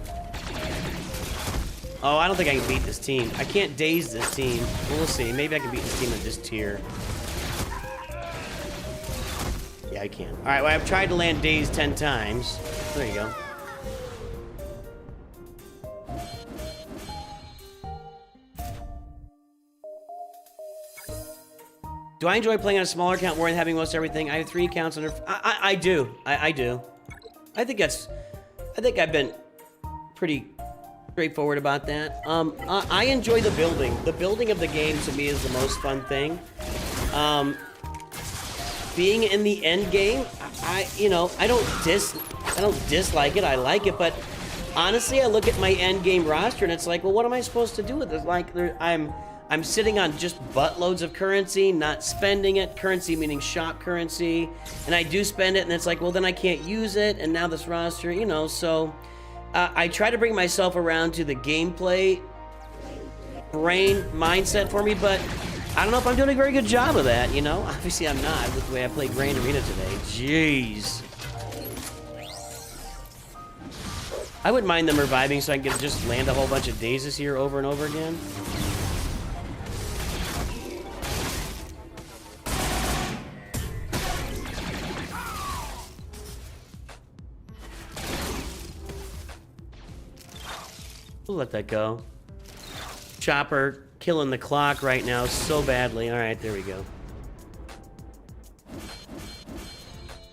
Oh, I don't think I can beat this team. I can't daze this team. Well, we'll see. Maybe I can beat this team at this tier. Yeah, I can. All right. Well, I've tried to land daze 10 times. There you go. Do I enjoy playing on a smaller account more than having most everything? I have 3 accounts under. I do. I do. I think I've been pretty straightforward about that. I enjoy the building. The building of the game to me is the most fun thing. Being in the end game, I don't dislike it. I like it, but honestly, I look at my end game roster and it's like, well, what am I supposed to do with this? Like, I'm sitting on just buttloads of currency, not spending it. Currency meaning shop currency. And I do spend it, and it's like, well, then I can't use it. And now this roster, you know, so I try to bring myself around to the gameplay brain mindset for me, but I don't know if I'm doing a very good job of that, you know? Obviously, I'm not with the way I played Grand Arena today. Jeez. I wouldn't mind them reviving so I can just land a whole bunch of dazes here over and over again. We'll let that go. Chopper killing the clock right now so badly. All right, there we go.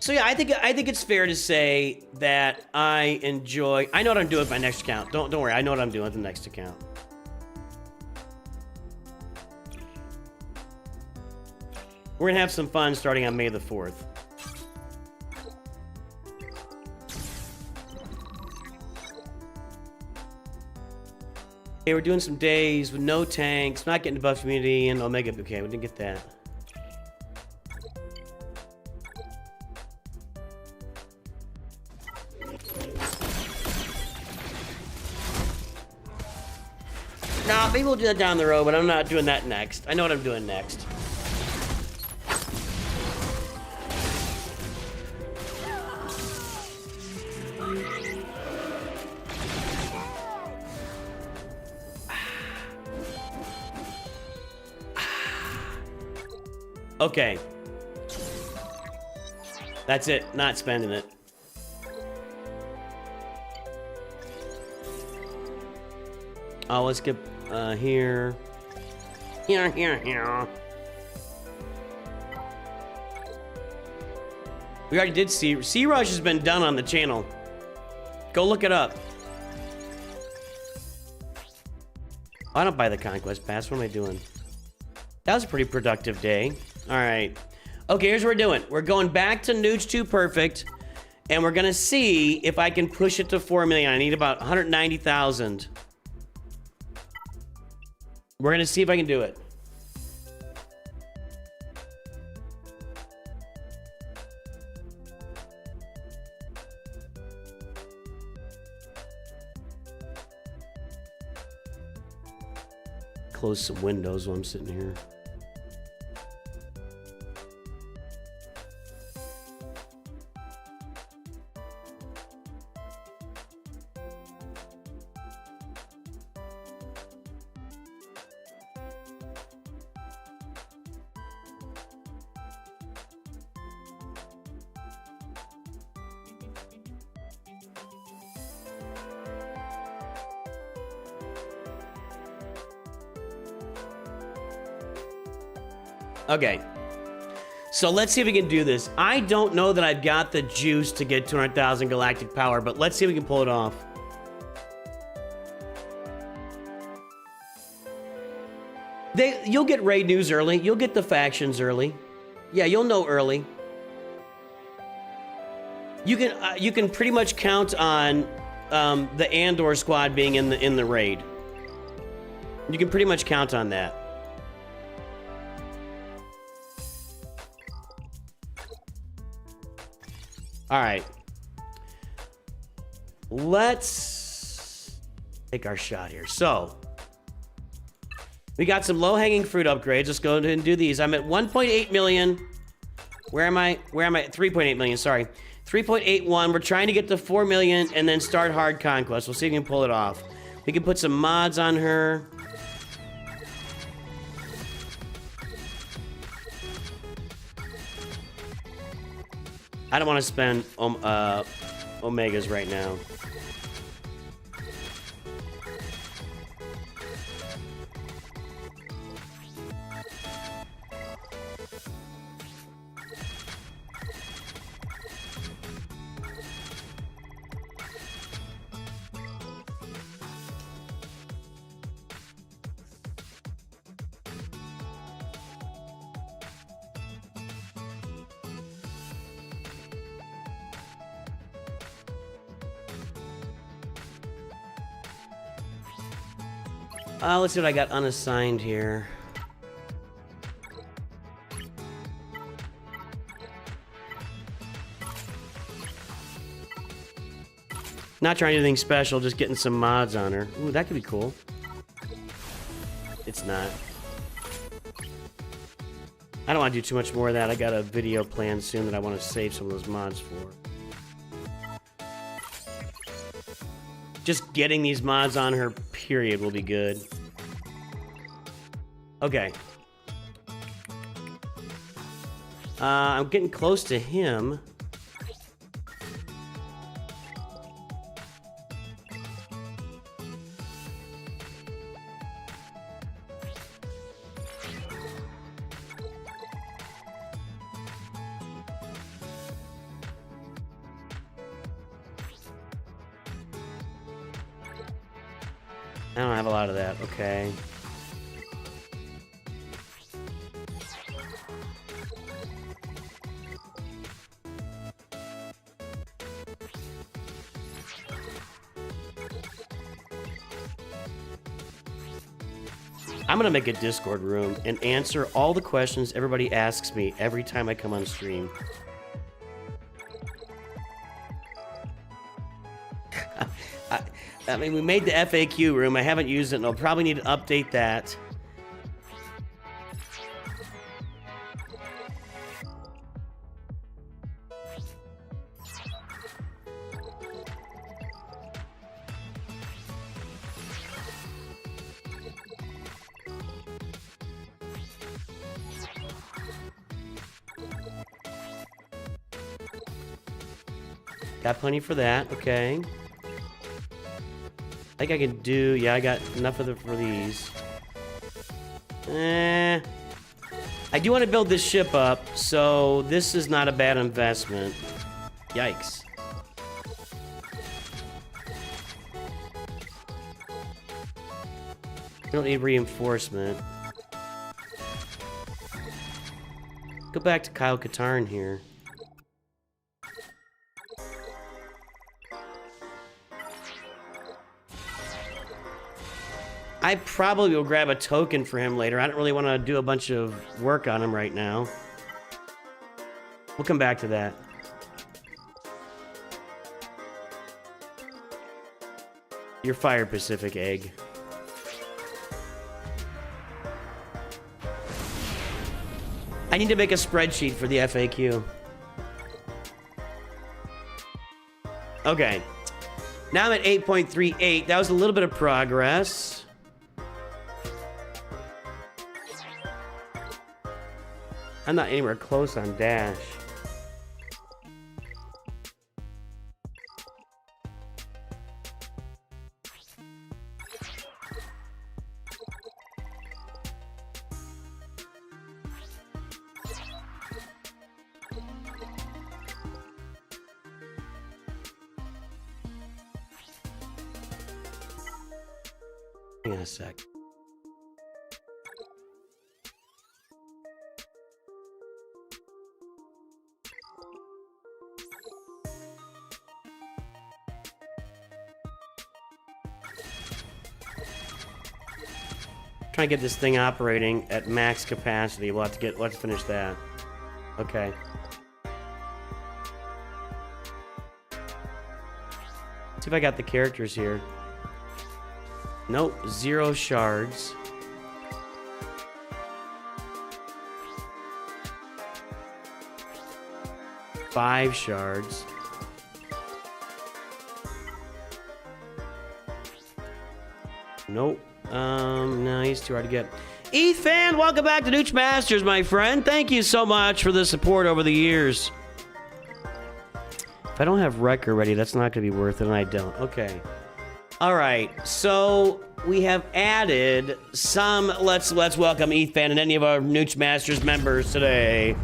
So yeah, I think it's fair to say that I enjoy. I know what I'm doing with my next account. Don't worry. I know what I'm doing with the next account. We're gonna have some fun starting on May the 4th. Okay, we're doing some days with no tanks, not getting the buff immunity, and Omega. Okay, we didn't get that. Nah, maybe we'll do that down the road, but I'm not doing that next. I know what I'm doing next. Okay. That's it. Not spending it. Oh, let's get here. Here. We already did Sea Rush has been done on the channel. Go look it up. I don't buy the Conquest Pass. What am I doing? That was a pretty productive day. All right. Okay, here's what we're doing. We're going back to Nooch 2 Perfect, and we're going to see if I can push it to 4 million. I need about 190,000. We're going to see if I can do it. Close some windows while I'm sitting here. Okay. So let's see if we can do this. I don't know that I've got the juice to get 200,000 galactic power, but let's see if we can pull it off. You'll get raid news early. You'll get the factions early. Yeah, you'll know early. You can pretty much count on the Andor squad being in the raid. You can pretty much count on that. All right. Let's take our shot here. So, we got some low-hanging fruit upgrades. Let's go ahead and do these. I'm at 1.8 million. Where am I? 3.8 million, sorry. 3.81. We're trying to get to 4 million and then start hard conquest. We'll see if we can pull it off. We can put some mods on her. I don't want to spend Omegas right now. Let's see what I got unassigned here. Not trying anything special, just getting some mods on her. Ooh, that could be cool. It's not. I don't want to do too much more of that. I got a video planned soon that I want to save some of those mods for. Just getting these mods on her, period, will be good. Okay. I'm getting close to him. I don't have a lot of that, okay. I'm gonna make a Discord room and answer all the questions everybody asks me every time I come on stream. I mean, we made the FAQ room. I haven't used it, and I'll probably need to update that. Got plenty for that, okay. I think I can do, yeah, I got enough of for these. I do want to build this ship up, so this is not a bad investment. Yikes. We don't need reinforcement. Go back to Kyle Katarn here. I probably will grab a token for him later. I don't really want to do a bunch of work on him right now. We'll come back to that. Your Fire Pacific egg. I need to make a spreadsheet for the FAQ. Okay. Now I'm at 8.38. That was a little bit of progress. I'm not anywhere close on Dash. Hang on a sec. Trying to get this thing operating at max capacity. Let's finish that. Okay. See if I got the characters here. Nope, 0 shards. Five shards. Nope. No, he's too hard to get. Ethan, welcome back to Nooch Masters, my friend. Thank you so much for the support over the years. If I don't have Wrecker ready, that's not going to be worth it, and I don't. Okay. All right. So we have added some. Let's welcome Ethan and any of our Nooch Masters members today.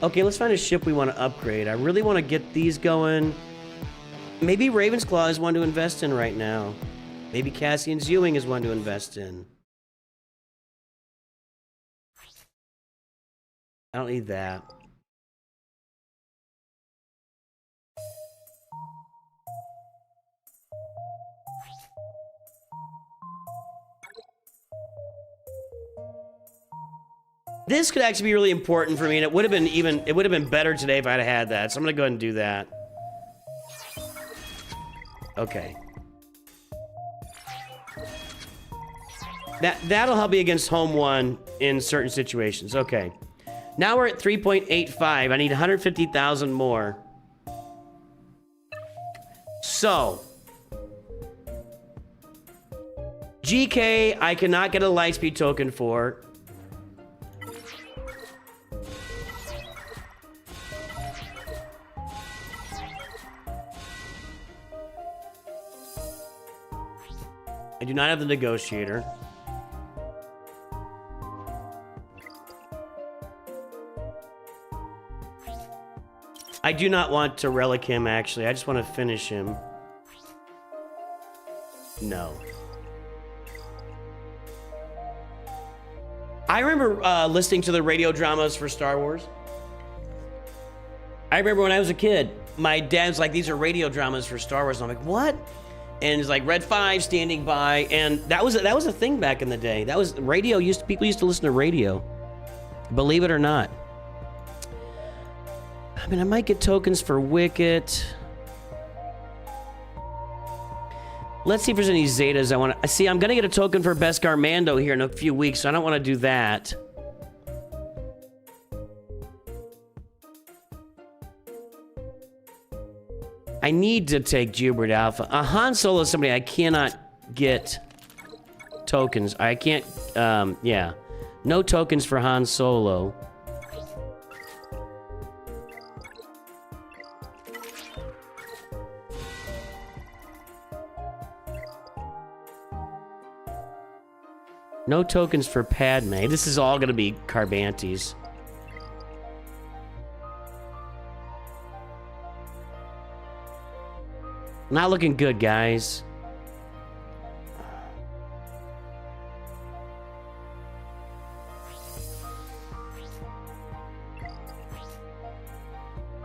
Okay, let's find a ship we want to upgrade. I really want to get these going. Maybe Raven's Claw is one to invest in right now. Maybe Cassian's Ewing is one to invest in. I don't need that. This could actually be really important for me, and it would have been better today if I'd had that. So I'm gonna go ahead and do that. Okay. That'll help me against home one in certain situations. Okay. Now we're at 3.85. I need 150,000 more. So GK, I cannot get a Lightspeed token for. I do not have the Negotiator. I do not want to relic him, actually. I just want to finish him. No. I remember listening to the radio dramas for Star Wars. I remember when I was a kid, my dad's like, these are radio dramas for Star Wars. And I'm like, what? And it's like Red 5 standing by. And that was a thing back in the day. That was radio. People used to listen to radio. Believe it or not. I mean, I might get tokens for Wicket. Let's see if there's any Zetas I want to... See, I'm going to get a token for Beskar Mando here in a few weeks, so I don't want to do that. I need to take Jubert Alpha. Han Solo is somebody I cannot get tokens. I can't... yeah. No tokens for Han Solo. No tokens for Padme. This is all going to be Carbantes. Not looking good, guys.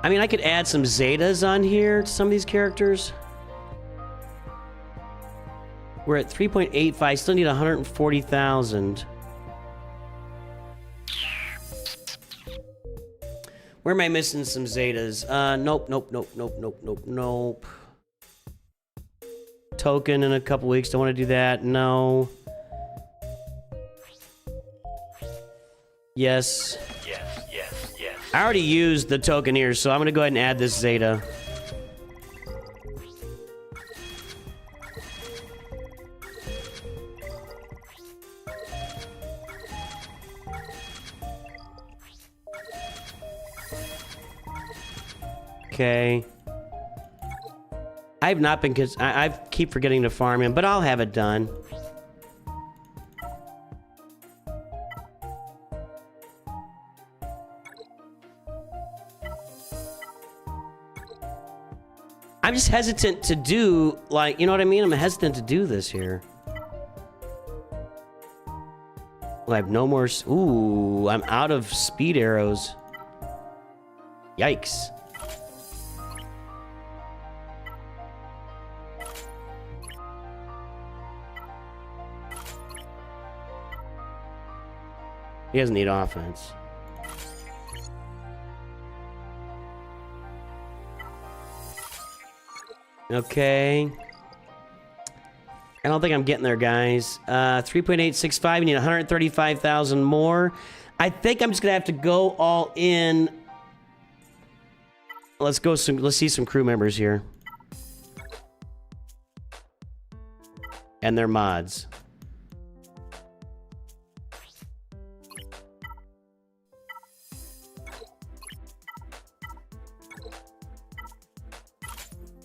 I mean, I could add some Zetas on here to some of these characters. We're at 3.85. Still need 140,000. Where am I missing some Zetas? Nope. Token in a couple weeks. Don't want to do that. No. Yes. Yes. I already used the token here, so I'm going to go ahead and add this Zeta. Okay. I've not been... I keep forgetting to farm him, but I'll have it done. I'm just hesitant to do, like, you know what I mean? I'm hesitant to do this here. Well, I have no more... Ooh, I'm out of speed arrows. Yikes. He doesn't need offense. Okay. I don't think I'm getting there, guys. 3.865. You need 135,000 more. I think I'm just gonna have to go all in. Let's go. Let's see some crew members here, and their mods.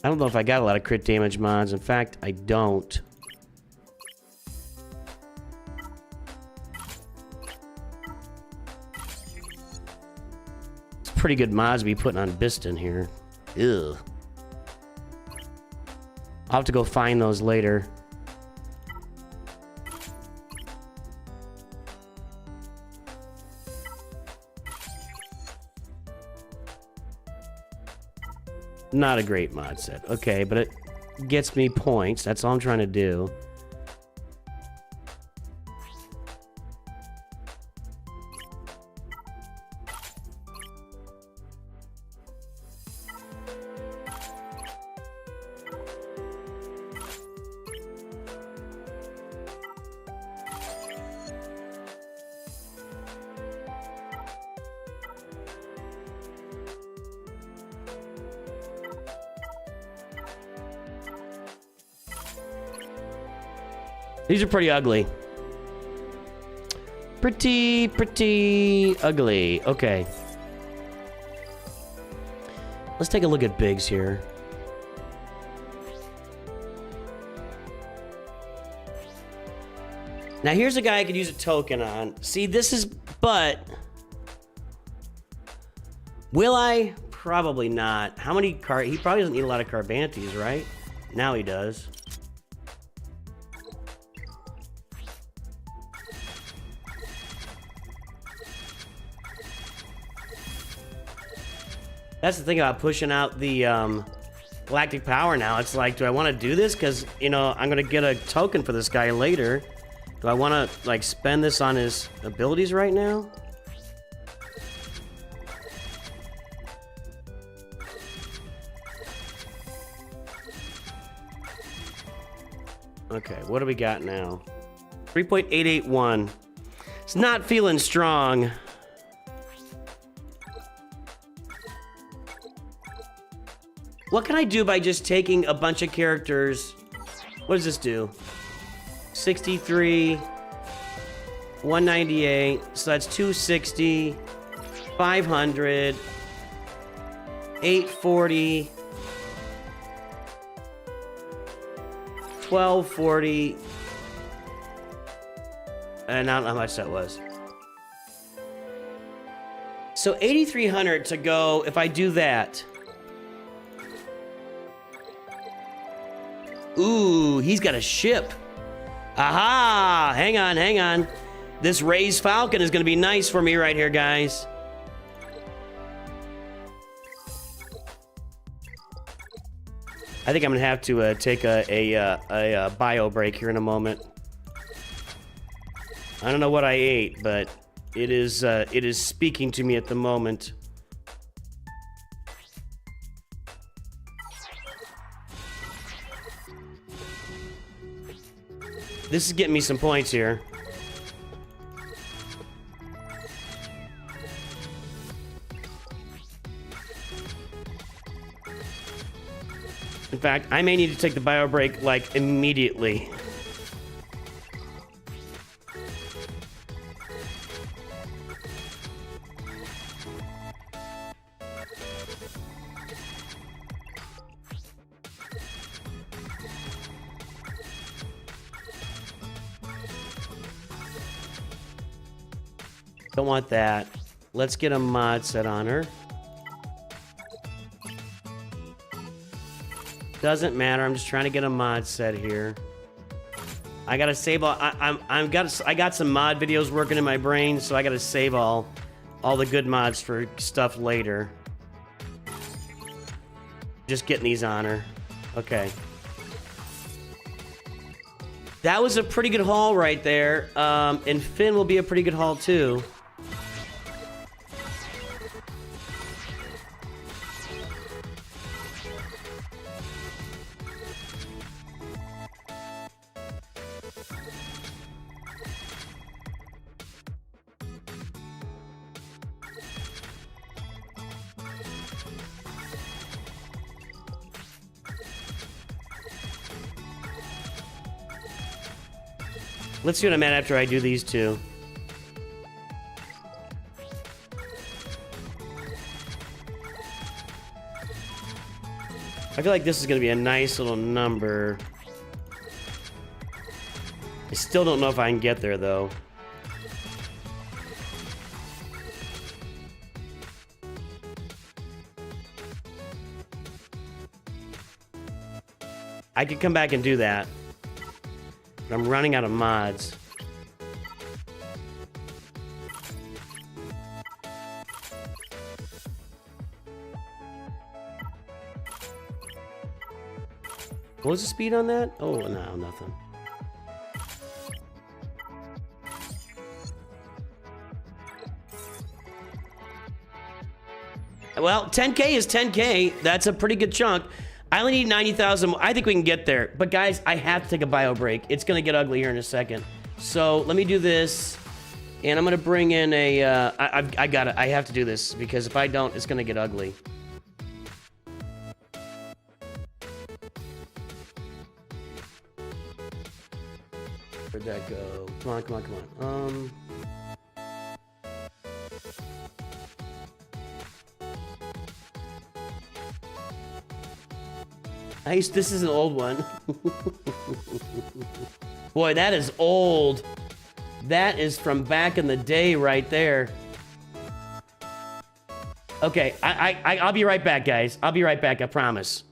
I don't know if I got a lot of crit damage mods. In fact, I don't. It's pretty good mods to be putting on Biston here. Ew. I'll have to go find those later. Not a great mod set. Okay, but it gets me points. That's all I'm trying to do. These are pretty ugly. Pretty ugly. Okay. Let's take a look at bigs here. Now here's a guy I could use a token on. See, this is, but will I? Probably not. How many he probably doesn't need a lot of Carbantes, right? Now he does. That's the thing about pushing out the galactic power now. It's like, do I want to do this? Because, you know, I'm going to get a token for this guy later. Do I want to, like, spend this on his abilities right now? Okay, what do we got now? 3.881. It's not feeling strong. What can I do by just taking a bunch of characters? What does this do? 63, 198, so that's 260, 500, 840, 1240, and I don't know how much that was. So 8,300 to go if I do that. Ooh, he's got a ship. Aha! Hang on, hang on. This raised falcon is going to be nice for me right here, guys. I think I'm going to have to take a bio break here in a moment. I don't know what I ate, but it is speaking to me at the moment. This is getting me some points here. In fact, I may need to take the bio break, like, immediately. Don't want that. Let's get a mod set on her. Doesn't matter. I'm just trying to get a mod set here. I gotta save all. I got some mod videos working in my brain, so I gotta save all the good mods for stuff later. Just getting these on her. Okay. That was a pretty good haul right there. And Finn will be a pretty good haul too. Let's see what I'm at after I do these two. I feel like this is going to be a nice little number. I still don't know if I can get there, though. I could come back and do that. But I'm running out of mods. What was the speed on that? Oh, no, nothing. Well, 10K is 10K. That's a pretty good chunk. I only need 90,000. I think we can get there. But guys, I have to take a bio break. It's going to get ugly here in a second. So let me do this. And I'm going to bring in a... I got it. I have to do this because if I don't, it's going to get ugly. Where'd that go? Come on, come on, come on. This is an old one. Boy, that is old. That is from back in the day right there. Okay, I'll be right back, guys. I'll be right back, I promise.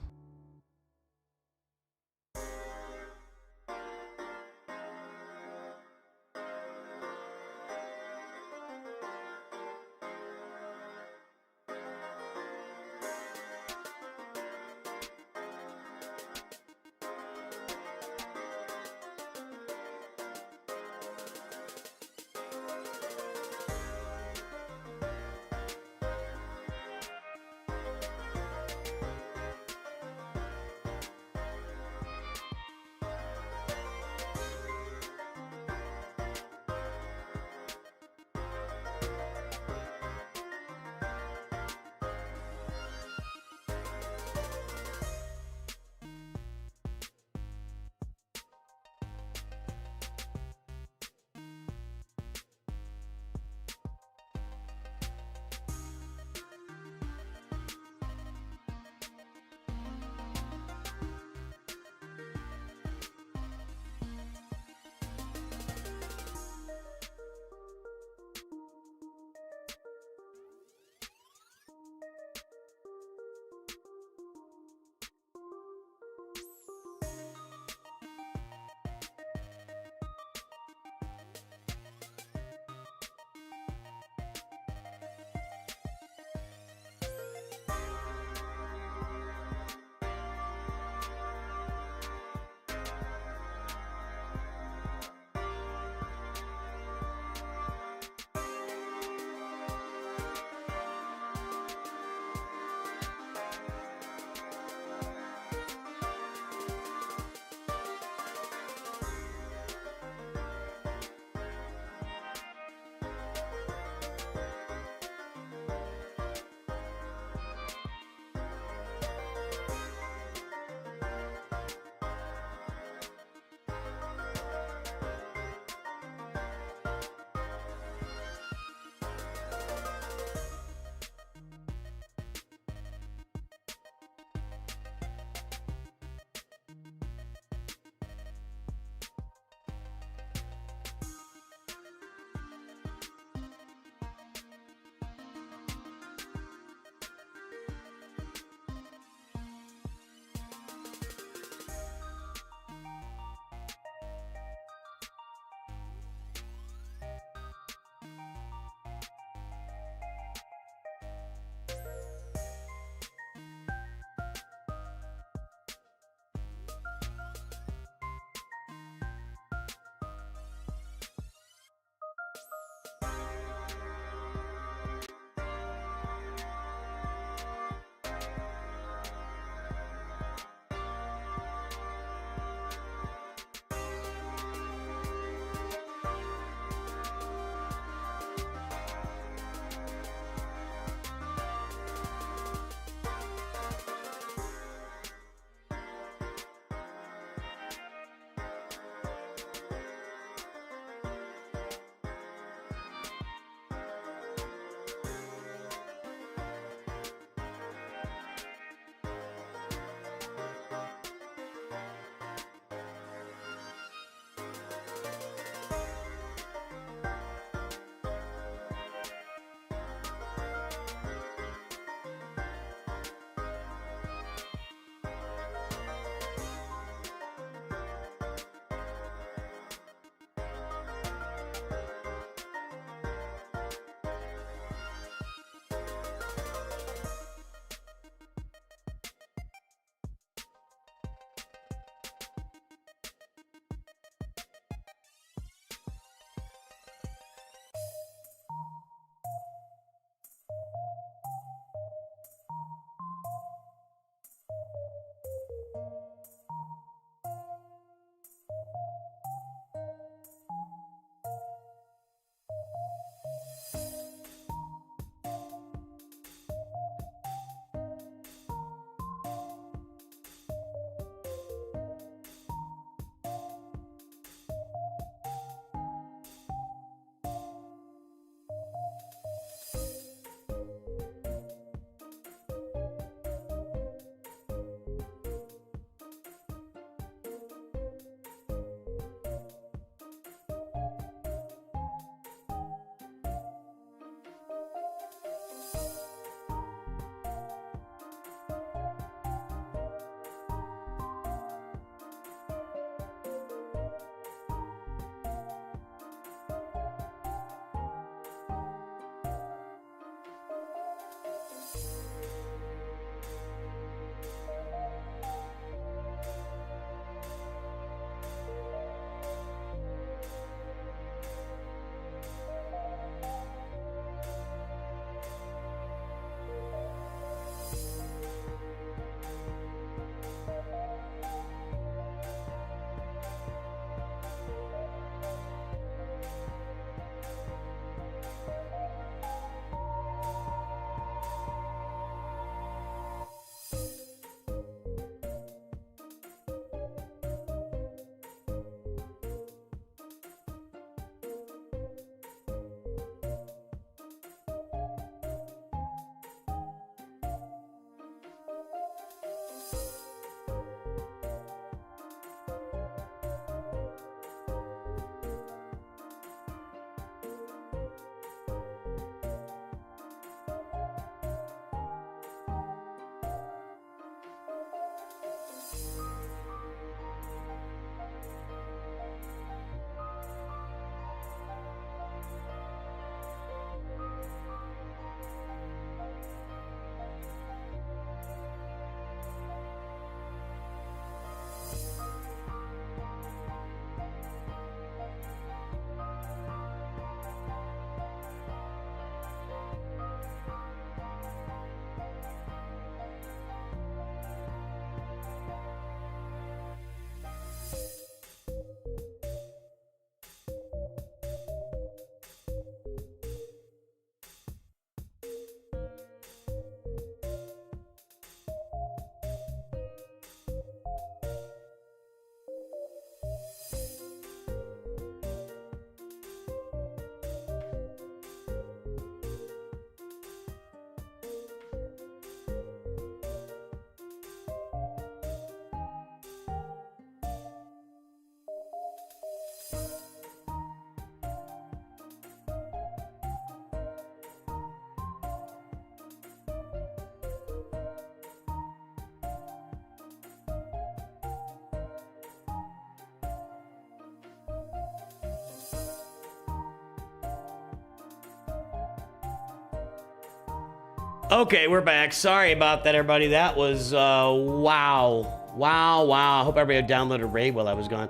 Okay, we're back. Sorry about that, everybody. That was, wow. Wow. I hope everybody downloaded Raid while I was gone.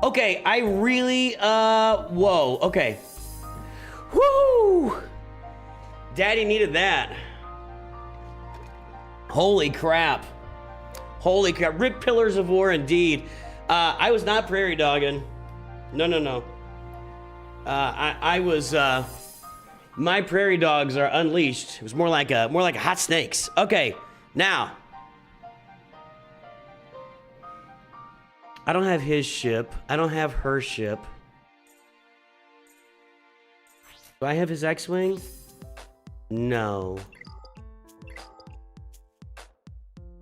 Okay, I really, whoa. Okay. Woo! Daddy needed that. Holy crap. Holy crap. Rip Pillars of War, indeed. I was not prairie dogging. No. I was, my prairie dogs are unleashed. It was more like hot snakes. Okay, now. I don't have his ship. I don't have her ship. Do I have his X-Wing? No.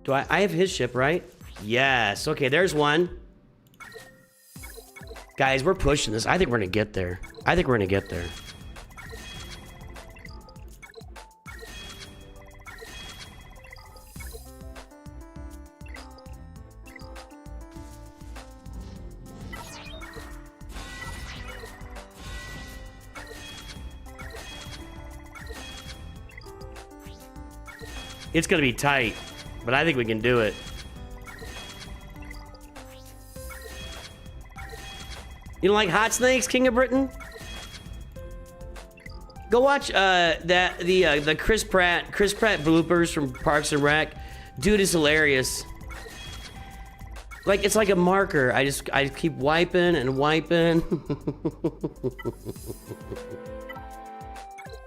Do I have his ship, right? Yes. Okay, there's one. Guys, we're pushing this. I think we're gonna get there. It's gonna be tight, but I think we can do it. You don't like hot snakes, King of Britain? Go watch the Chris Pratt bloopers from Parks and Rec. Dude is hilarious. Like, it's like a marker. I keep wiping and wiping.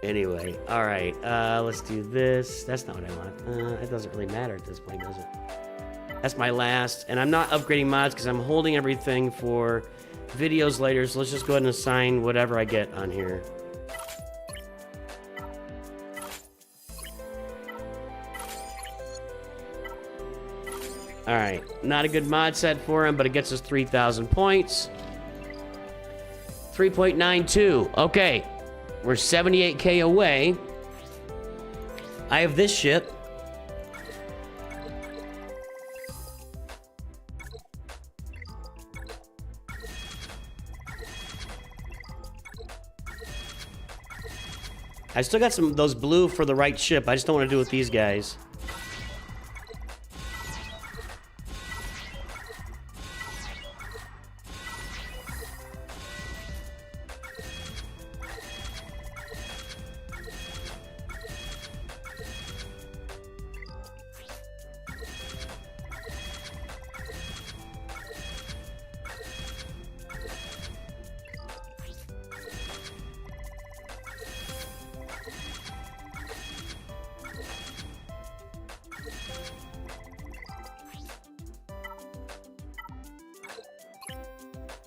Anyway, all right. Let's do this. That's not what I want. It doesn't really matter at this point, does it? That's my last, and I'm not upgrading mods because I'm holding everything for videos later. So let's just go ahead and assign whatever I get on here. All right, not a good mod set for him, but it gets us 3,000 points. 3.92. Okay, we're 78k away. I have this ship. I still got some of those blue for the right ship. I just don't want to do it with these guys.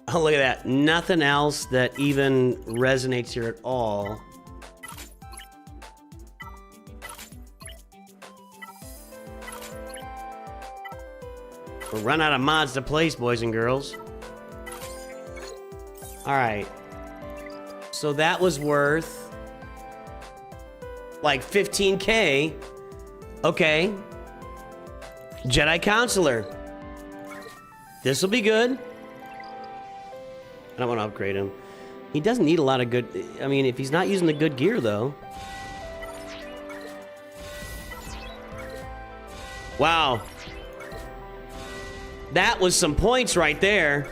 Oh, look at that. Nothing else that even resonates here at all. We're running out of mods to place, boys and girls. All right. So that was worth like 15k. Okay. Jedi Counselor. This will be good. I don't want to upgrade him. He doesn't need a lot of good... I mean, if he's not using the good gear, though. Wow. That was some points right there.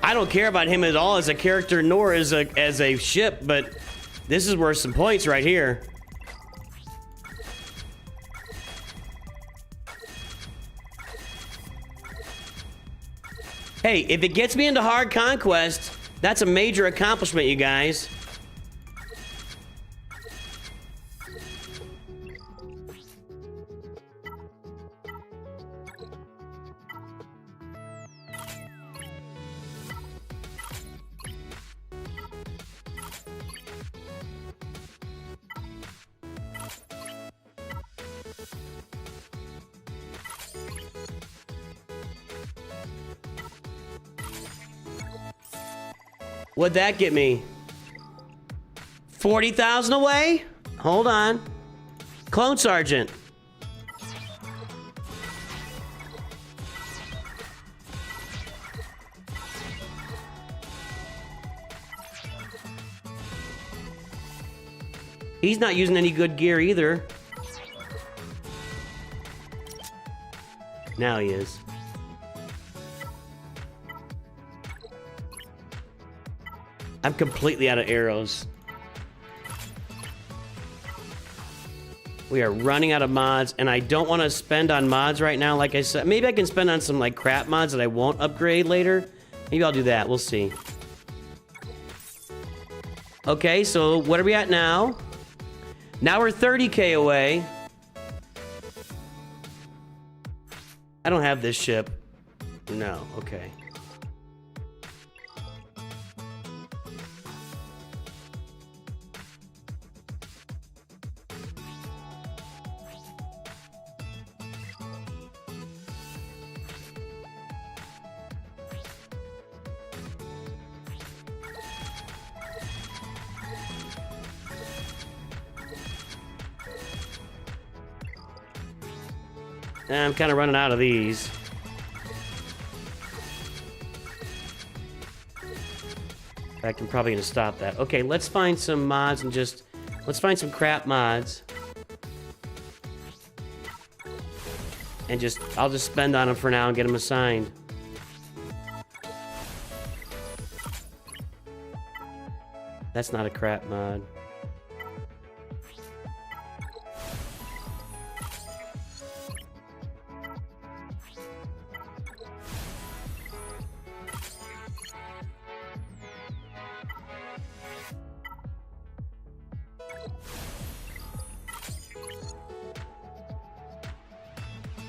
I don't care about him at all as a character, nor as a ship, but this is worth some points right here. Hey, if it gets me into hard conquest, that's a major accomplishment, you guys. What'd that get me? 40,000 away? Hold on. Clone Sergeant. He's not using any good gear either. Now he is. I'm completely out of arrows. We are running out of mods, and I don't want to spend on mods right now. Like I said, maybe I can spend on some like crap mods that I won't upgrade later. Maybe I'll do that. We'll see. Okay, so what are we at now? Now we're 30k away. I don't have this ship. No, okay. I'm kind of running out of these. In fact, I'm probably going to stop that. Okay, let's find some mods and just... Let's find some crap mods. And just... I'll just spend on them for now and get them assigned. That's not a crap mod.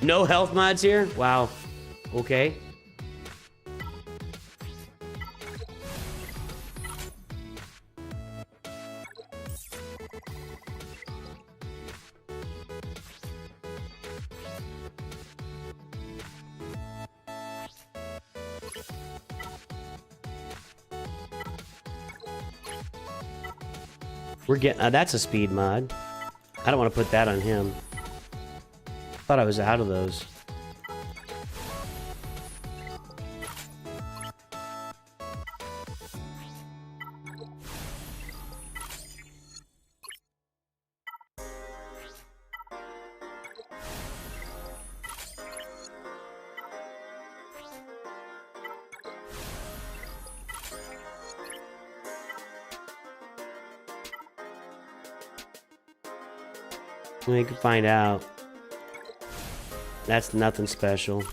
No health mods here? Wow. Okay. We're getting... that's a speed mod. I don't want to put that on him. Thought I was out of those. We can find out. That's nothing special.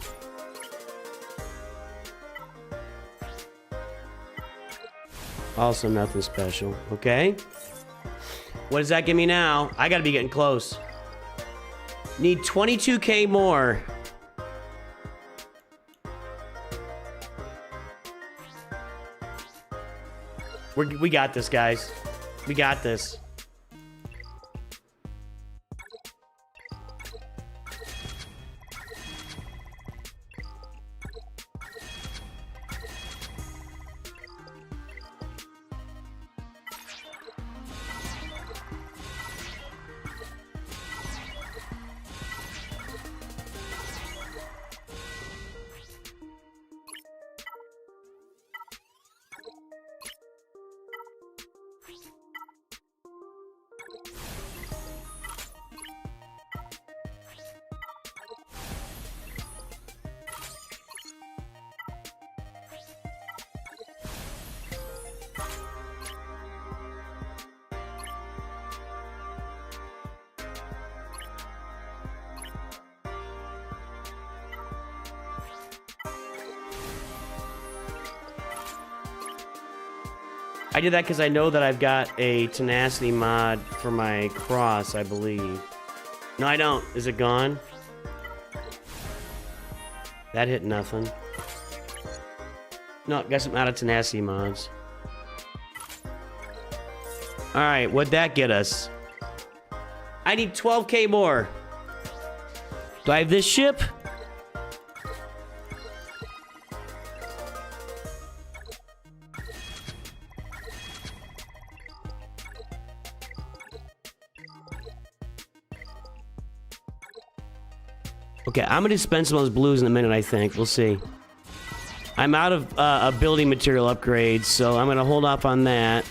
Also nothing special. Okay. What does that give me now? I gotta be getting close. Need 22k more. We got this, guys. We got this. I did that because I know that I've got a tenacity mod for my cross, I believe. No, I don't. Is it gone? That hit nothing. No, I guess I'm out of tenacity mods. Alright, what'd that get us? I need 12k more. Do I have this ship? Okay, I'm gonna spend some of those blues in a minute, I think. We'll see. I'm out of building material upgrades, so I'm gonna hold off on that.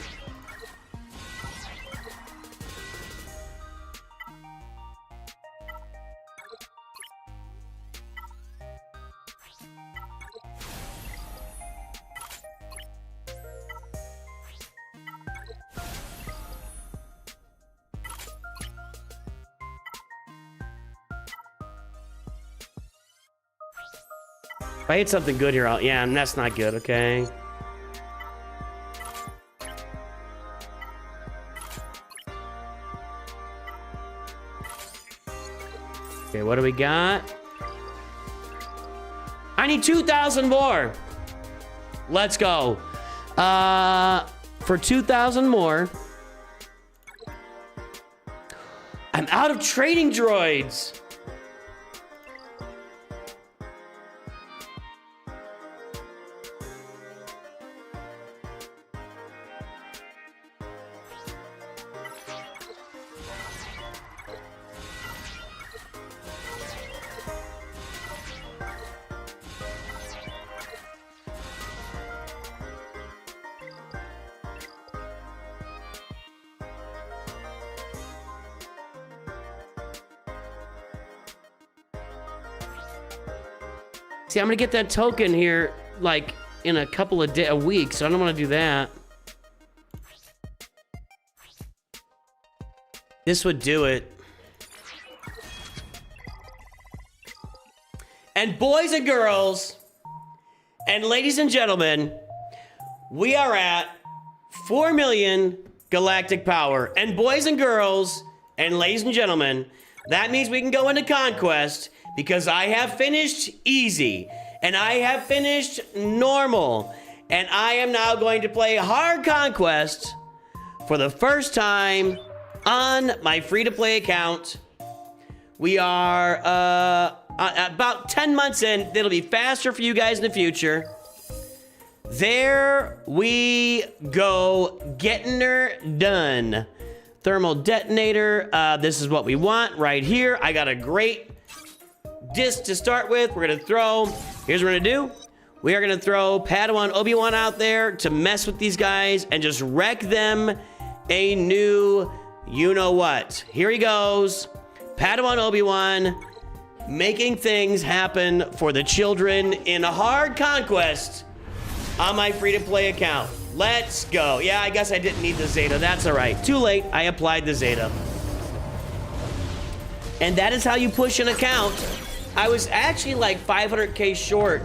If I hit something good here, yeah, and that's not good, okay? Okay, what do we got? I need 2,000 more. Let's go. For 2,000 more. I'm out of trading droids. See, I'm gonna get that token here, like, in a couple of a week, so I don't want to do that. This would do it. And boys and girls, and ladies and gentlemen, we are at 4 million galactic power. And boys and girls, and ladies and gentlemen, that means we can go into Conquest, because I have finished easy, and I have finished normal, and I am now going to play hard Conquest for the first time on my free-to-play account. We are about 10 months in. It'll be faster for you guys in the future. There we go, getting her done. Thermal detonator, this is what we want right here. I got a great disc to start with. We're gonna throw, here's what we're gonna do. We are gonna throw Padawan Obi-Wan out there to mess with these guys and just wreck them a new you-know-what. Here he goes. Padawan Obi-Wan making things happen for the children in a hard Conquest on my free-to-play account. Let's go. Yeah, I guess I didn't need the Zeta. That's all right. Too late. I applied the Zeta. And that is how you push an account. I was actually like 500K short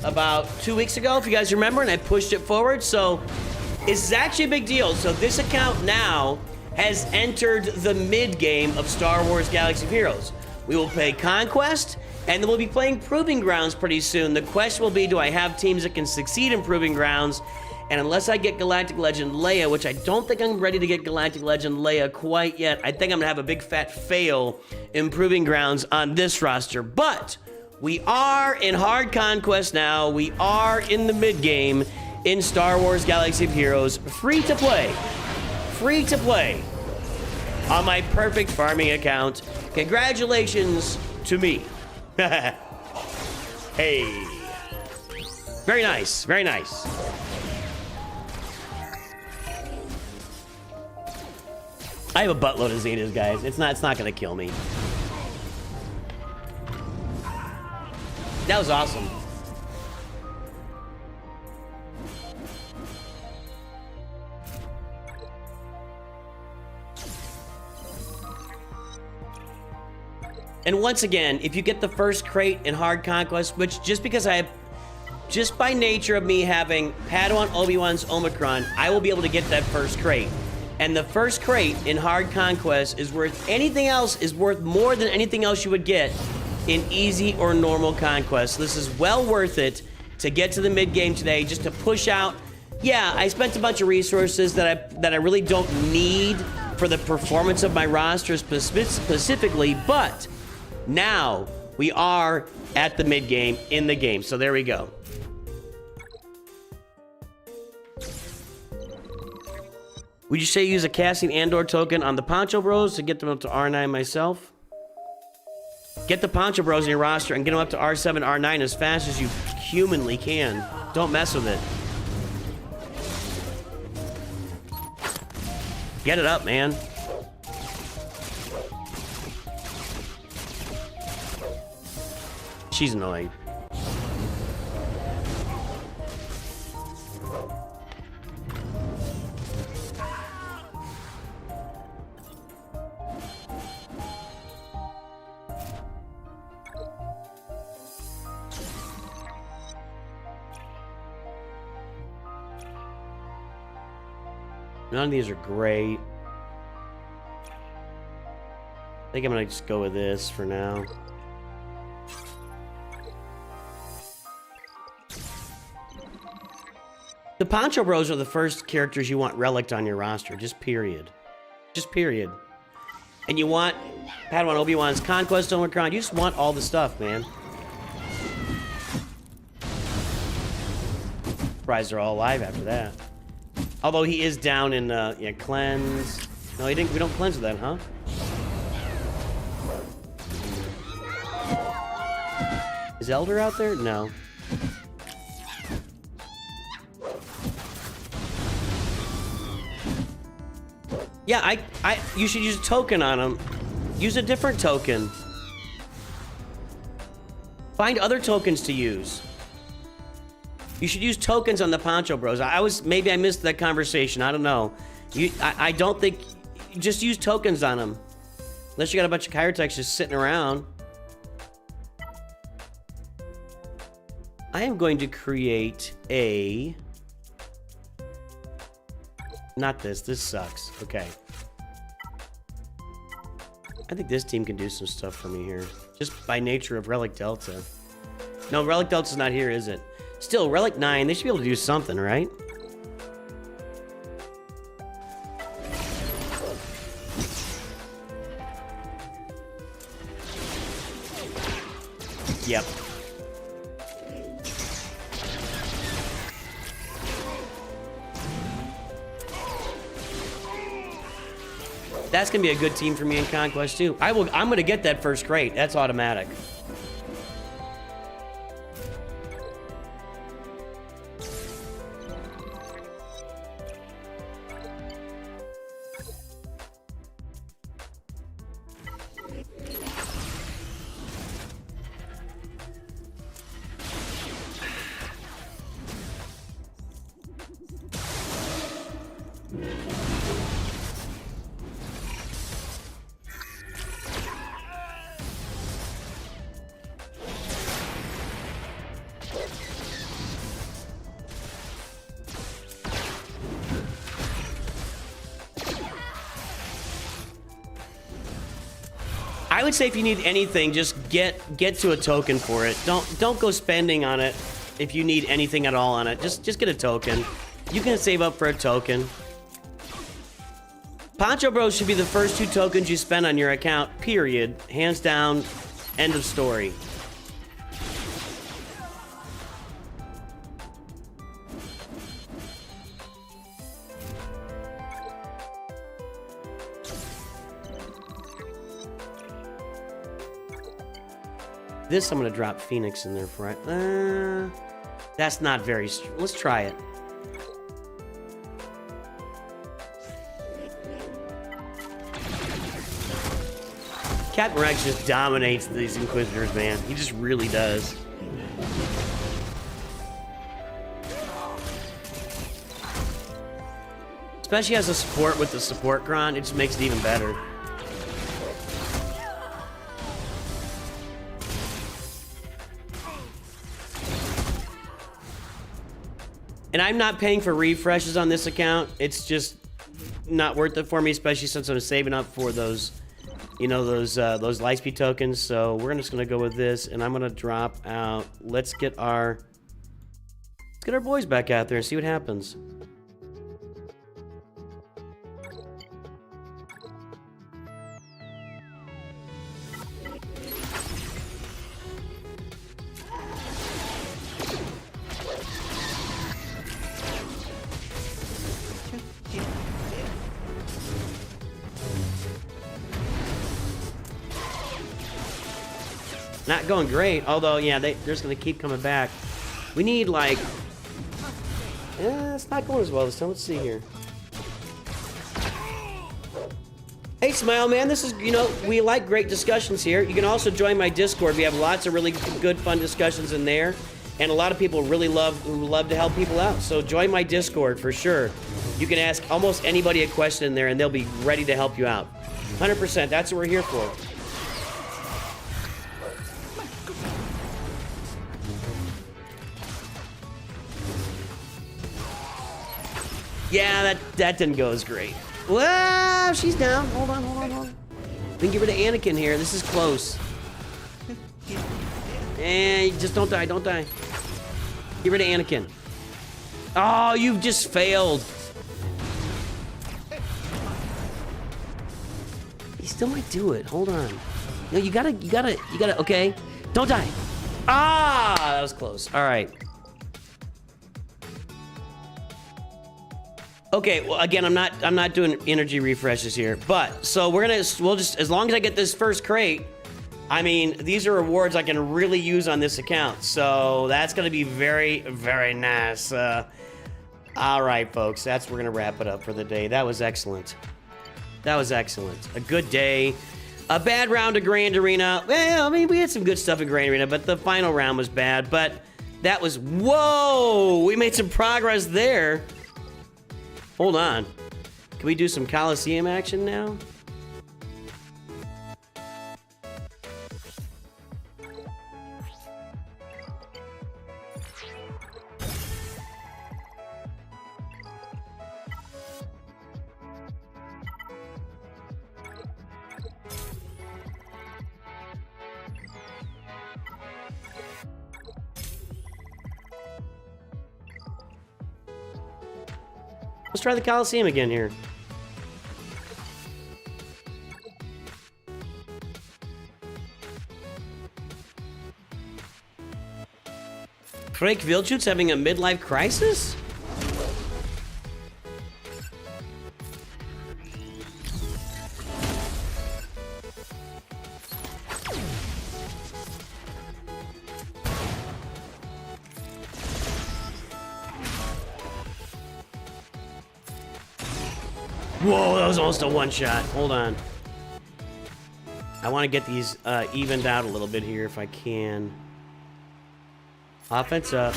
about 2 weeks ago, if you guys remember, and I pushed it forward. So it's actually a big deal. So this account now has entered the mid-game of Star Wars Galaxy of Heroes. We will play Conquest, and then we'll be playing Proving Grounds pretty soon. The question will be, do I have teams that can succeed in Proving Grounds? And unless I get Galactic Legend Leia, which I don't think I'm ready to get Galactic Legend Leia quite yet, I think I'm gonna have a big fat fail in Proving Grounds on this roster. But we are in hard Conquest now. We are in the mid-game in Star Wars Galaxy of Heroes. Free to play. Free to play. On my perfect farming account. Congratulations to me. Hey. Very nice, very nice. I have a buttload of Zetas, guys. It's not gonna kill me. That was awesome. And once again, if you get the first crate in hard Conquest, which just by nature of me having Padawan Obi-Wan's Omicron, I will be able to get that first crate. And the first crate in hard Conquest is worth more than anything else you would get in easy or normal Conquest. This is well worth it to get to the mid game today, just to push out. Yeah, I spent a bunch of resources that I really don't need for the performance of my roster specifically, but now we are at the mid game in the game. So there we go. Would you say use a Cassian Andor token on the Poncho Bros to get them up to R9 myself? Get the Poncho Bros in your roster and get them up to R7, R9 as fast as you humanly can. Don't mess with it. Get it up, man. She's annoying. None of these are great. I think I'm gonna just go with this for now. The Poncho Bros are the first characters you want relicked on your roster, just period. Just period. And you want Padawan Obi-Wan's Conquest, Omicron. You just want all the stuff, man. Surprised they're all alive after that. Although he is down in, yeah, cleanse. No, he didn't. We don't cleanse with that, huh? Is Elder out there? No. Yeah, you should use a token on him. Use a different token. Find other tokens to use. You should use tokens on the Poncho Bros. Maybe I missed that conversation. I don't know. I don't think, just use tokens on them. Unless you got a bunch of Kyber just sitting around. I am going to create a... Not this. This sucks. Okay. I think this team can do some stuff for me here. Just by nature of Relic Delta. No, Relic Delta's not here, is it? Still, Relic 9, they should be able to do something, right? Yep. That's gonna be a good team for me in Conquest too. I'm gonna get that first crate. That's automatic. I would say if you need anything, just get to a token for it. Don't go spending on it if you need anything at all on it. Just get a token. You can save up for a token. Poncho Bros should be the first 2 tokens you spend on your account, period. Hands down, end of story. This, I'm gonna drop Phoenix in there for it. That's not very... Let's try it. Captain Rex just dominates these Inquisitors, man. He just really does. Especially as a support with the support Gron, it just makes it even better. And I'm not paying for refreshes on this account. It's just not worth it for me, especially since I'm saving up for those, you know, those Lightspeed tokens. So we're just gonna go with this, and I'm gonna drop out. Let's get our boys back out there and see what happens. Not going great, although, yeah, they're just going to keep coming back. We need, like... it's not going as well this time. Let's see here. Hey, Smile Man, this is, you know, we like great discussions here. You can also join my Discord. We have lots of really good, fun discussions in there. And a lot of people really love to help people out. So join my Discord for sure. You can ask almost anybody a question in there, and they'll be ready to help you out. 100%, that's what we're here for. Yeah, that didn't go as great. Well, she's down. Hold on. We can get rid of Anakin here. This is close. And just don't die. Get rid of Anakin. Oh, you've just failed. You still might do it. Hold on. No, you gotta, okay. Don't die. Ah, that was close. All right. Okay, well, again, I'm not doing energy refreshes here, but so we'll just, as long as I get this first crate, I mean, these are rewards I can really use on this account, so that's gonna be very, very nice. All right, folks, we're gonna wrap it up for the day. That was excellent. A good day. A bad round of Grand Arena. Well, I mean, we had some good stuff in Grand Arena, but the final round was bad, but that was, whoa, we made some progress there. Hold on. Can we do some Coliseum action now? Let's try the Coliseum again here. Frank Vilchut's having a midlife crisis? Whoa, that was almost a one-shot. Hold on. I want to get these evened out a little bit here if I can. Offense up.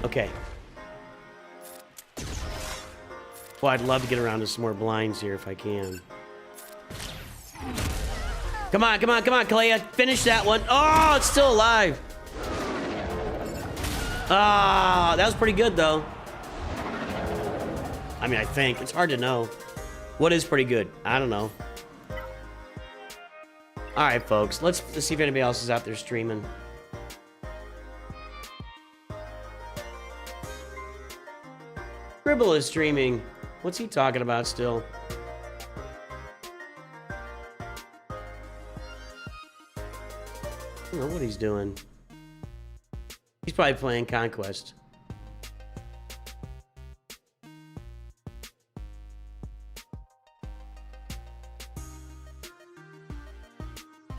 Okay. Well, I'd love to get around to some more blinds here if I can. Come on, Kalea. Finish that one. Oh, it's still alive. Ah, that was pretty good, though. I mean, I think. It's hard to know. What is pretty good? I don't know. All right, folks. Let's see if anybody else is out there streaming. Gribble is streaming. What's he talking about still? I don't know what he's doing. He's probably playing Conquest.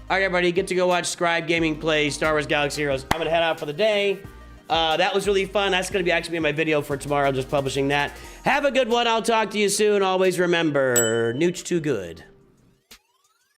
All right, everybody, get to go watch Scribe Gaming play Star Wars Galaxy Heroes. I'm gonna head out for the day. That was really fun. That's gonna be actually my video for tomorrow. I'm just publishing that. Have a good one. I'll talk to you soon. Always remember, Nooch too good.